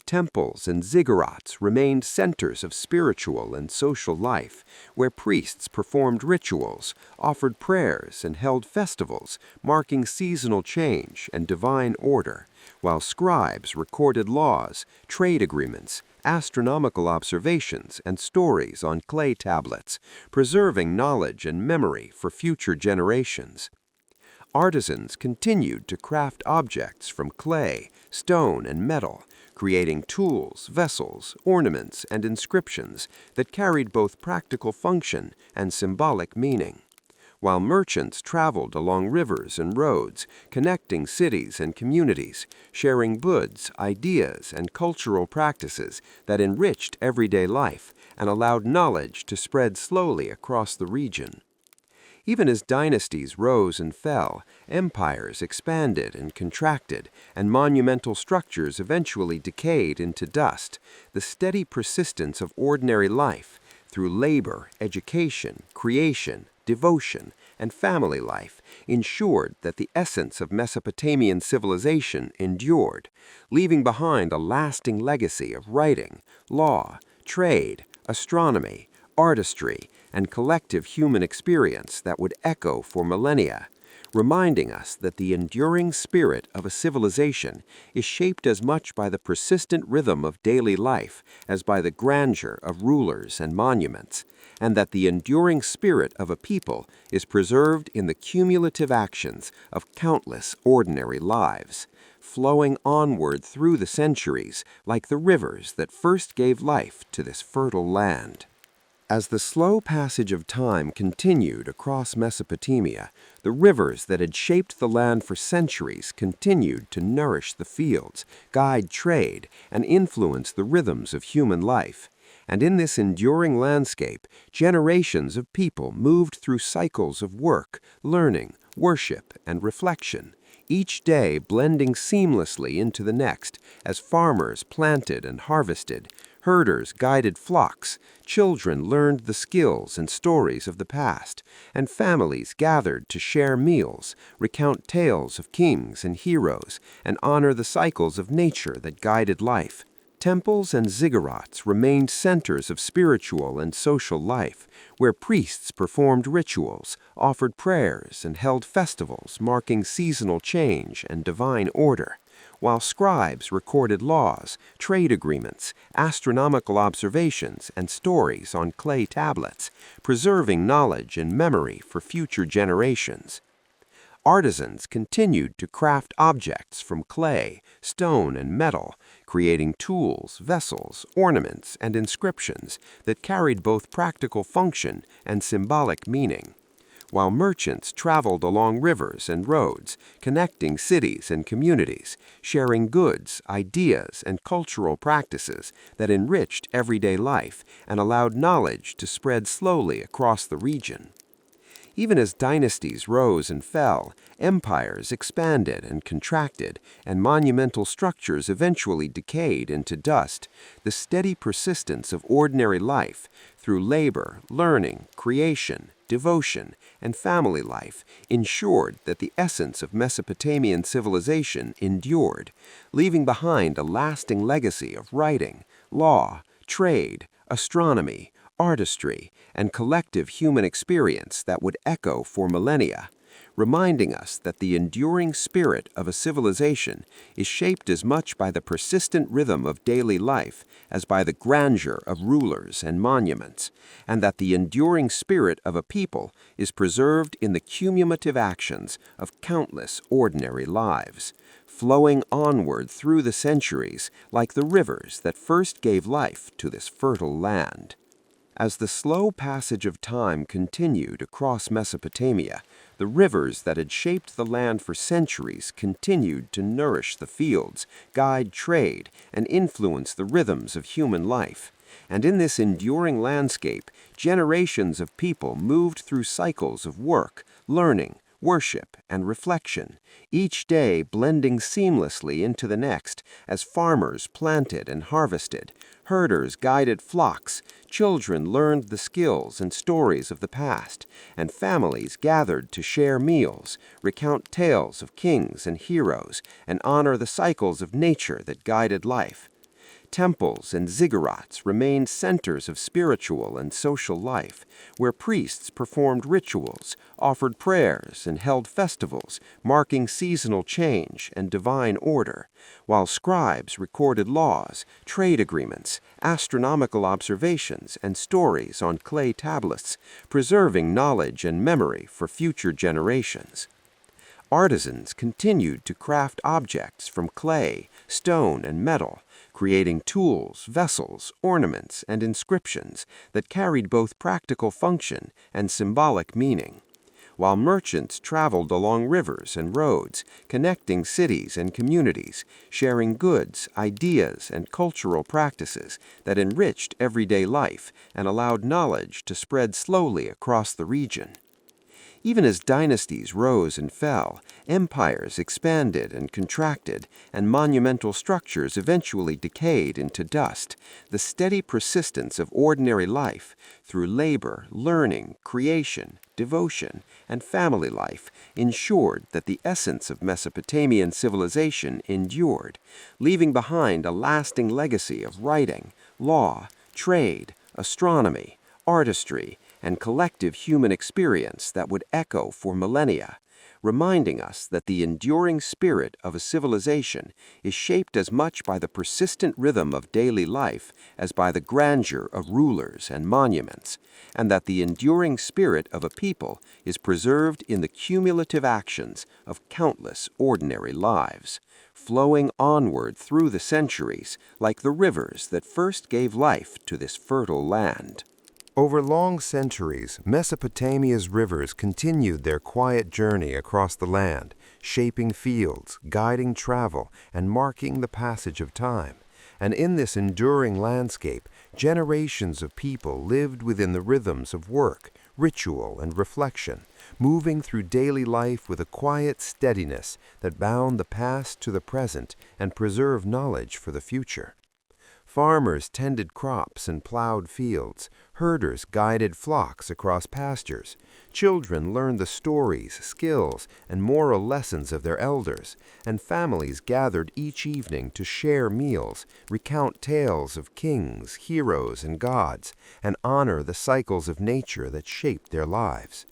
Temples and ziggurats remained centers of spiritual and social life, where priests performed rituals, offered prayers, and held festivals, marking seasonal change and divine order, while scribes recorded laws, trade agreements, astronomical observations, and stories on clay tablets, preserving knowledge and memory for future generations. Artisans continued to craft objects from clay, stone, and metal, creating tools, vessels, ornaments, and inscriptions that carried both practical function and symbolic meaning, while merchants traveled along rivers and roads, connecting cities and communities, sharing goods, ideas, and cultural practices that enriched everyday life and allowed knowledge to spread slowly across the region. Even as dynasties rose and fell, empires expanded and contracted, and monumental structures eventually decayed into dust, the steady persistence of ordinary life, through labor, education, creation, devotion, and family life, ensured that the essence of Mesopotamian civilization endured, leaving behind a lasting legacy of writing, law, trade, astronomy, artistry, and collective human experience that would echo for millennia, reminding us that the enduring spirit of a civilization is shaped as much by the persistent rhythm of daily life as by the grandeur of rulers and monuments, and that the enduring spirit of a people is preserved in the cumulative actions of countless ordinary lives, flowing onward through the centuries like the rivers that first gave life to this fertile land. As the slow passage of time continued across Mesopotamia, the rivers that had shaped the land for centuries continued to nourish the fields, guide trade, and influence the rhythms of human life. And in this enduring landscape, generations of people moved through cycles of work, learning, worship, and reflection, each day blending seamlessly into the next as farmers planted and harvested, herders guided flocks, children learned the skills and stories of the past, and families gathered to share meals, recount tales of kings and heroes, and honor the cycles of nature that guided life. Temples and ziggurats remained centers of spiritual and social life, where priests performed rituals, offered prayers, and held festivals marking seasonal change and divine order, while scribes recorded laws, trade agreements, astronomical observations, and stories on clay tablets, preserving knowledge and memory for future generations. Artisans continued to craft objects from clay, stone, and metal, creating tools, vessels, ornaments, and inscriptions that carried both practical function and symbolic meaning, while merchants traveled along rivers and roads, connecting cities and communities, sharing goods, ideas, and cultural practices that enriched everyday life and allowed knowledge to spread slowly across the region. Even as dynasties rose and fell, empires expanded and contracted, and monumental structures eventually decayed into dust, the steady persistence of ordinary life through labor, learning, creation, devotion, and family life ensured that the essence of Mesopotamian civilization endured, leaving behind a lasting legacy of writing, law, trade, astronomy, artistry, and collective human experience that would echo for millennia, reminding us that the enduring spirit of a civilization is shaped as much by the persistent rhythm of daily life as by the grandeur of rulers and monuments, and that the enduring spirit of a people is preserved in the cumulative actions of countless ordinary lives, flowing onward through the centuries like the rivers that first gave life to this fertile land. As the slow passage of time continued across Mesopotamia, the rivers that had shaped the land for centuries continued to nourish the fields, guide trade, and influence the rhythms of human life. And in this enduring landscape, generations of people moved through cycles of work, learning, worship, and reflection, each day blending seamlessly into the next as farmers planted and harvested, herders guided flocks, children learned the skills and stories of the past, and families gathered to share meals, recount tales of kings and heroes, and honor the cycles of nature that guided life. Temples and ziggurats remained centers of spiritual and social life, where priests performed rituals, offered prayers, and held festivals marking seasonal change and divine order, while scribes recorded laws, trade agreements, astronomical observations, and stories on clay tablets, preserving knowledge and memory for future generations. Artisans continued to craft objects from clay, stone, and metal, creating tools, vessels, ornaments, and inscriptions that carried both practical function and symbolic meaning, while merchants traveled along rivers and roads, connecting cities and communities, sharing goods, ideas, and cultural practices that enriched everyday life and allowed knowledge to spread slowly across the region. Even as dynasties rose and fell, empires expanded and contracted, and monumental structures eventually decayed into dust, the steady persistence of ordinary life through labor, learning, creation, devotion, and family life ensured that the essence of Mesopotamian civilization endured, leaving behind a lasting legacy of writing, law, trade, astronomy, artistry, and collective human experience that would echo for millennia, reminding us that the enduring spirit of a civilization is shaped as much by the persistent rhythm of daily life as by the grandeur of rulers and monuments, and that the enduring spirit of a people is preserved in the cumulative actions of countless ordinary lives, flowing onward through the centuries like the rivers that first gave life to this fertile land. Over long centuries, Mesopotamia's rivers continued their quiet journey across the land, shaping fields, guiding travel, and marking the passage of time. And in this enduring landscape, generations of people lived within the rhythms of work, ritual, and reflection, moving through daily life with a quiet steadiness that bound the past to the present and preserved knowledge for the future. Farmers tended crops and plowed fields, herders guided flocks across pastures, children learned the stories, skills, and moral lessons of their elders, and families gathered each evening to share meals, recount tales of kings, heroes, and gods, and honor the cycles of nature that shaped their lives.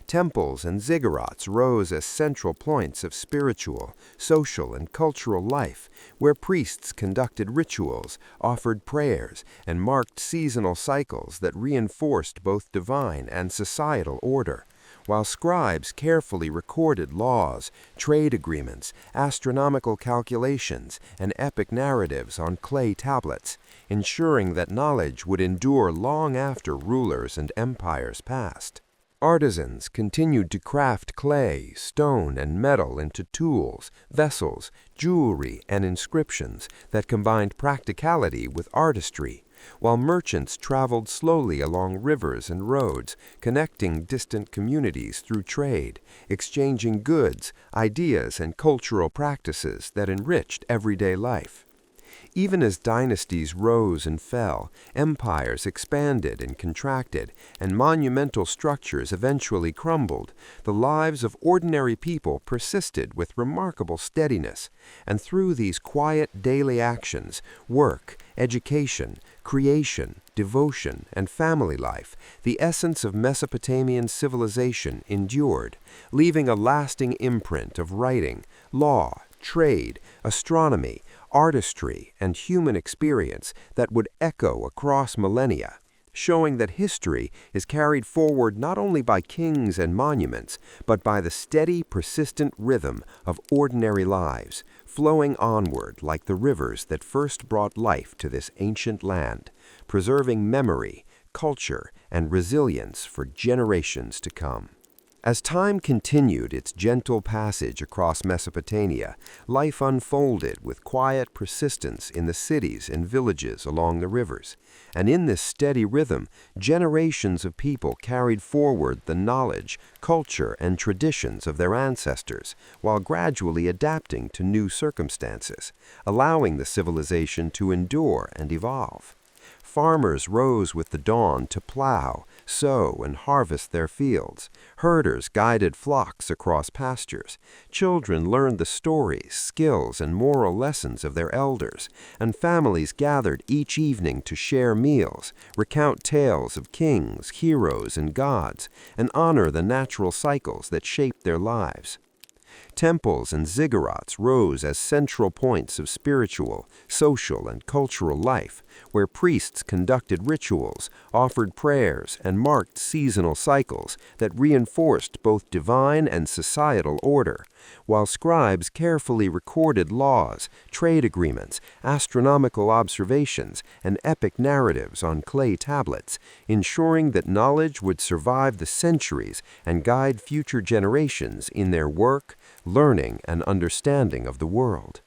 Temples and ziggurats rose as central points of spiritual, social, and cultural life, where priests conducted rituals, offered prayers, and marked seasonal cycles that reinforced both divine and societal order, while scribes carefully recorded laws, trade agreements, astronomical calculations, and epic narratives on clay tablets, ensuring that knowledge would endure long after rulers and empires passed. Artisans continued to craft clay, stone, and metal into tools, vessels, jewelry, and inscriptions that combined practicality with artistry, while merchants traveled slowly along rivers and roads, connecting distant communities through trade, exchanging goods, ideas, and cultural practices that enriched everyday life. Even as dynasties rose and fell, empires expanded and contracted, and monumental structures eventually crumbled, the lives of ordinary people persisted with remarkable steadiness, and through these quiet daily actions, work, education, creation, devotion, and family life, the essence of Mesopotamian civilization endured, leaving a lasting imprint of writing, law, trade, astronomy, artistry, and human experience that would echo across millennia, showing that history is carried forward not only by kings and monuments, but by the steady, persistent rhythm of ordinary lives, flowing onward like the rivers that first brought life to this ancient land, preserving memory, culture, and resilience for generations to come. As time continued its gentle passage across Mesopotamia, life unfolded with quiet persistence in the cities and villages along the rivers, and in this steady rhythm, generations of people carried forward the knowledge, culture, and traditions of their ancestors, while gradually adapting to new circumstances, allowing the civilization to endure and evolve. Farmers rose with the dawn to plow, sow, and harvest their fields. Herders guided flocks across pastures. Children learned the stories, skills, and moral lessons of their elders, and families gathered each evening to share meals, recount tales of kings, heroes, and gods, and honor the natural cycles that shaped their lives. Temples and ziggurats rose as central points of spiritual, social, and cultural life, where priests conducted rituals, offered prayers, and marked seasonal cycles that reinforced both divine and societal order, while scribes carefully recorded laws, trade agreements, astronomical observations, and epic narratives on clay tablets, ensuring that knowledge would survive the centuries and guide future generations in their work, learning, and understanding of the world.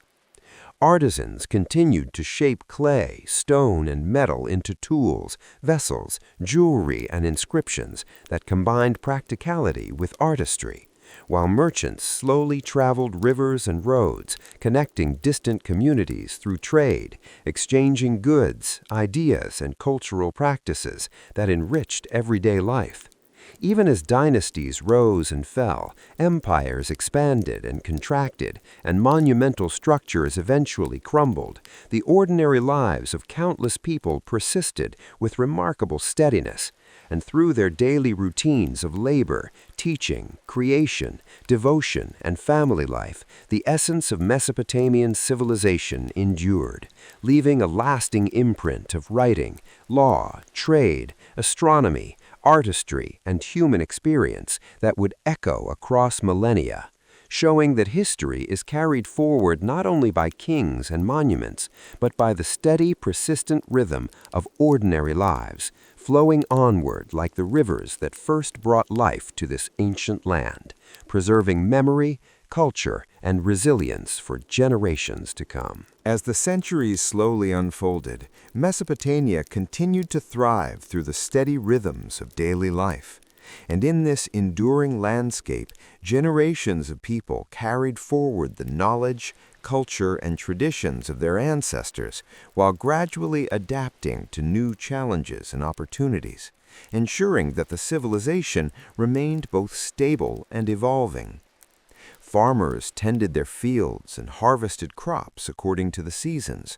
Artisans continued to shape clay, stone, and metal into tools, vessels, jewelry, and inscriptions that combined practicality with artistry, while merchants slowly traveled rivers and roads, connecting distant communities through trade, exchanging goods, ideas, and cultural practices that enriched everyday life. Even as dynasties rose and fell, empires expanded and contracted, and monumental structures eventually crumbled, the ordinary lives of countless people persisted with remarkable steadiness, and through their daily routines of labor, teaching, creation, devotion, and family life, the essence of Mesopotamian civilization endured, leaving a lasting imprint of writing, law, trade, astronomy, artistry, and human experience that would echo across millennia, showing that history is carried forward not only by kings and monuments, but by the steady, persistent rhythm of ordinary lives, flowing onward like the rivers that first brought life to this ancient land, preserving memory, culture, and resilience for generations to come. As the centuries slowly unfolded, Mesopotamia continued to thrive through the steady rhythms of daily life. And in this enduring landscape, generations of people carried forward the knowledge, culture, and traditions of their ancestors while gradually adapting to new challenges and opportunities, ensuring that the civilization remained both stable and evolving. Farmers tended their fields and harvested crops according to the seasons.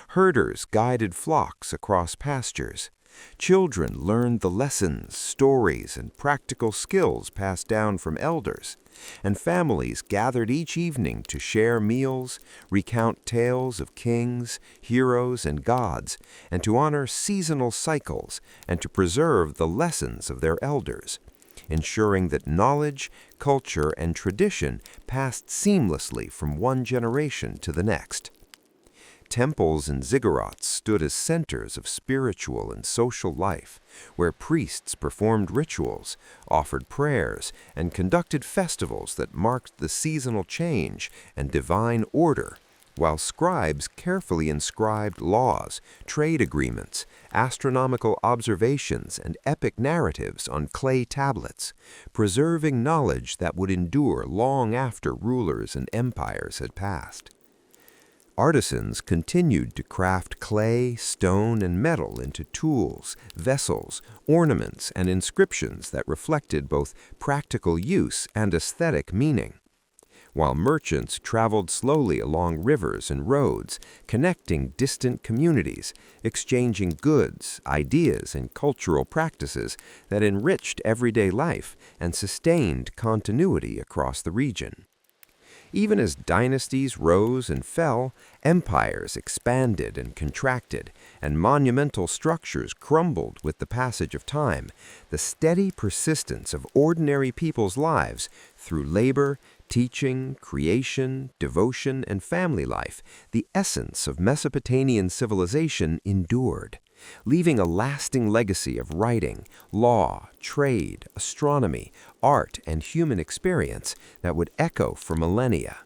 Herders guided flocks across pastures. Children learned the lessons, stories, and practical skills passed down from elders. And families gathered each evening to share meals, recount tales of kings, heroes, and gods, and to honor seasonal cycles and to preserve the lessons of their elders, ensuring that knowledge, culture, and tradition passed seamlessly from one generation to the next. Temples and ziggurats stood as centers of spiritual and social life, where priests performed rituals, offered prayers, and conducted festivals that marked the seasonal change and divine order, while scribes carefully inscribed laws, trade agreements, astronomical observations, and epic narratives on clay tablets, preserving knowledge that would endure long after rulers and empires had passed. Artisans continued to craft clay, stone, and metal into tools, vessels, ornaments, and inscriptions that reflected both practical use and aesthetic meaning, while merchants traveled slowly along rivers and roads, connecting distant communities, exchanging goods, ideas, and cultural practices that enriched everyday life and sustained continuity across the region. Even as dynasties rose and fell, empires expanded and contracted, and monumental structures crumbled with the passage of time, the steady persistence of ordinary people's lives through labor, teaching, creation, devotion, and family life, the essence of Mesopotamian civilization endured, leaving a lasting legacy of writing, law, trade, astronomy, art, and human experience that would echo for millennia,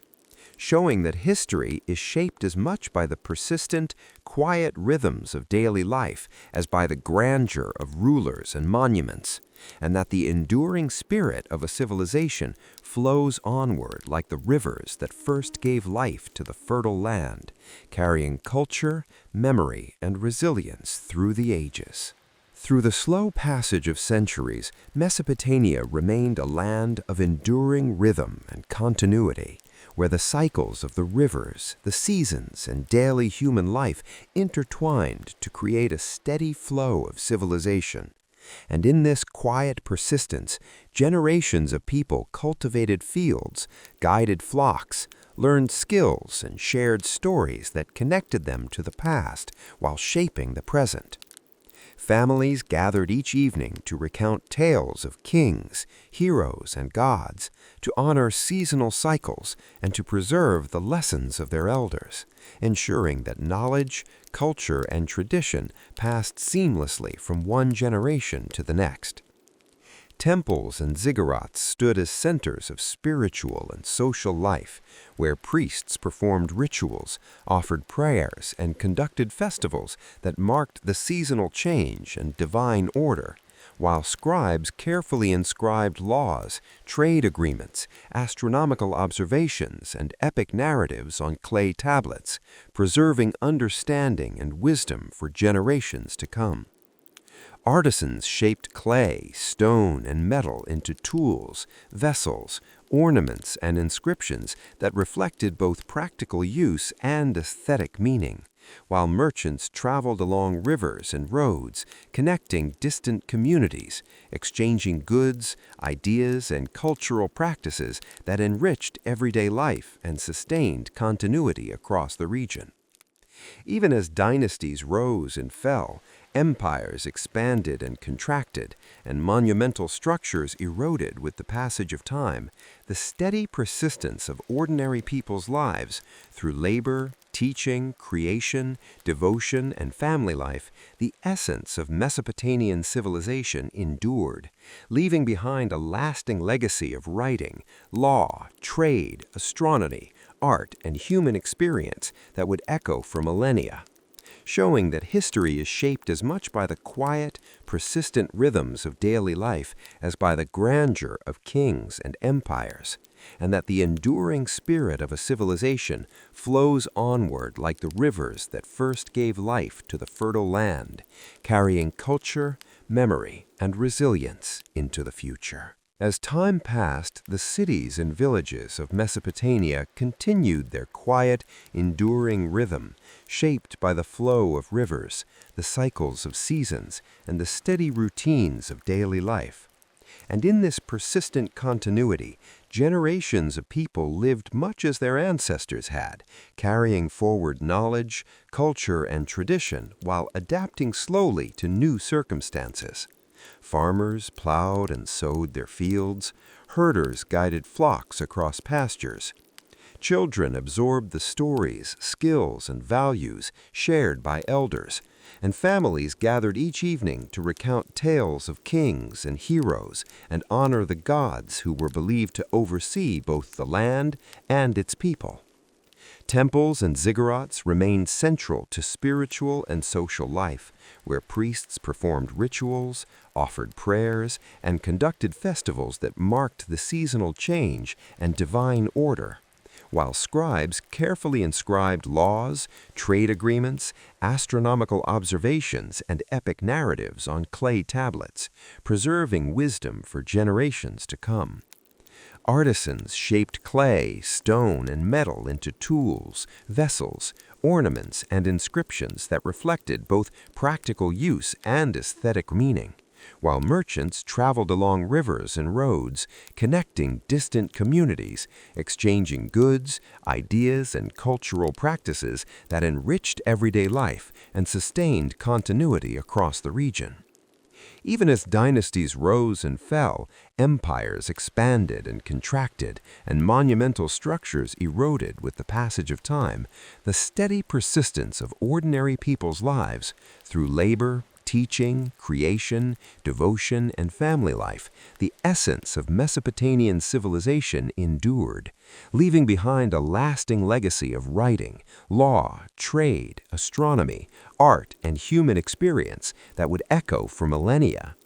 showing that history is shaped as much by the persistent, quiet rhythms of daily life as by the grandeur of rulers and monuments, and that the enduring spirit of a civilization flows onward like the rivers that first gave life to the fertile land, carrying culture, memory, and resilience through the ages. Through the slow passage of centuries, Mesopotamia remained a land of enduring rhythm and continuity, where the cycles of the rivers, the seasons, and daily human life intertwined to create a steady flow of civilization. And in this quiet persistence, generations of people cultivated fields, guided flocks, learned skills, and shared stories that connected them to the past while shaping the present. Families gathered each evening to recount tales of kings, heroes, and gods, to honor seasonal cycles, and to preserve the lessons of their elders, ensuring that knowledge, culture, and tradition passed seamlessly from one generation to the next. Temples and ziggurats stood as centers of spiritual and social life, where priests performed rituals, offered prayers, and conducted festivals that marked the seasonal change and divine order, while scribes carefully inscribed laws, trade agreements, astronomical observations, and epic narratives on clay tablets, preserving understanding and wisdom for generations to come. Artisans shaped clay, stone, and metal into tools, vessels, ornaments, and inscriptions that reflected both practical use and aesthetic meaning, while merchants traveled along rivers and roads, connecting distant communities, exchanging goods, ideas, and cultural practices that enriched everyday life and sustained continuity across the region. Even as dynasties rose and fell, empires expanded and contracted, and monumental structures eroded with the passage of time, the steady persistence of ordinary people's lives through labor, teaching, creation, devotion, and family life, the essence of Mesopotamian civilization endured, leaving behind a lasting legacy of writing, law, trade, astronomy, art, and human experience that would echo for millennia, showing that history is shaped as much by the quiet, persistent rhythms of daily life as by the grandeur of kings and empires, and that the enduring spirit of a civilization flows onward like the rivers that first gave life to the fertile land, carrying culture, memory, and resilience into the future. As time passed, the cities and villages of Mesopotamia continued their quiet, enduring rhythm, shaped by the flow of rivers, the cycles of seasons, and the steady routines of daily life. And in this persistent continuity, generations of people lived much as their ancestors had, carrying forward knowledge, culture, and tradition while adapting slowly to new circumstances. Farmers plowed and sowed their fields, herders guided flocks across pastures. Children absorbed the stories, skills, and values shared by elders, and families gathered each evening to recount tales of kings and heroes and honor the gods who were believed to oversee both the land and its people. Temples and ziggurats remained central to spiritual and social life, where priests performed rituals, offered prayers, and conducted festivals that marked the seasonal change and divine order, while scribes carefully inscribed laws, trade agreements, astronomical observations, and epic narratives on clay tablets, preserving wisdom for generations to come. Artisans shaped clay, stone, and metal into tools, vessels, ornaments, and inscriptions that reflected both practical use and aesthetic meaning, while merchants traveled along rivers and roads, connecting distant communities, exchanging goods, ideas, and cultural practices that enriched everyday life and sustained continuity across the region. Even as dynasties rose and fell, empires expanded and contracted, and monumental structures eroded with the passage of time, the steady persistence of ordinary people's lives, through labor, teaching, creation, devotion, and family life, the essence of Mesopotamian civilization endured, leaving behind a lasting legacy of writing, law, trade, astronomy, art, and human experience that would echo for millennia,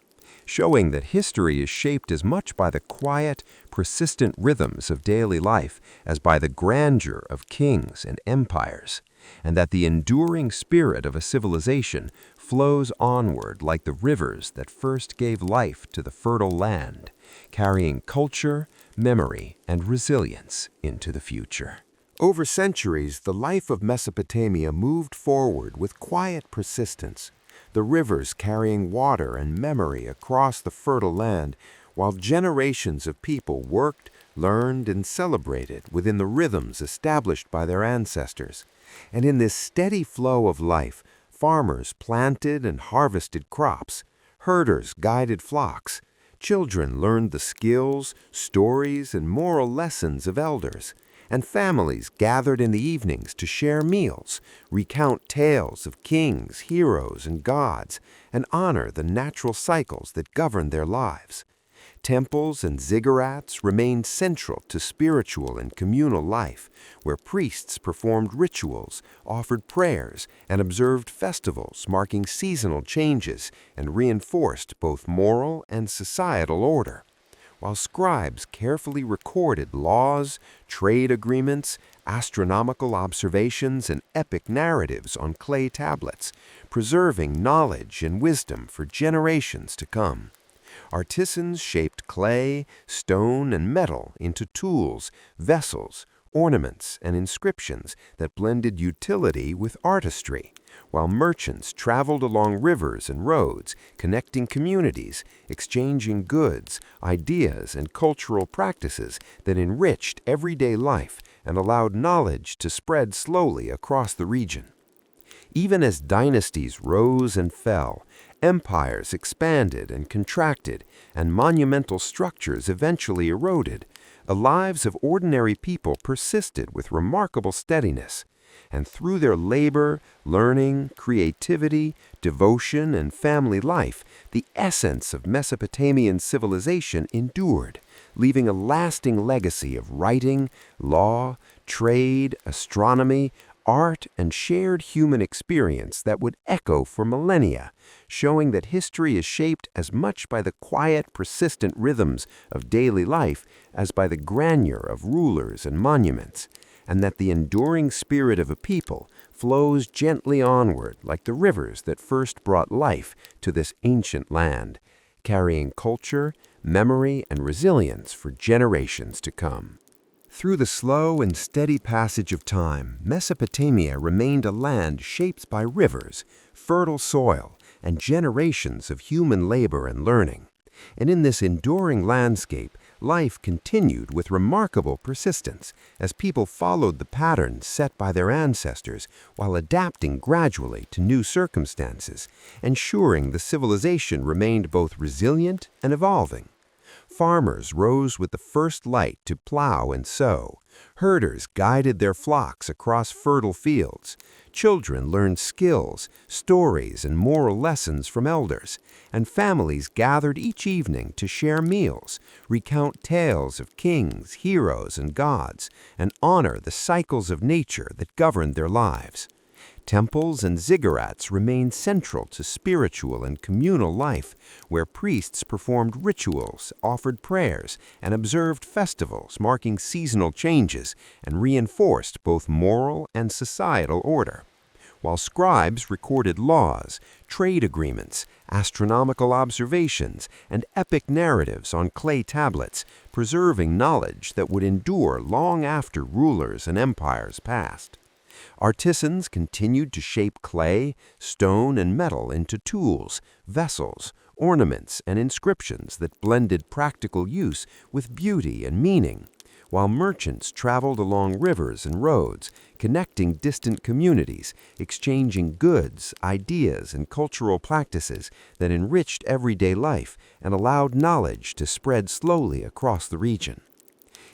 showing that history is shaped as much by the quiet, persistent rhythms of daily life as by the grandeur of kings and empires, and that the enduring spirit of a civilization flows onward like the rivers that first gave life to the fertile land, carrying culture, memory, and resilience into the future. Over centuries, the life of Mesopotamia moved forward with quiet persistence, the rivers carrying water and memory across the fertile land, while generations of people worked, learned, and celebrated within the rhythms established by their ancestors. And in this steady flow of life, farmers planted and harvested crops, herders guided flocks, children learned the skills, stories, and moral lessons of elders, and families gathered in the evenings to share meals, recount tales of kings, heroes, and gods, and honor the natural cycles that govern their lives. Temples and ziggurats remained central to spiritual and communal life, where priests performed rituals, offered prayers, and observed festivals marking seasonal changes and reinforced both moral and societal order, while scribes carefully recorded laws, trade agreements, astronomical observations, and epic narratives on clay tablets, preserving knowledge and wisdom for generations to come. Artisans shaped clay, stone, and metal into tools, vessels, ornaments, and inscriptions that blended utility with artistry, while merchants traveled along rivers and roads, connecting communities, exchanging goods, ideas, and cultural practices that enriched everyday life and allowed knowledge to spread slowly across the region. Even as dynasties rose and fell, empires expanded and contracted, and monumental structures eventually eroded, the lives of ordinary people persisted with remarkable steadiness, And through their labor, learning, creativity, devotion, and family life, the essence of Mesopotamian civilization endured, leaving a lasting legacy of writing, law, trade, astronomy, art, and shared human experience that would echo for millennia, showing that history is shaped as much by the quiet, persistent rhythms of daily life as by the grandeur of rulers and monuments, and that the enduring spirit of a people flows gently onward like the rivers that first brought life to this ancient land, carrying culture, memory, and resilience for generations to come. Through the slow and steady passage of time, Mesopotamia remained a land shaped by rivers, fertile soil, and generations of human labor and learning. And in this enduring landscape, life continued with remarkable persistence as people followed the patterns set by their ancestors while adapting gradually to new circumstances, ensuring the civilization remained both resilient and evolving. Farmers rose with the first light to plow and sow. Herders guided their flocks across fertile fields. Children learned skills, stories, and moral lessons from elders. And families gathered each evening to share meals, recount tales of kings, heroes, and gods, and honor the cycles of nature that governed their lives. Temples and ziggurats remained central to spiritual and communal life, where priests performed rituals, offered prayers, and observed festivals marking seasonal changes and reinforced both moral and societal order. While scribes recorded laws, trade agreements, astronomical observations, and epic narratives on clay tablets, preserving knowledge that would endure long after rulers and empires passed. Artisans continued to shape clay, stone, and metal into tools, vessels, ornaments, and inscriptions that blended practical use with beauty and meaning, while merchants traveled along rivers and roads, connecting distant communities, exchanging goods, ideas, and cultural practices that enriched everyday life and allowed knowledge to spread slowly across the region.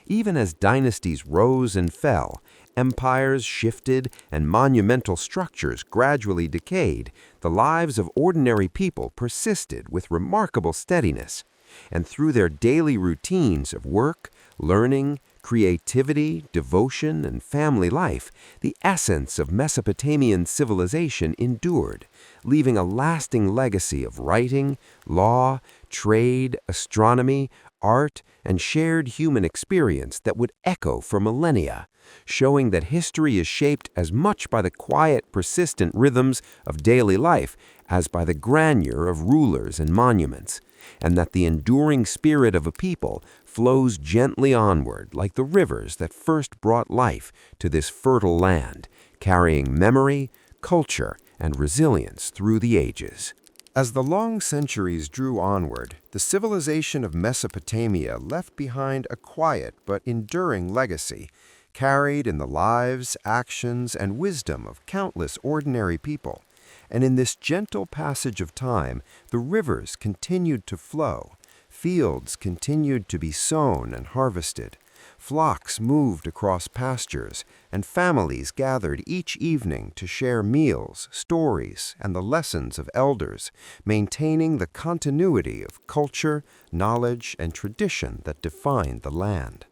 Even as dynasties rose and fell, empires shifted, and monumental structures gradually decayed, the lives of ordinary people persisted with remarkable steadiness. And through their daily routines of work, learning, creativity, devotion, and family life, the essence of Mesopotamian civilization endured, leaving a lasting legacy of writing, law, trade, astronomy, art, and shared human experience that would echo for millennia, showing that history is shaped as much by the quiet, persistent rhythms of daily life as by the grandeur of rulers and monuments, and that the enduring spirit of a people flows gently onward like the rivers that first brought life to this fertile land, carrying memory, culture, and resilience through the ages. As the long centuries drew onward, the civilization of Mesopotamia left behind a quiet but enduring legacy, carried in the lives, actions, and wisdom of countless ordinary people. And in this gentle passage of time, the rivers continued to flow, fields continued to be sown and harvested, flocks moved across pastures, and families gathered each evening to share meals, stories, and the lessons of elders, maintaining the continuity of culture, knowledge, and tradition that defined the land.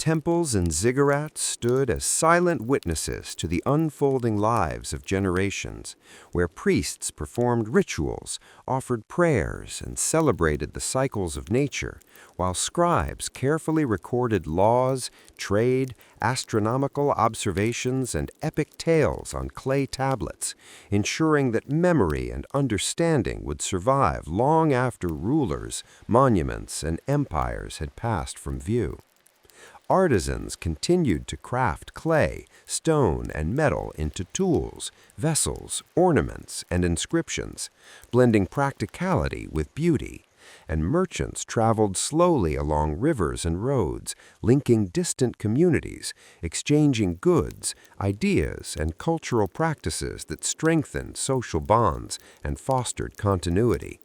Temples and ziggurats stood as silent witnesses to the unfolding lives of generations, where priests performed rituals, offered prayers, and celebrated the cycles of nature, while scribes carefully recorded laws, trade, astronomical observations, and epic tales on clay tablets, ensuring that memory and understanding would survive long after rulers, monuments, and empires had passed from view. Artisans continued to craft clay, stone, and metal into tools, vessels, ornaments, and inscriptions, blending practicality with beauty, and merchants traveled slowly along rivers and roads, linking distant communities, exchanging goods, ideas, and cultural practices that strengthened social bonds and fostered continuity.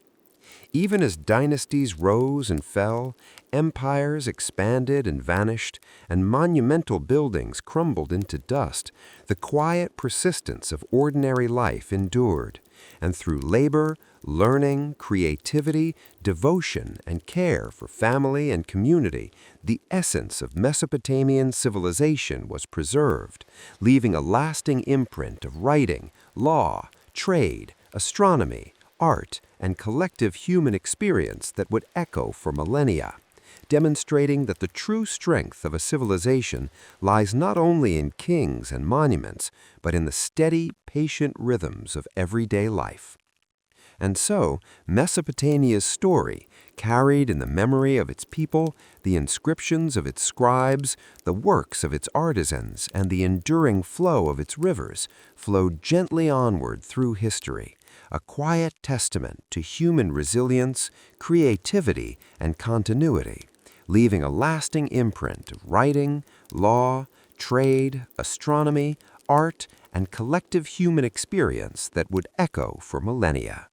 Even as dynasties rose and fell, empires expanded and vanished, and monumental buildings crumbled into dust, the quiet persistence of ordinary life endured, and through labor, learning, creativity, devotion, and care for family and community, the essence of Mesopotamian civilization was preserved, leaving a lasting imprint of writing, law, trade, astronomy, art, and collective human experience that would echo for millennia, demonstrating that the true strength of a civilization lies not only in kings and monuments, but in the steady, patient rhythms of everyday life. And so, Mesopotamia's story, carried in the memory of its people, the inscriptions of its scribes, the works of its artisans, and the enduring flow of its rivers, flowed gently onward through history, a quiet testament to human resilience, creativity, and continuity, leaving a lasting imprint of writing, law, trade, astronomy, art, and collective human experience that would echo for millennia.